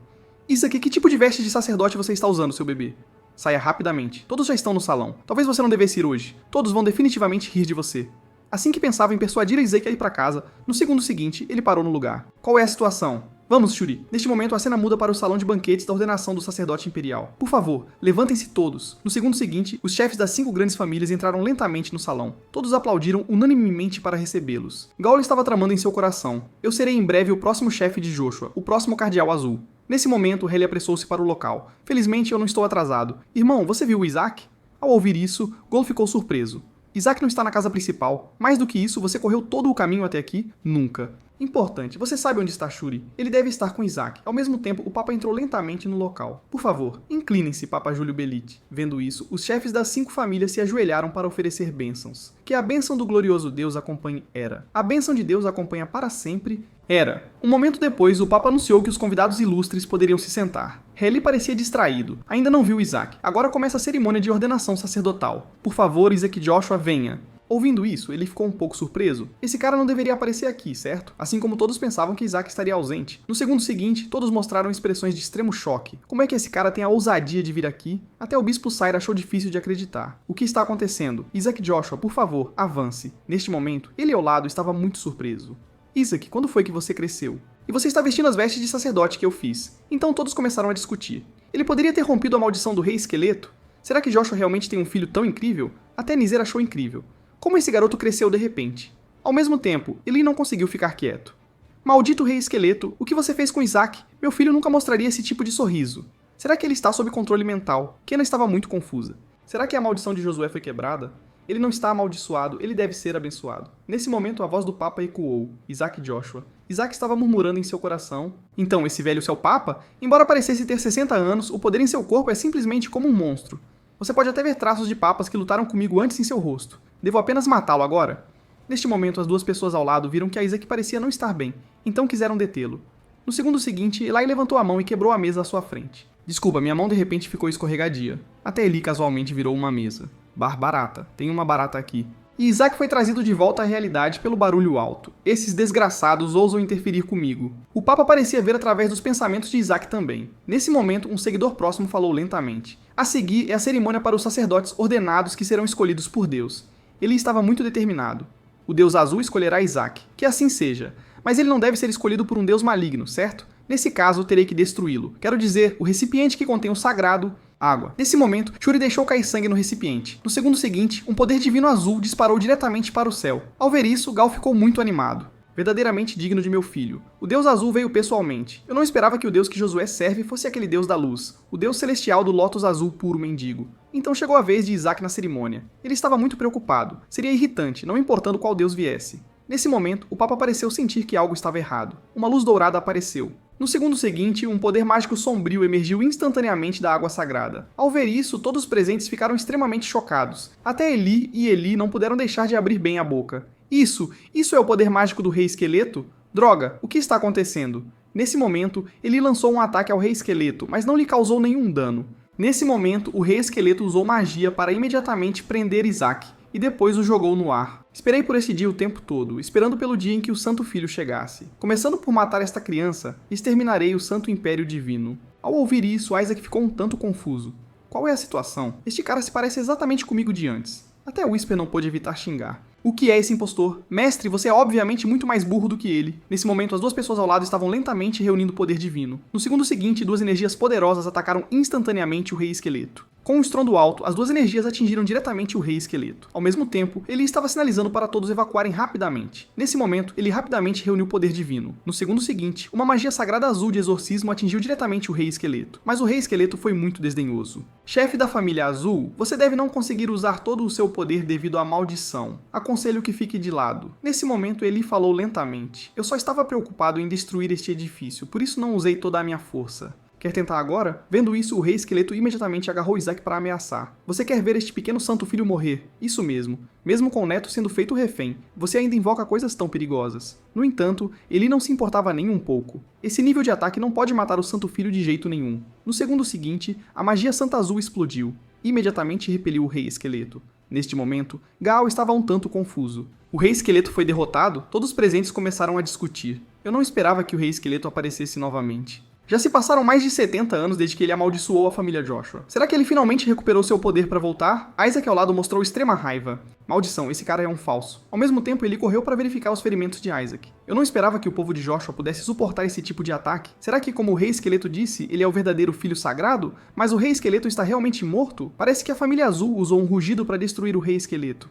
Speaker 1: Isaac, que tipo de veste de sacerdote você está usando, seu bebê? Saia rapidamente. Todos já estão no salão. Talvez você não devesse ir hoje. Todos vão definitivamente rir de você. Assim que pensava em persuadir Isaac a ir para casa, no segundo seguinte, ele parou no lugar. Qual é a situação? Vamos, Shuri. Neste momento, a cena muda para o salão de banquetes da ordenação do sacerdote imperial. Por favor, levantem-se todos. No segundo seguinte, os chefes das 5 grandes famílias entraram lentamente no salão. Todos aplaudiram unanimemente para recebê-los. Gaul estava tramando em seu coração. Eu serei em breve o próximo chefe de Joshua, o próximo cardeal azul. Nesse momento, Haley apressou-se para o local. Felizmente, eu não estou atrasado. Irmão, você viu o Isaac? Ao ouvir isso, Gaul ficou surpreso. Isaac não está na casa principal. Mais do que isso, você correu todo o caminho até aqui? Nunca. Importante, você sabe onde está Shuri? Ele deve estar com Isaac. Ao mesmo tempo, o Papa entrou lentamente no local. Por favor, inclinem-se, Papa Júlio Belite. Vendo isso, os chefes das 5 famílias se ajoelharam para oferecer bênçãos. Que a bênção do glorioso Deus acompanhe Hera. A bênção de Deus acompanha para sempre Hera. Um momento depois, o Papa anunciou que os convidados ilustres poderiam se sentar. Haley parecia distraído. Ainda não viu Isaac. Agora começa a cerimônia de ordenação sacerdotal. Por favor, Isaac Joshua, venha. Ouvindo isso, ele ficou um pouco surpreso. Esse cara não deveria aparecer aqui, certo? Assim como todos pensavam que Isaac estaria ausente. No segundo seguinte, todos mostraram expressões de extremo choque. Como é que esse cara tem a ousadia de vir aqui? Até o bispo Sair achou difícil de acreditar. O que está acontecendo? Isaac Joshua, por favor, avance. Neste momento, ele ao lado estava muito surpreso. Isaac, quando foi que você cresceu? E você está vestindo as vestes de sacerdote que eu fiz. Então todos começaram a discutir. Ele poderia ter rompido a maldição do rei esqueleto? Será que Joshua realmente tem um filho tão incrível? Até Neisser achou incrível. Como esse garoto cresceu de repente? Ao mesmo tempo, ele não conseguiu ficar quieto. Maldito rei esqueleto, o que você fez com Isaac? Meu filho nunca mostraria esse tipo de sorriso. Será que ele está sob controle mental? Kenna estava muito confusa. Será que a maldição de Josué foi quebrada? Ele não está amaldiçoado, ele deve ser abençoado. Nesse momento, a voz do Papa ecoou. Isaac Joshua. Isaac estava murmurando em seu coração. Então, esse velho seu Papa? Embora parecesse ter 60 anos, o poder em seu corpo é simplesmente como um monstro. Você pode até ver traços de papas que lutaram comigo antes em seu rosto. Devo apenas matá-lo agora? Neste momento, as 2 pessoas ao lado viram que Isaac parecia não estar bem, então quiseram detê-lo. No segundo seguinte, Eli levantou a mão e quebrou a mesa à sua frente. Desculpa, minha mão de repente ficou escorregadia. Até Eli casualmente virou uma mesa. Barata, tem uma barata aqui. E Isaac foi trazido de volta à realidade pelo barulho alto. Esses desgraçados ousam interferir comigo. O Papa parecia ver através dos pensamentos de Isaac também. Nesse momento, um seguidor próximo falou lentamente. A seguir é a cerimônia para os sacerdotes ordenados que serão escolhidos por Deus. Ele estava muito determinado. O Deus Azul escolherá Isaac. Que assim seja. Mas ele não deve ser escolhido por um Deus maligno, certo? Nesse caso, terei que destruí-lo. Quero dizer, o recipiente que contém o sagrado, água. Nesse momento, Shuri deixou cair sangue no recipiente. No segundo seguinte, um poder divino azul disparou diretamente para o céu. Ao ver isso, Gal ficou muito animado. Verdadeiramente digno de meu filho. O Deus Azul veio pessoalmente. Eu não esperava que o Deus que Josué serve fosse aquele Deus da luz, o Deus celestial do lótus azul puro mendigo. Então chegou a vez de Isaac na cerimônia. Ele estava muito preocupado. Seria irritante, não importando qual Deus viesse. Nesse momento, o Papa pareceu sentir que algo estava errado. Uma luz dourada apareceu. No segundo seguinte, um poder mágico sombrio emergiu instantaneamente da água sagrada. Ao ver isso, todos os presentes ficaram extremamente chocados. Até Eli não puderam deixar de abrir bem a boca. Isso é o poder mágico do Rei Esqueleto? Droga, o que está acontecendo? Nesse momento, Eli lançou um ataque ao Rei Esqueleto, mas não lhe causou nenhum dano. Nesse momento, o Rei Esqueleto usou magia para imediatamente prender Isaac, e depois o jogou no ar. Esperei por esse dia o tempo todo, esperando pelo dia em que o Santo Filho chegasse. Começando por matar esta criança, exterminarei o Santo Império Divino. Ao ouvir isso, Isaac ficou um tanto confuso. Qual é a situação? Este cara se parece exatamente comigo de antes. Até Whisper não pôde evitar xingar. O que é esse impostor? Mestre, você é obviamente muito mais burro do que ele. Nesse momento, as duas pessoas ao lado estavam lentamente reunindo o poder divino. No segundo seguinte, duas energias poderosas atacaram instantaneamente o Rei Esqueleto. Com um estrondo alto, as duas energias atingiram diretamente o Rei Esqueleto. Ao mesmo tempo, ele estava sinalizando para todos evacuarem rapidamente. Nesse momento, ele rapidamente reuniu o poder divino. No segundo seguinte, uma magia sagrada azul de exorcismo atingiu diretamente o Rei Esqueleto. Mas o Rei Esqueleto foi muito desdenhoso. Chefe da família azul, você deve não conseguir usar todo o seu poder devido à maldição. Aconselho que fique de lado. Nesse momento, Eli falou lentamente. Eu só estava preocupado em destruir este edifício, por isso não usei toda a minha força. Quer tentar agora? Vendo isso, o Rei Esqueleto imediatamente agarrou Isaac para ameaçar. Você quer ver este pequeno santo filho morrer? Isso mesmo. Mesmo com o neto sendo feito refém, você ainda invoca coisas tão perigosas. No entanto, ele não se importava nem um pouco. Esse nível de ataque não pode matar o santo filho de jeito nenhum. No segundo seguinte, a magia Santa Azul explodiu. Imediatamente repeliu o Rei Esqueleto. Neste momento, Gal estava um tanto confuso. O Rei Esqueleto foi derrotado, todos os presentes começaram a discutir. Eu não esperava que o Rei Esqueleto aparecesse novamente. Já se passaram mais de 70 anos desde que ele amaldiçoou a família Joshua. Será que ele finalmente recuperou seu poder para voltar? Isaac ao lado mostrou extrema raiva. Maldição, esse cara é um falso. Ao mesmo tempo, ele correu para verificar os ferimentos de Isaac. Eu não esperava que o povo de Joshua pudesse suportar esse tipo de ataque. Será que, como o Rei Esqueleto disse, ele é o verdadeiro filho sagrado? Mas o Rei Esqueleto está realmente morto? Parece que a família Azul usou um rugido para destruir o Rei Esqueleto.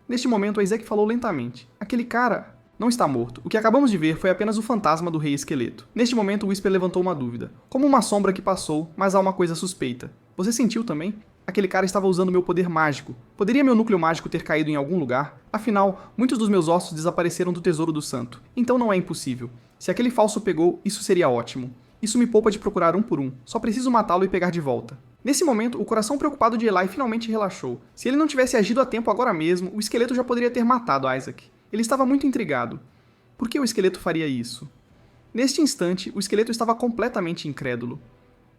Speaker 1: Neste momento, Isaac falou lentamente. Aquele cara não está morto. O que acabamos de ver foi apenas o fantasma do Rei Esqueleto. Neste momento, Whisper levantou uma dúvida. Como uma sombra que passou, mas há uma coisa suspeita. Você sentiu também? Aquele cara estava usando meu poder mágico. Poderia meu núcleo mágico ter caído em algum lugar? Afinal, muitos dos meus ossos desapareceram do tesouro do santo. Então não é impossível. Se aquele falso pegou, isso seria ótimo. Isso me poupa de procurar um por um. Só preciso matá-lo e pegar de volta. Nesse momento, o coração preocupado de Eli finalmente relaxou. Se ele não tivesse agido a tempo agora mesmo, o esqueleto já poderia ter matado Isaac. Ele estava muito intrigado. Por que o esqueleto faria isso? Neste instante, o esqueleto estava completamente incrédulo.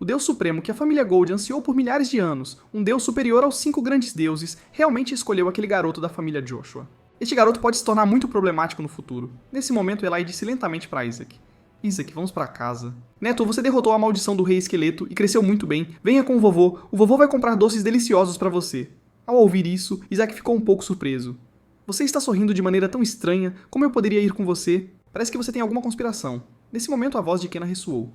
Speaker 1: O Deus Supremo que a família Gold ansiou por milhares de anos, um Deus superior aos 5 grandes deuses, realmente escolheu aquele garoto da família Joshua. Este garoto pode se tornar muito problemático no futuro. Nesse momento, Eli disse lentamente para Isaac. Isaac, vamos para casa. Neto, você derrotou a maldição do Rei Esqueleto e cresceu muito bem. Venha com o vovô vai comprar doces deliciosos para você. Ao ouvir isso, Isaac ficou um pouco surpreso. Você está sorrindo de maneira tão estranha, como eu poderia ir com você? Parece que você tem alguma conspiração. Nesse momento, a voz de Kenna ressoou.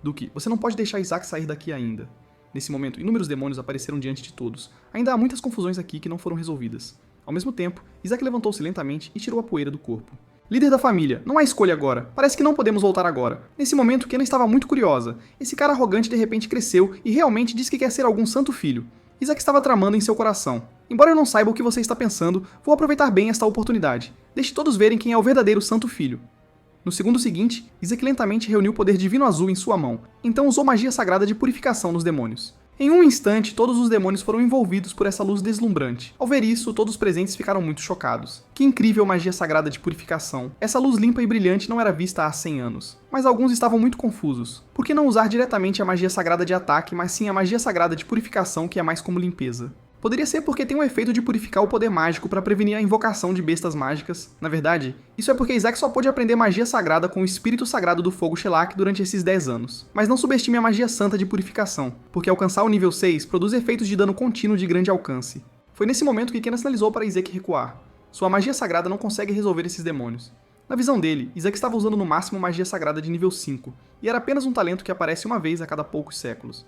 Speaker 1: Duque, você não pode deixar Isaac sair daqui ainda. Nesse momento, inúmeros demônios apareceram diante de todos. Ainda há muitas confusões aqui que não foram resolvidas. Ao mesmo tempo, Isaac levantou-se lentamente e tirou a poeira do corpo. Líder da família, não há escolha agora. Parece que não podemos voltar agora. Nesse momento, Kenna estava muito curiosa. Esse cara arrogante de repente cresceu e realmente disse que quer ser algum santo filho. Isaac estava tramando em seu coração. Embora eu não saiba o que você está pensando, vou aproveitar bem esta oportunidade. Deixe todos verem quem é o verdadeiro santo filho. No segundo seguinte, Isaac lentamente reuniu o poder divino azul em sua mão, então usou magia sagrada de purificação nos demônios. Em um instante, todos os demônios foram envolvidos por essa luz deslumbrante. Ao ver isso, todos os presentes ficaram muito chocados. Que incrível magia sagrada de purificação. Essa luz limpa e brilhante não era vista há 100 anos. Mas alguns estavam muito confusos. Por que não usar diretamente a magia sagrada de ataque, mas sim a magia sagrada de purificação, que é mais como limpeza? Poderia ser porque tem um efeito de purificar o poder mágico para prevenir a invocação de bestas mágicas. Na verdade, isso é porque Isaac só pôde aprender magia sagrada com o espírito sagrado do fogo Shellac durante esses 10 anos. Mas não subestime a magia santa de purificação, porque alcançar o nível 6 produz efeitos de dano contínuo de grande alcance. Foi nesse momento que Kena sinalizou para Isaac recuar. Sua magia sagrada não consegue resolver esses demônios. Na visão dele, Isaac estava usando no máximo magia sagrada de nível 5, e era apenas um talento que aparece uma vez a cada poucos séculos.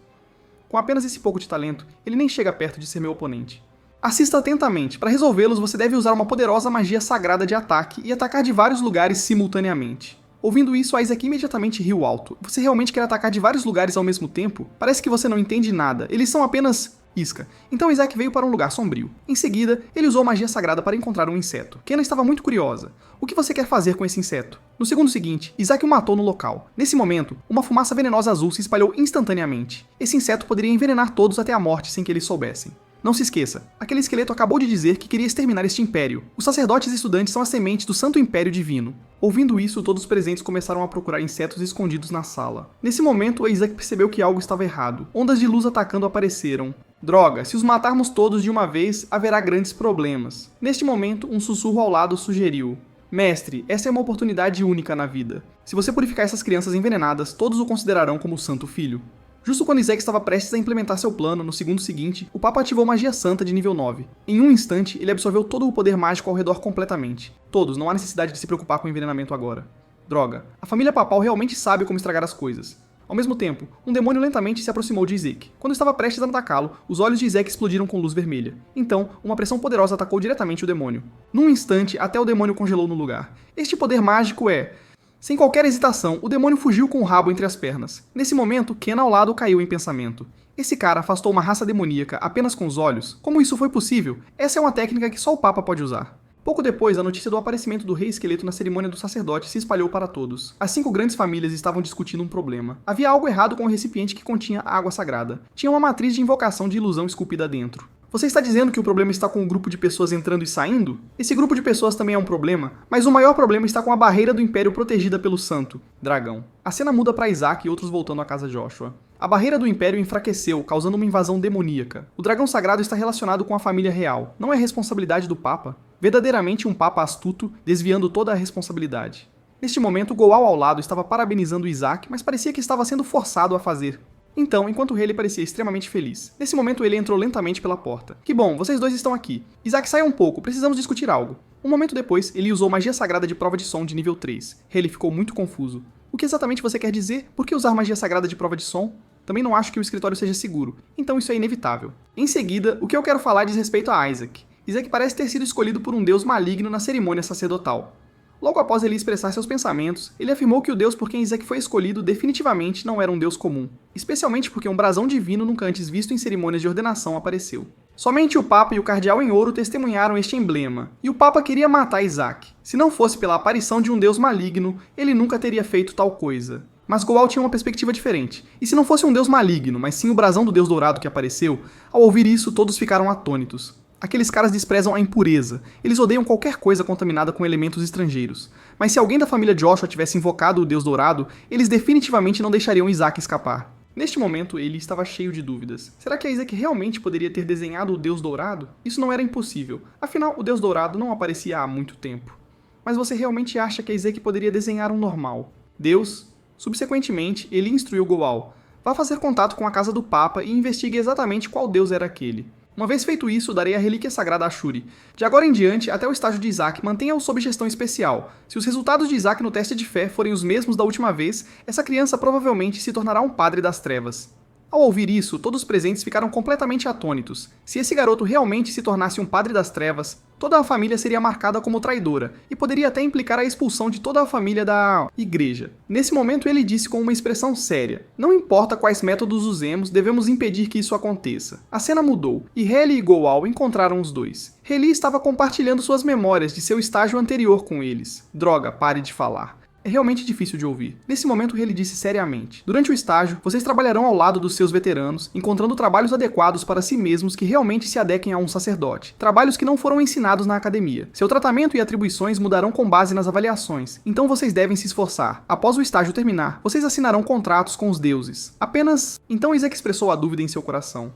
Speaker 1: Com apenas esse pouco de talento, ele nem chega perto de ser meu oponente. Assista atentamente, para resolvê-los você deve usar uma poderosa magia sagrada de ataque e atacar de vários lugares simultaneamente. Ouvindo isso, Isaac imediatamente riu alto. Você realmente quer atacar de vários lugares ao mesmo tempo? Parece que você não entende nada, eles são apenas... isca. Então Isaac veio para um lugar sombrio. Em seguida, ele usou magia sagrada para encontrar um inseto. Kena estava muito curiosa. O que você quer fazer com esse inseto? No segundo seguinte, Isaac o matou no local. Nesse momento, uma fumaça venenosa azul se espalhou instantaneamente. Esse inseto poderia envenenar todos até a morte sem que eles soubessem. Não se esqueça, aquele esqueleto acabou de dizer que queria exterminar este império. Os sacerdotes e estudantes são as sementes do Santo Império Divino. Ouvindo isso, todos os presentes começaram a procurar insetos escondidos na sala. Nesse momento, Isaac percebeu que algo estava errado. Ondas de luz atacando apareceram. Droga, se os matarmos todos de uma vez, haverá grandes problemas. Neste momento, um sussurro ao lado sugeriu: Mestre, essa é uma oportunidade única na vida. Se você purificar essas crianças envenenadas, todos o considerarão como o Santo Filho. Justo quando Isaac estava prestes a implementar seu plano, no segundo seguinte, o Papa ativou magia santa de nível 9. Em um instante, ele absorveu todo o poder mágico ao redor completamente. Todos, não há necessidade de se preocupar com o envenenamento agora. Droga, a família papal realmente sabe como estragar as coisas. Ao mesmo tempo, um demônio lentamente se aproximou de Isaac. Quando estava prestes a atacá-lo, os olhos de Isaac explodiram com luz vermelha. Então, uma pressão poderosa atacou diretamente o demônio. Num instante, até o demônio congelou no lugar. Este poder mágico é... Sem qualquer hesitação, o demônio fugiu com o rabo entre as pernas. Nesse momento, Kena ao lado caiu em pensamento. Esse cara afastou uma raça demoníaca apenas com os olhos? Como isso foi possível? Essa é uma técnica que só o Papa pode usar. Pouco depois, a notícia do aparecimento do Rei Esqueleto na cerimônia do sacerdote se espalhou para todos. As 5 grandes famílias estavam discutindo um problema. Havia algo errado com o recipiente que continha a água sagrada. Tinha uma matriz de invocação de ilusão esculpida dentro. Você está dizendo que o problema está com um grupo de pessoas entrando e saindo? Esse grupo de pessoas também é um problema, mas o maior problema está com a barreira do Império protegida pelo Santo Dragão. A cena muda para Isaac e outros voltando à casa Joshua. A barreira do Império enfraqueceu, causando uma invasão demoníaca. O dragão sagrado está relacionado com a família real. Não é responsabilidade do Papa? Verdadeiramente um Papa astuto, desviando toda a responsabilidade. Neste momento, Goal ao lado estava parabenizando Isaac, mas parecia que estava sendo forçado a fazer. Então, enquanto o rei ele parecia extremamente feliz. Nesse momento ele entrou lentamente pela porta. Que bom, vocês dois estão aqui. Isaac, saia um pouco, precisamos discutir algo. Um momento depois, ele usou magia sagrada de prova de som de nível 3. Ele ficou muito confuso. O que exatamente você quer dizer? Por que usar magia sagrada de prova de som? Também não acho que o escritório seja seguro, então isso é inevitável. Em seguida, o que eu quero falar diz respeito a Isaac. Isaac parece ter sido escolhido por um deus maligno na cerimônia sacerdotal. Logo após ele expressar seus pensamentos, ele afirmou que o deus por quem Isaac foi escolhido definitivamente não era um deus comum, especialmente porque um brasão divino nunca antes visto em cerimônias de ordenação apareceu. Somente o Papa e o Cardeal em Ouro testemunharam este emblema, e o Papa queria matar Isaac. Se não fosse pela aparição de um deus maligno, ele nunca teria feito tal coisa. Mas Goal tinha uma perspectiva diferente, e se não fosse um deus maligno, mas sim o brasão do deus dourado que apareceu, ao ouvir isso todos ficaram atônitos. Aqueles caras desprezam a impureza, eles odeiam qualquer coisa contaminada com elementos estrangeiros. Mas se alguém da família Joshua tivesse invocado o Deus Dourado, eles definitivamente não deixariam Isaac escapar. Neste momento, ele estava cheio de dúvidas. Será que Isaac realmente poderia ter desenhado o Deus Dourado? Isso não era impossível, afinal o Deus Dourado não aparecia há muito tempo. Mas você realmente acha que Isaac poderia desenhar um normal? Deus, subsequentemente, ele instruiu Goal: vá fazer contato com a casa do Papa e investigue exatamente qual Deus era aquele. Uma vez feito isso, darei a relíquia sagrada a Shuri. De agora em diante, até o estágio de Isaac, mantenha-o sob gestão especial. Se os resultados de Isaac no teste de fé forem os mesmos da última vez, essa criança provavelmente se tornará um padre das trevas. Ao ouvir isso, todos os presentes ficaram completamente atônitos. Se esse garoto realmente se tornasse um padre das trevas, toda a família seria marcada como traidora, e poderia até implicar a expulsão de toda a família da igreja. Nesse momento ele disse com uma expressão séria: não importa quais métodos usemos, devemos impedir que isso aconteça. A cena mudou, e Hailey e Goal encontraram os dois. Hailey estava compartilhando suas memórias de seu estágio anterior com eles. Droga, pare de falar. É realmente difícil de ouvir. Nesse momento, ele disse seriamente: durante o estágio, vocês trabalharão ao lado dos seus veteranos, encontrando trabalhos adequados para si mesmos que realmente se adequem a um sacerdote. Trabalhos que não foram ensinados na academia. Seu tratamento e atribuições mudarão com base nas avaliações, então vocês devem se esforçar. Após o estágio terminar, vocês assinarão contratos com os deuses. Apenas... Então Isaac expressou a dúvida em seu coração.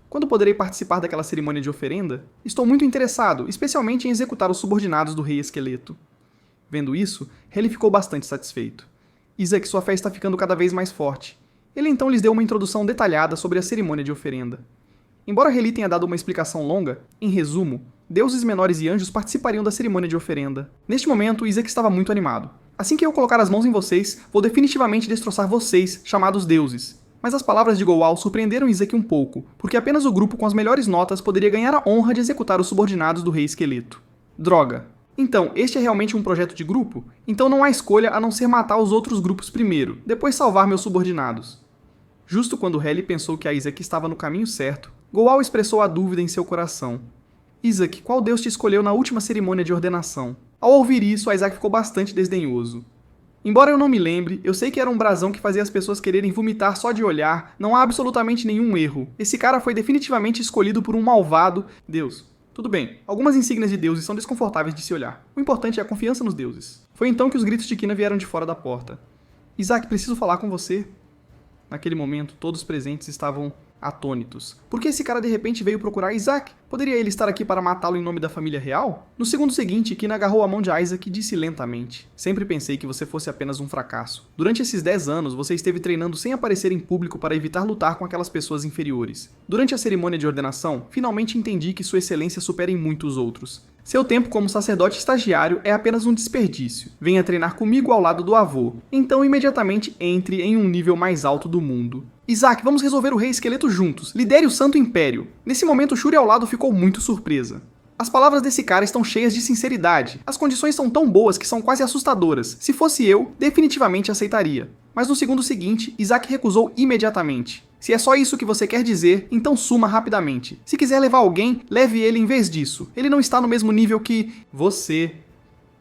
Speaker 1: Quando poderei participar daquela cerimônia de oferenda? Estou muito interessado, especialmente em executar os subordinados do rei esqueleto. Vendo isso, Rayleigh ficou bastante satisfeito. Isaac, sua fé está ficando cada vez mais forte. Ele então lhes deu uma introdução detalhada sobre a cerimônia de oferenda. Embora Rayleigh tenha dado uma explicação longa, em resumo, deuses menores e anjos participariam da cerimônia de oferenda. Neste momento, Isaac estava muito animado. Assim que eu colocar as mãos em vocês, vou definitivamente destroçar vocês, chamados deuses. Mas as palavras de Goal surpreenderam Isaac um pouco, porque apenas o grupo com as melhores notas poderia ganhar a honra de executar os subordinados do rei esqueleto. Droga! Então, este é realmente um projeto de grupo? Então não há escolha a não ser matar os outros grupos primeiro, depois salvar meus subordinados. Justo quando Rayleigh pensou que a Isaac estava no caminho certo, Goal expressou a dúvida em seu coração. Isaac, qual deus te escolheu na última cerimônia de ordenação? Ao ouvir isso, Isaac ficou bastante desdenhoso. Embora eu não me lembre, eu sei que era um brasão que fazia as pessoas quererem vomitar só de olhar, não há absolutamente nenhum erro. Esse cara foi definitivamente escolhido por um malvado Deus. Tudo bem, algumas insígnias de deuses são desconfortáveis de se olhar. O importante é a confiança nos deuses. Foi então que os gritos de Kina vieram de fora da porta. Isaac, preciso falar com você. Naquele momento, todos os presentes estavam atônitos. Por que esse cara de repente veio procurar Isaac? Poderia ele estar aqui para matá-lo em nome da família real? No segundo seguinte, Kina agarrou a mão de Isaac e disse lentamente: sempre pensei que você fosse apenas um fracasso. Durante esses 10 anos, você esteve treinando sem aparecer em público para evitar lutar com aquelas pessoas inferiores. Durante a cerimônia de ordenação, finalmente entendi que sua excelência supera em muito os outros. Seu tempo como sacerdote estagiário é apenas um desperdício. Venha treinar comigo ao lado do avô. Então imediatamente entre em um nível mais alto do mundo. Isaac, vamos resolver o rei esqueleto juntos. Lidere o Santo Império. Nesse momento, Shuri ao lado ficou muito surpresa. As palavras desse cara estão cheias de sinceridade. As condições são tão boas que são quase assustadoras. Se fosse eu, definitivamente aceitaria. Mas no segundo seguinte, Isaac recusou imediatamente. Se é só isso que você quer dizer, então suma rapidamente. Se quiser levar alguém, leve ele em vez disso. Ele não está no mesmo nível que você.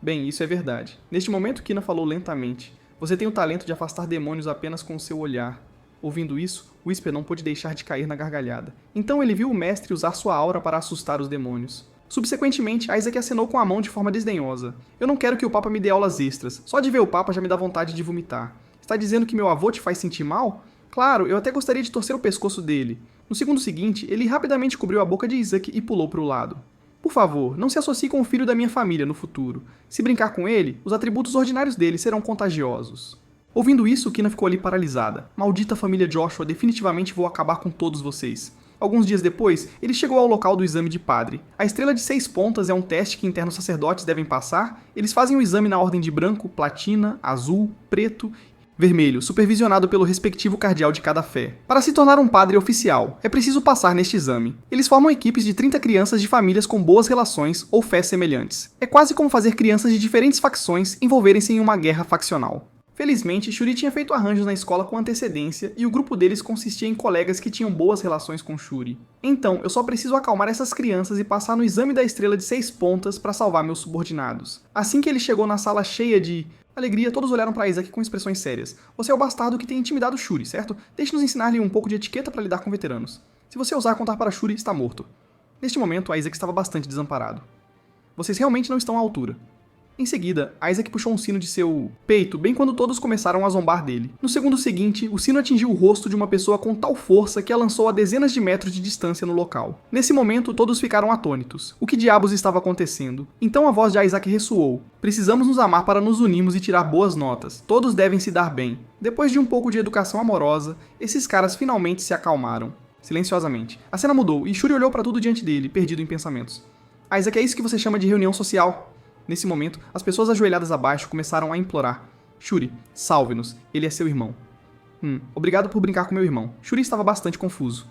Speaker 1: Bem, isso é verdade. Neste momento, Kina falou lentamente. Você tem o talento de afastar demônios apenas com o seu olhar. Ouvindo isso, Whisper não pôde deixar de cair na gargalhada. Então ele viu o mestre usar sua aura para assustar os demônios. Subsequentemente, Isaac acenou com a mão de forma desdenhosa. Eu não quero que o Papa me dê aulas extras. Só de ver o Papa já me dá vontade de vomitar. Está dizendo que meu avô te faz sentir mal? Claro, eu até gostaria de torcer o pescoço dele. No segundo seguinte, ele rapidamente cobriu a boca de Isaac e pulou para o lado. Por favor, não se associe com o filho da minha família no futuro. Se brincar com ele, os atributos ordinários dele serão contagiosos. Ouvindo isso, Kina ficou ali paralisada. Maldita família Joshua, definitivamente vou acabar com todos vocês. Alguns dias depois, ele chegou ao local do exame de padre. A estrela de 6 pontas é um teste que internos sacerdotes devem passar. Eles fazem o exame na ordem de branco, platina, azul, preto, vermelho, supervisionado pelo respectivo cardeal de cada fé. Para se tornar um padre oficial, é preciso passar neste exame. Eles formam equipes de 30 crianças de famílias com boas relações ou fés semelhantes. É quase como fazer crianças de diferentes facções envolverem-se em uma guerra faccional. Felizmente, Shuri tinha feito arranjos na escola com antecedência e o grupo deles consistia em colegas que tinham boas relações com Shuri. Então, eu só preciso acalmar essas crianças e passar no exame da estrela de 6 pontas para salvar meus subordinados. Assim que ele chegou na sala cheia de alegria, todos olharam para Isaac com expressões sérias. Você é o bastardo que tem intimidado Shuri, certo? Deixe-nos ensinar-lhe um pouco de etiqueta para lidar com veteranos. Se você ousar contar para Shuri, está morto. Neste momento, Isaac estava bastante desamparado. Vocês realmente não estão à altura. Em seguida, Isaac puxou um sino de seu peito bem quando todos começaram a zombar dele. No segundo seguinte, o sino atingiu o rosto de uma pessoa com tal força que a lançou a dezenas de metros de distância no local. Nesse momento, todos ficaram atônitos. O que diabos estava acontecendo? Então a voz de Isaac ressoou. Precisamos nos amar para nos unirmos e tirar boas notas. Todos devem se dar bem. Depois de um pouco de educação amorosa, esses caras finalmente se acalmaram. Silenciosamente. A cena mudou e Shuri olhou para tudo diante dele, perdido em pensamentos. Isaac, é isso que você chama de reunião social? Nesse momento, as pessoas ajoelhadas abaixo começaram a implorar. Shuri, salve-nos, ele é seu irmão. Obrigado por brincar com meu irmão. Shuri estava bastante confuso.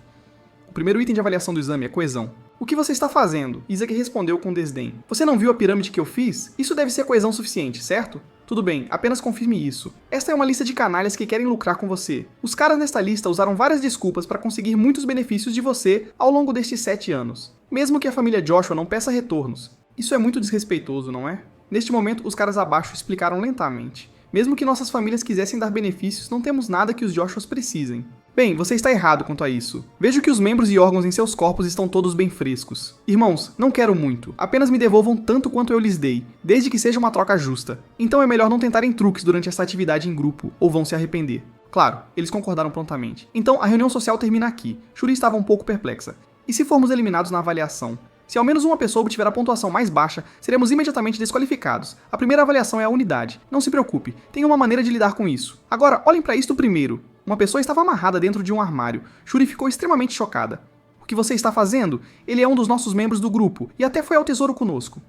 Speaker 1: O primeiro item de avaliação do exame é coesão. O que você está fazendo? Isaac respondeu com desdém. Você não viu a pirâmide que eu fiz? Isso deve ser coesão suficiente, certo? Tudo bem, apenas confirme isso. Esta é uma lista de canalhas que querem lucrar com você. Os caras nesta lista usaram várias desculpas para conseguir muitos benefícios de você ao longo destes 7 anos. Mesmo que a família Joshua não peça retornos. Isso é muito desrespeitoso, não é? Neste momento, os caras abaixo explicaram lentamente. Mesmo que nossas famílias quisessem dar benefícios, não temos nada que os Joshuas precisem. Bem, você está errado quanto a isso. Vejo que os membros e órgãos em seus corpos estão todos bem frescos. Irmãos, não quero muito. Apenas me devolvam tanto quanto eu lhes dei, desde que seja uma troca justa. Então é melhor não tentarem truques durante essa atividade em grupo, ou vão se arrepender. Claro, eles concordaram prontamente. Então a reunião social termina aqui. Shuri estava um pouco perplexa. E se formos eliminados na avaliação? Se ao menos uma pessoa obtiver a pontuação mais baixa, seremos imediatamente desqualificados. A primeira avaliação é a unidade. Não se preocupe, tem uma maneira de lidar com isso. Agora, olhem para isto primeiro. Uma pessoa estava amarrada dentro de um armário. Shuri ficou extremamente chocada. O que você está fazendo? Ele é um dos nossos membros do grupo, e até foi ao tesouro conosco.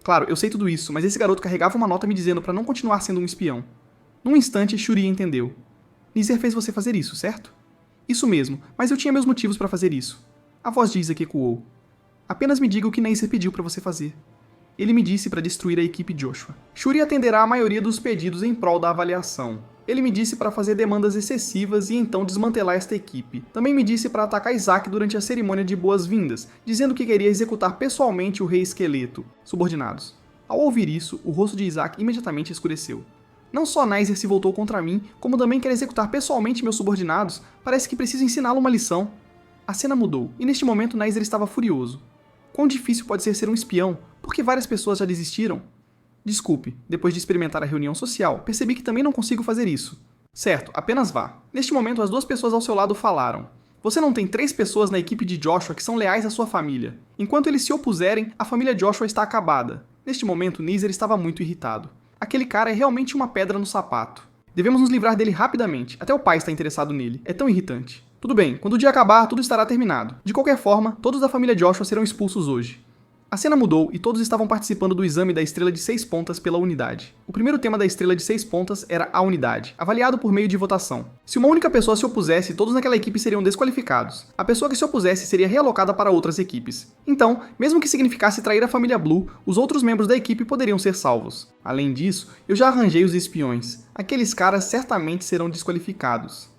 Speaker 1: Claro, eu sei tudo isso, mas esse garoto carregava uma nota me dizendo para não continuar sendo um espião. Num instante, Shuri entendeu. Neezer fez você fazer isso, certo? Isso mesmo, mas eu tinha meus motivos para fazer isso. A voz de Isaac ecoou. Apenas me diga o que Neezer pediu para você fazer. Ele me disse para destruir a equipe Joshua. Shuri atenderá a maioria dos pedidos em prol da avaliação. Ele me disse para fazer demandas excessivas e então desmantelar esta equipe. Também me disse para atacar Isaac durante a cerimônia de boas-vindas, dizendo que queria executar pessoalmente o Rei Esqueleto. Subordinados. Ao ouvir isso, o rosto de Isaac imediatamente escureceu. Não só Neezer se voltou contra mim, como também quer executar pessoalmente meus subordinados. Parece que preciso ensiná-lo uma lição. A cena mudou, e neste momento Neezer estava furioso. Quão difícil pode ser um espião? Porque várias pessoas já desistiram? Desculpe, depois de experimentar a reunião social, percebi que também não consigo fazer isso. Certo, apenas vá. Neste momento, as duas pessoas ao seu lado falaram. Você não tem 3 pessoas na equipe de Joshua que são leais à sua família. Enquanto eles se opuserem, a família Joshua está acabada. Neste momento, Neezer estava muito irritado. Aquele cara é realmente uma pedra no sapato. Devemos nos livrar dele rapidamente, até o pai está interessado nele. É tão irritante. Tudo bem, quando o dia acabar, tudo estará terminado. De qualquer forma, todos da família Joshua serão expulsos hoje. A cena mudou e todos estavam participando do exame da estrela de 6 pontas pela unidade. O primeiro tema da estrela de 6 pontas era a unidade, avaliado por meio de votação. Se uma única pessoa se opusesse, todos naquela equipe seriam desqualificados. A pessoa que se opusesse seria realocada para outras equipes. Então, mesmo que significasse trair a família Blue, os outros membros da equipe poderiam ser salvos. Além disso, eu já arranjei os espiões. Aqueles caras certamente serão desqualificados.